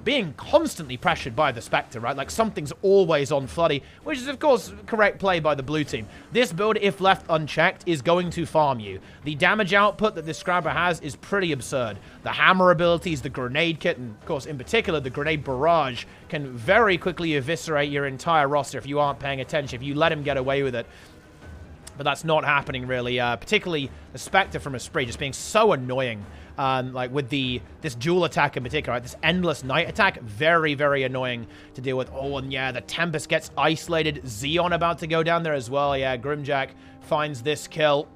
being constantly pressured by the Spectre, right? Like, something's always on Floody, which is, of course, correct play by the blue team. This build, if left unchecked, is going to farm you. The damage output that this Scrapper has is pretty absurd. The hammer abilities, the grenade kit, and, of course, in particular, the grenade barrage can very quickly eviscerate your entire roster if you aren't paying attention, if you let him get away with it. But that's not happening, really. Particularly the Spectre from a spree just being so annoying. Like with this dual attack in particular, right? This endless night attack, very, very annoying to deal with. Oh, and yeah, the Tempest gets isolated. Xeon about to go down there as well. Yeah, Grimjack finds this kill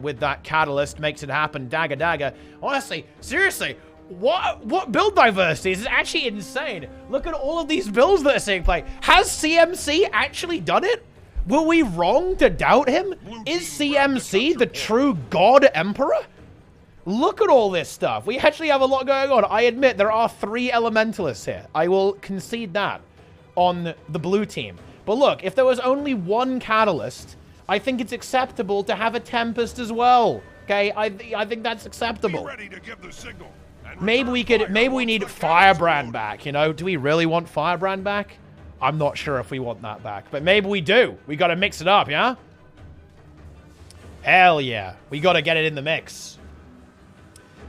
with that Catalyst, makes it happen. Dagger. Honestly, seriously, what build diversity? This is actually insane. Look at all of these builds that are seeing play. Has CMC actually done it? Were we wrong to doubt him? Is CMC the true God Emperor? Look at all this stuff. We actually have a lot going on. I admit there are 3 Elementalists here. I will concede that on the blue team. But look, if there was only 1 Catalyst, I think it's acceptable to have a Tempest as well. Okay, I think that's acceptable. Maybe we need Firebrand back, you know? Do we really want Firebrand back? I'm not sure if we want that back, but maybe we do. We got to mix it up, yeah? Hell yeah. We got to get it in the mix.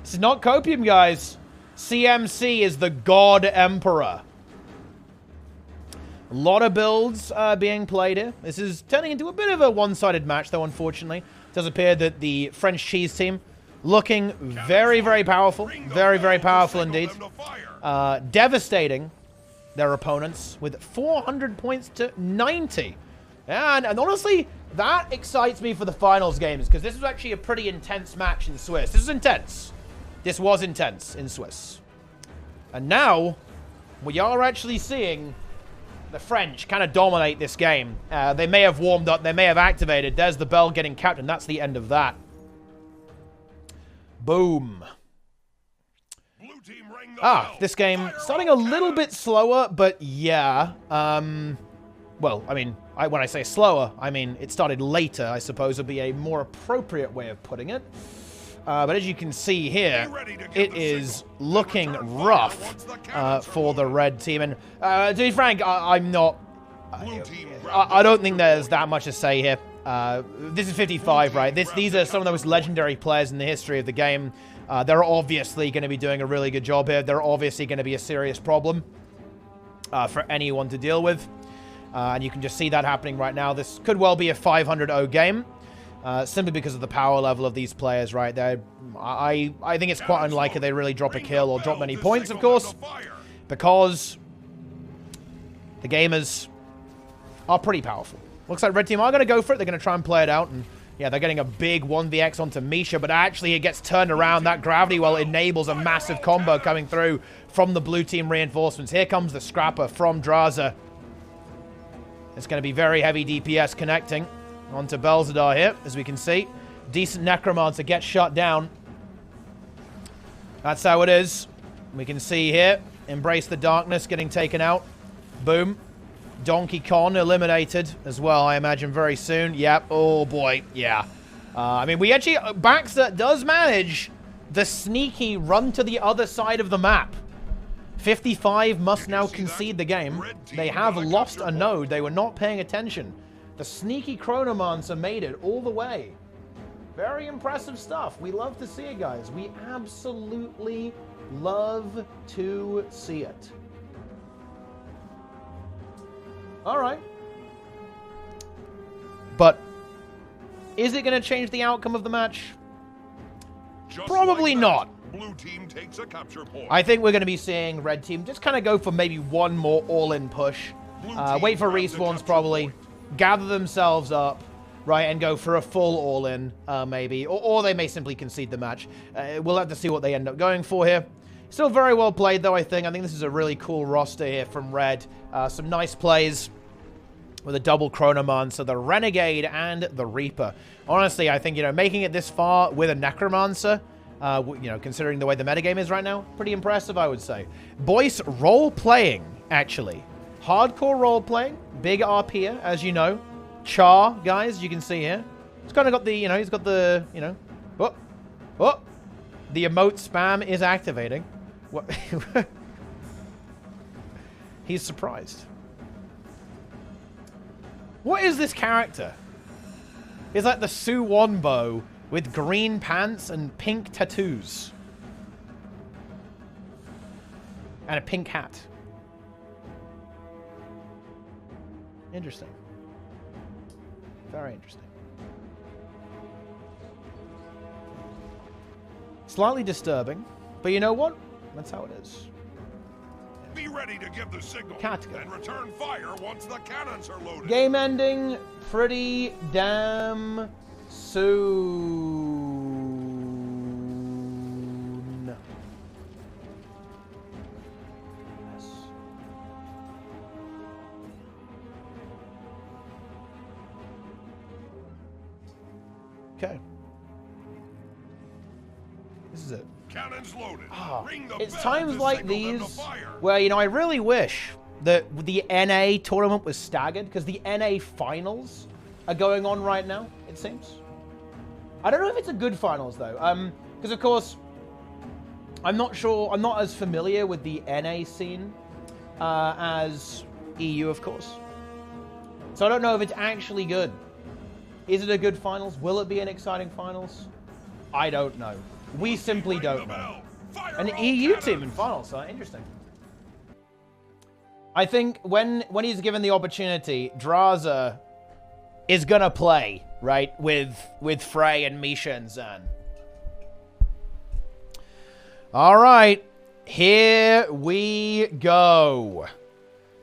This is not Copium, guys. CMC is the God Emperor. A lot of builds being played here. This is turning into a bit of a one-sided match, though, unfortunately. It does appear that the French cheese team looking very, very powerful. Very, very powerful indeed. Devastating their opponents with 400 points to 90. And honestly, that excites me for the finals games, because this was actually a pretty intense match in Swiss. This was intense. This was intense in Swiss. And now, we are actually seeing the French kind of dominate this game. They may have warmed up, they may have activated. There's the bell getting capped, and that's the end of that. Boom. This game starting a little bit slower, but yeah. Well, I mean, when I say slower, I mean it started later, I suppose would be a more appropriate way of putting it. But as you can see here, it is looking rough for the red team. And to be frank, I'm not I don't think there's that much to say here. This is 55, right? These are some of the most legendary players in the history of the game. They're obviously going to be doing a really good job here. They're obviously going to be a serious problem for anyone to deal with. And you can just see that happening right now. This could well be a 500-0 game. Simply because of the power level of these players right there. I think it's quite unlikely they really drop a kill or drop many points, of course, because the gamers are pretty powerful. Looks like Red Team are going to go for it. They're going to try and play it out, and yeah, they're getting a big 1vx onto Misha, but actually it gets turned around. That gravity well enables a massive combo coming through from the blue team reinforcements. Here comes the scrapper from Draza. It's going to be very heavy DPS connecting onto Belzadar here, as we can see. Decent Necromancer gets shut down. That's how it is. We can see here, Embrace the Darkness getting taken out. Boom. Donkey Kong eliminated as well, I imagine, very soon. Yep. Oh, boy. Yeah. I mean, we actually... Baxter does manage the sneaky run to the other side of the map. 55 must now concede the game. They have lost a node. They were not paying attention. The sneaky Chronomancer made it all the way. Very impressive stuff. We love to see it, guys. We absolutely love to see it. All right. But is it going to change the outcome of the match? Probably not. Blue team takes a capture point. I think we're going to be seeing Red Team just kind of go for maybe one more all-in push. Wait for respawns, probably. Gather themselves up, right, and go for a full all-in, maybe. Or they may simply concede the match. We'll have to see what they end up going for here. Still very well played, though, I think. I think this is a really cool roster here from Red. Some nice plays with a double Chronomancer, the Renegade, and the Reaper. Honestly, I think, you know, making it this far with a Necromancer, you know, considering the way the metagame is right now, pretty impressive, I would say. Boyce role-playing, actually. Hardcore role-playing. Big RP here, as you know. Char, guys, you can see here. He's kind of got the, you know, he's got the, you know... Oh! Oh! The emote spam is activating. What? He's surprised. What is this character? It's like the Su Wonbo with green pants and pink tattoos. And a pink hat. Interesting. Very interesting. Slightly disturbing, but you know what? That's how it is. Be ready to give the signal Katka. and return fire once the cannons are loaded. Game ending pretty damn soon. Yes. Okay. This is it. Cannons loaded. Ring the It's bell times to like signal them to these fire. where, you know, I really wish that the NA tournament was staggered, because the NA finals are going on right now, it seems. I don't know if it's a good finals, though. Because, of course, I'm not sure, I'm not as familiar with the NA scene as EU, of course. So I don't know if it's actually good. Is it a good finals? Will it be an exciting finals? I don't know. We simply don't know. An EU team in finals, so interesting. I think when he's given the opportunity, Draza is gonna play, right, with Frey and Misha and Zan. All right, here we go.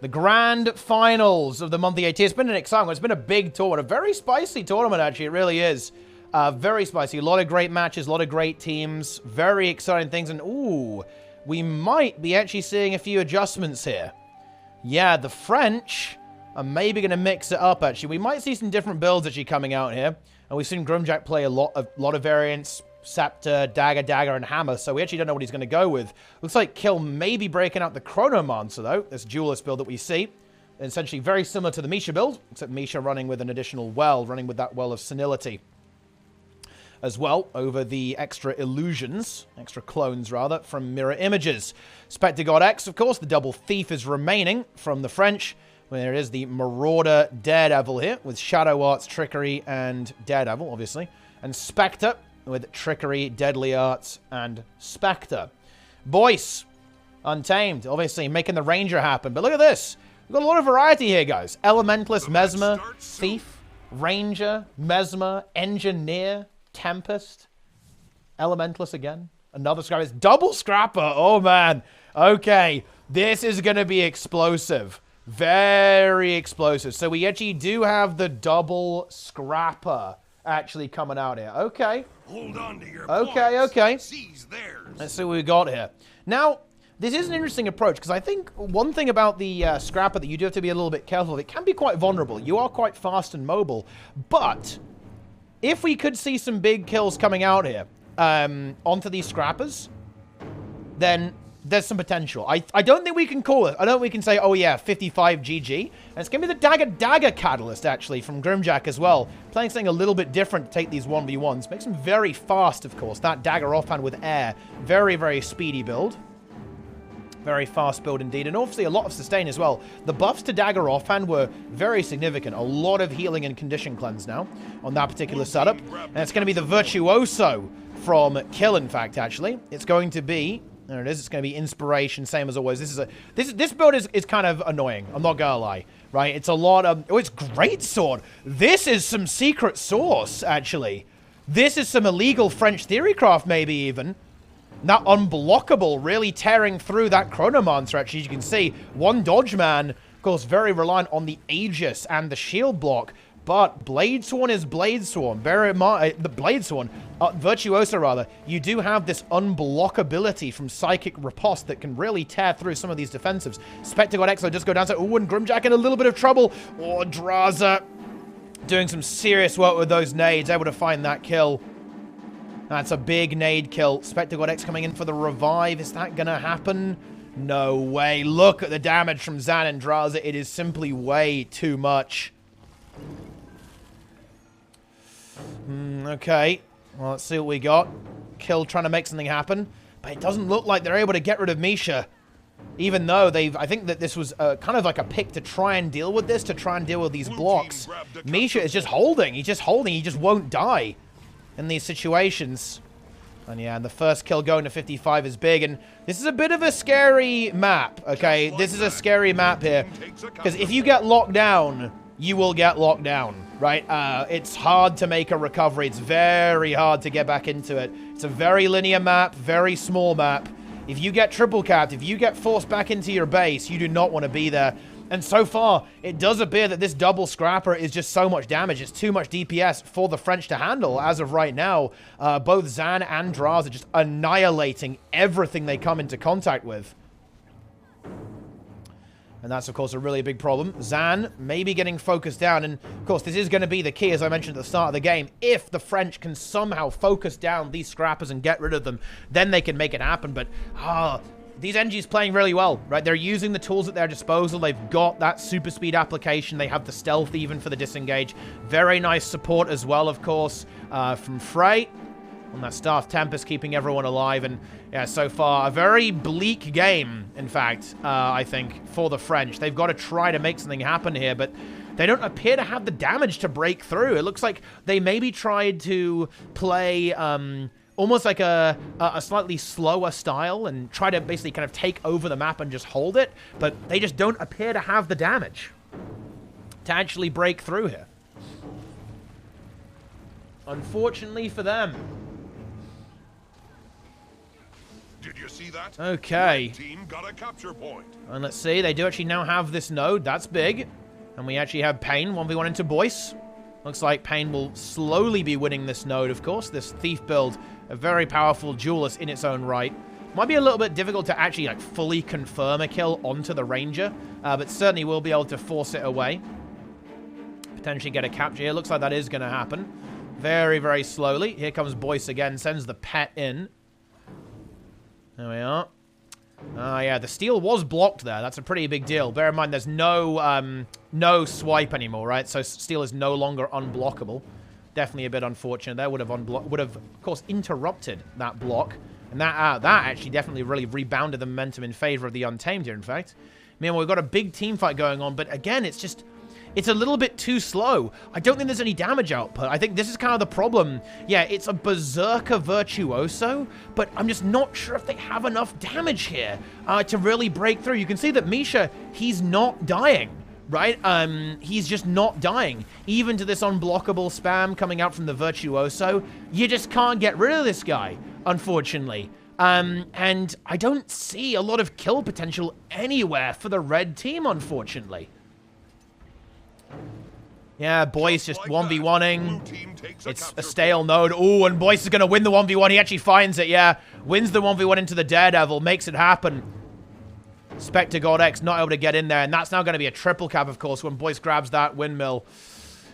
The grand finals of the monthly AT. It's been an exciting one. It's been a big tournament, a very spicy tournament, actually. It really is. Very spicy. A lot of great matches, a lot of great teams, very exciting things. And, ooh, we might be actually seeing a few adjustments here. Yeah, the French are maybe going to mix it up, actually. We might see some different builds actually coming out here. And we've seen Grimjack play a lot of variants, Scepter, Dagger, and Hammer. So we actually don't know what he's going to go with. Looks like Kill may be breaking out the Chronomancer, though. This duelist build that we see. Essentially very similar to the Misha build, except Misha running with an additional well, running with that well of senility as well, over the extra illusions, extra clones rather, from Mirror Images. Spectre God X, of course, the double thief is remaining from the French. There is the Marauder Daredevil here with Shadow Arts, Trickery, and Daredevil, obviously. And Spectre with Trickery, Deadly Arts, and Spectre. Boyce, Untamed, obviously making the Ranger happen. But look at this. We've got a lot of variety here, guys. Elementalist, Mesmer, Thief, Ranger, Mesmer, Engineer, Tempest, Elementalist again. Another Scrapper. It's double Scrapper. Oh, man. Okay. This is going to be explosive. Very explosive. So we actually do have the double Scrapper actually coming out here. Okay. Hold on to your Okay. Seize theirs. Let's see what we got here. Now, this is an interesting approach, because I think one thing about the Scrapper that you do have to be a little bit careful of, it can be quite vulnerable. You are quite fast and mobile, but if we could see some big kills coming out here onto these Scrappers, then there's some potential. I don't think we can call it. I don't think we can say, oh yeah, 55 GG. And it's going to be the Dagger Catalyst, actually, from Grimjack as well. Playing something a little bit different to take these 1v1s. Makes them very fast, of course. That Dagger offhand with air. Very, very speedy build. Very fast build indeed, and obviously a lot of sustain as well. The buffs to Dagger offhand were very significant. A lot of healing and condition cleanse now on that particular setup. And it's going to be the Virtuoso from Kill, in fact, actually. It's going to be... There it is. It's going to be Inspiration, same as always. This build is kind of annoying. I'm not going to lie, right? It's a lot of... Oh, it's Greatsword. This is some secret sauce, actually. This is some illegal French theorycraft, maybe even. Not unblockable, really tearing through that Chronomancer, actually, as you can see. One Dodge Man, of course, very reliant on the Aegis and the shield block. But Bladesworn is Bladesworn. Bear in mind, the Bladesworn, Virtuoso rather, you do have this unblockability from Psychic Riposte that can really tear through some of these defensives. Spectre God Exo just go down, so, ooh, and Grimjack in a little bit of trouble. Oh, Draza doing some serious work with those nades, able to find that kill. That's a big nade kill. Spectre God X coming in for the revive. Is that going to happen? No way. Look at the damage from Zan and Draza. It is simply way too much. Okay. Well, let's see what we got. Kill trying to make something happen. But it doesn't look like they're able to get rid of Misha. Even though they've... I think that this was kind of like a pick to try and deal with this, to try and deal with these blocks. Misha is just holding. He's just holding. He just won't die in these situations. And yeah, the first kill going to 55 is big, and this is a bit of a scary map, okay? This is a scary map here, because if you get locked down, you will get locked down, right? It's hard to make a recovery. It's very hard to get back into it. It's a very linear map, very small map. If you get triple capped, if you get forced back into your base, you do not want to be there. And so far, it does appear that this double Scrapper is just so much damage. It's too much DPS for the French to handle as of right now. Both Zan and Draz are just annihilating everything they come into contact with. And that's, of course, a really big problem. Zan maybe getting focused down. And, of course, this is going to be the key, as I mentioned at the start of the game. If the French can somehow focus down these Scrappers and get rid of them, then they can make it happen. But, these NGs playing really well, right? They're using the tools at their disposal. They've got that super speed application. They have the stealth even for the disengage. Very nice support as well, of course, from Frey. On that Staff Tempest, keeping everyone alive. And, yeah, so far, a very bleak game, in fact, I think, for the French. They've got to try to make something happen here, but they don't appear to have the damage to break through. It looks like they maybe tried to play... almost like a slightly slower style and try to basically kind of take over the map and just hold it, but they just don't appear to have the damage to actually break through here. Unfortunately for them. Did you see that? Okay. Red team got a capture point. And let's see, they do actually now have this node. That's big. And we actually have Pain 1v1 into Boyce. Looks like Pain will slowly be winning this node, of course. This Thief build, a very powerful duelist in its own right. Might be a little bit difficult to actually like fully confirm a kill onto the Ranger, but certainly will be able to force it away. Potentially get a capture here. Looks like that is going to happen. Very, very slowly. Here comes Boyce again, sends the pet in. There we are. Yeah, the steal was blocked there. That's a pretty big deal. Bear in mind, there's no swipe anymore, right? So steal is no longer unblockable. Definitely a bit unfortunate there. Would have, of course, interrupted that block. And that actually definitely really rebounded the momentum in favor of the Untamed here, in fact. Meanwhile, we've got a big team fight going on, but again, it's just... It's a little bit too slow. I don't think there's any damage output. I think this is kind of the problem. Yeah, it's a Berserker Virtuoso, but I'm just not sure if they have enough damage here to really break through. You can see that Misha, he's not dying, right? He's just not dying. Even to this unblockable spam coming out from the Virtuoso, you just can't get rid of this guy, unfortunately. And I don't see a lot of kill potential anywhere for the red team, unfortunately. Yeah, Boyce just 1v1ing. It's a stale node. Ooh, and Boyce is going to win the 1v1. He actually finds it, yeah. Wins the 1v1 into the Daredevil. Makes it happen. Spectre God X not able to get in there. And that's now going to be a triple cap, of course, when Boyce grabs that windmill.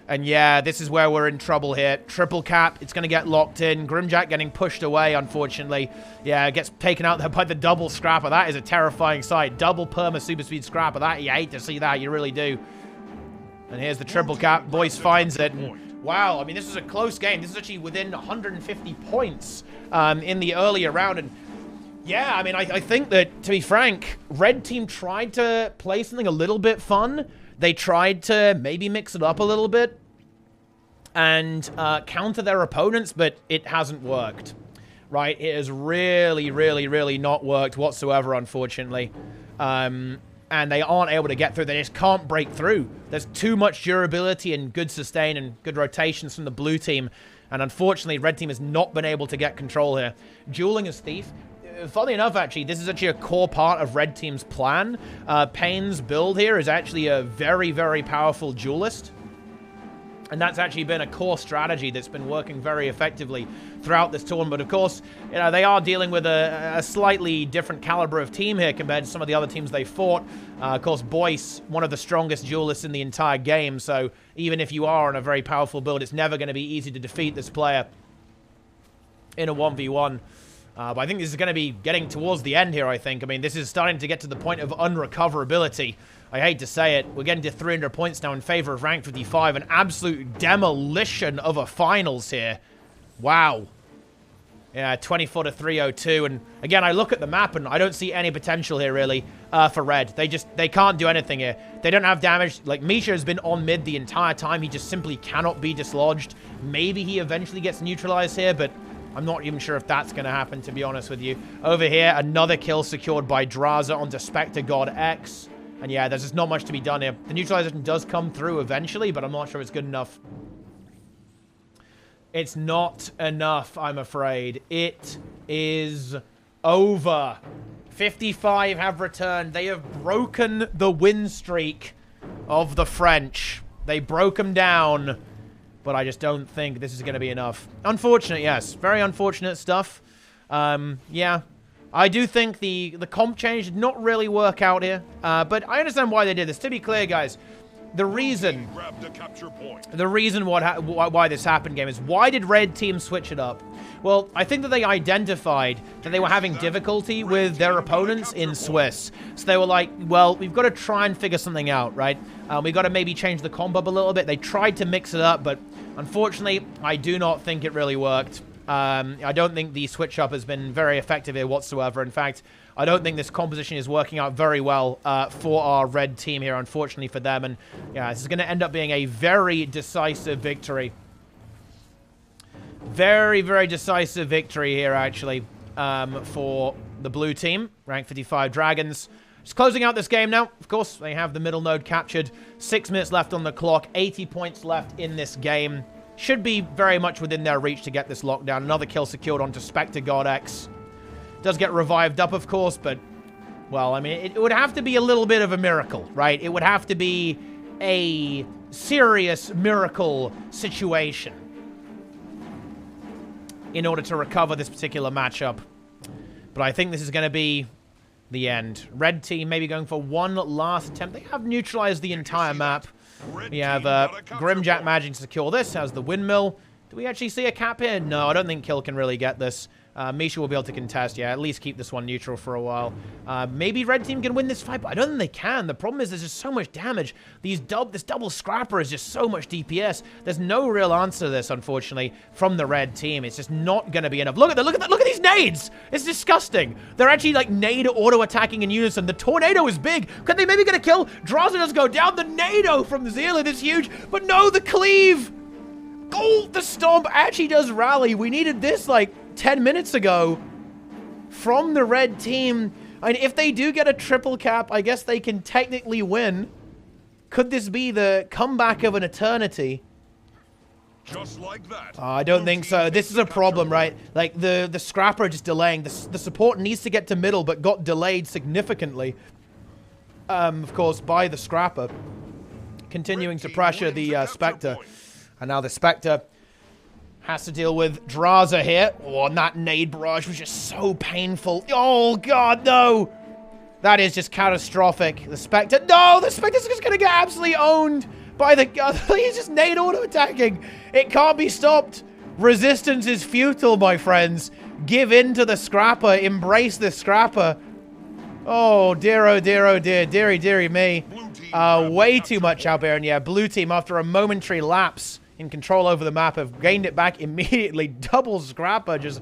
And yeah, this is where we're in trouble here. Triple cap. It's going to get locked in. Grimjack getting pushed away, unfortunately. Yeah, gets taken out there by the double scrapper. That is a terrifying sight. Double perma super speed scrapper. That, you hate to see that. You really do. And here's the triple cap. Boyce finds it. And wow, I mean, this is a close game. This is actually within 150 points in the earlier round. And yeah, I mean, I think that, to be frank, red team tried to play something a little bit fun. They tried to maybe mix it up a little bit and counter their opponents, but it hasn't worked, right? It has really, really, really not worked whatsoever, unfortunately. And they aren't able to get through. They just can't break through. There's too much durability and good sustain and good rotations from the blue team. And unfortunately, red team has not been able to get control here. Dueling as Thief. Funny enough, actually, this is actually a core part of red team's plan. Payne's build here is actually a very, very powerful duelist. And that's actually been a core strategy that's been working very effectively throughout this tournament. But of course, you know, they are dealing with a slightly different caliber of team here compared to some of the other teams they fought. Of course, Boyce, one of the strongest duelists in the entire game. So even if you are on a very powerful build, it's never going to be easy to defeat this player in a 1v1. But I think this is going to be getting towards the end here, I think. I mean, this is starting to get to the point of unrecoverability. I hate to say it. We're getting to 300 points now in favor of rank 55. An absolute demolition of a finals here. Wow. Yeah, 24 to 302. And again, I look at the map and I don't see any potential here, really, for red. They can't do anything here. They don't have damage. Like, Misha has been on mid the entire time. He just simply cannot be dislodged. Maybe he eventually gets neutralized here, but I'm not even sure if that's going to happen, to be honest with you. Over here, another kill secured by Draza onto Spectre God X. And yeah, there's just not much to be done here. The neutralization does come through eventually, but I'm not sure it's good enough. It's not enough, I'm afraid. It is over. 55 have returned. They have broken the win streak of the French. They broke them down, but I just don't think this is going to be enough. Unfortunate, yes. Very unfortunate stuff. Yeah. I do think the comp change did not really work out here, but I understand why they did this. To be clear, guys, the reason why this happened, game, is why did red team switch it up? Well, I think that they identified that they were having difficulty with their opponents in Swiss. So they were like, well, we've got to try and figure something out, right? We've got to maybe change the comp up a little bit. They tried to mix it up, but unfortunately, I do not think it really worked. I don't think the switch up has been very effective here whatsoever. In fact, I don't think this composition is working out very well for our red team here, unfortunately for them. And yeah, this is going to end up being a very decisive victory. Very, very decisive victory here, actually, for the blue team. Rank 55 Dragons. Just closing out this game now. Of course, they have the middle node captured. 6 minutes left on the clock. 80 points left in this game. Should be very much within their reach to get this lockdown. Another kill secured onto Spectre God X. Does get revived up, of course, but, well, I mean, it would have to be a little bit of a miracle, right? It would have to be a serious miracle situation in order to recover this particular matchup. But I think this is going to be the end. Red team maybe going for one last attempt. They have neutralized the entire map. We have Grimjack managing to secure this. Has the windmill. Do Do we actually see a cap here? No, I don't think Kill can really get this. Misha will be able to contest, yeah, at least keep this one neutral for a while. Maybe Red Team can win this fight, but I don't think they can. The problem is there's just so much damage. This double scrapper is just so much DPS. There's no real answer to this, unfortunately, from the Red Team. It's just not going to be enough. Look at these nades! It's disgusting. They're actually like nade auto-attacking in unison. The tornado is big. Could they maybe get a kill? Draza does go down. The nado from Zealot is huge, but no, the cleave! Oh, the Stomp actually does rally. We needed this like 10 minutes ago from the Red Team. And if they do get a triple cap, I guess they can technically win. Could this be the comeback of an eternity? Just like that. I don't think so. This is a problem, right? Like, the Scrapper just delaying. The support needs to get to middle, but got delayed significantly. Of course, by the Scrapper. Continuing to pressure the Spectre. And now the Spectre has to deal with Draza here. Oh, and that nade barrage was just so painful. Oh, God, no. That is just catastrophic. The Spectre. No, the Spectre's just going to get absolutely owned by the... He's just nade auto-attacking. It can't be stopped. Resistance is futile, my friends. Give in to the Scrapper. Embrace the Scrapper. Oh, dear, oh, dear, oh, dear. Deary, deary me. Way too much out there. And yeah, blue team, after a momentary lapse in control over the map, have gained it back immediately. Double Scrapper just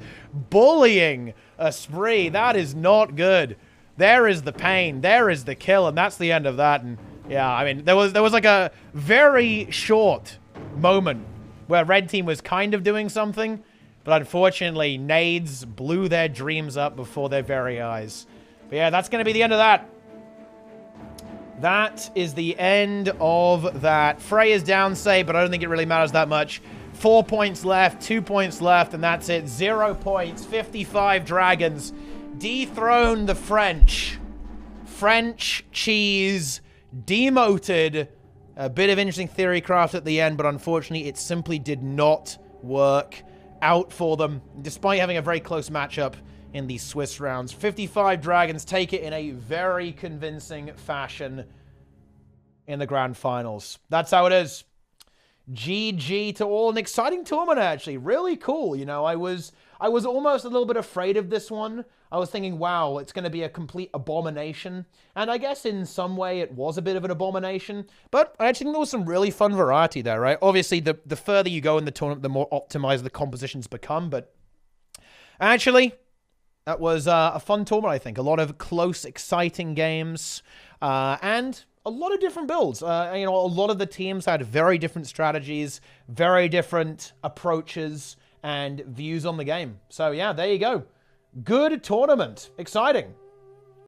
bullying a spree. That is not good. There is the pain. There is the kill. And that's the end of that. And yeah, I mean, there was like a very short moment where Red Team was kind of doing something. But unfortunately, nades blew their dreams up before their very eyes. But yeah, that's going to be the end of that. That is the end of that. Frey is down, say, but I don't think it really matters that much. 4 points left, 2 points left, and that's it. 0 points, 55 dragons. Dethrone the French. French cheese demoted. A bit of interesting theory craft at the end, but unfortunately it simply did not work out for them, despite having a very close matchup in these Swiss rounds. 55 dragons take it in a very convincing fashion in the grand finals. That's how it is. GG to all. An exciting tournament, actually. Really cool. You know, I was almost a little bit afraid of this one. I was thinking, wow, it's going to be a complete abomination. And I guess in some way it was a bit of an abomination. But I actually think there was some really fun variety there, right? Obviously, the further you go in the tournament, the more optimized the compositions become. But actually, that was a fun tournament, I think. A lot of close, exciting games. And a lot of different builds. You know, a lot of the teams had very different strategies, very different approaches, and views on the game. So, yeah, there you go. Good tournament. Exciting.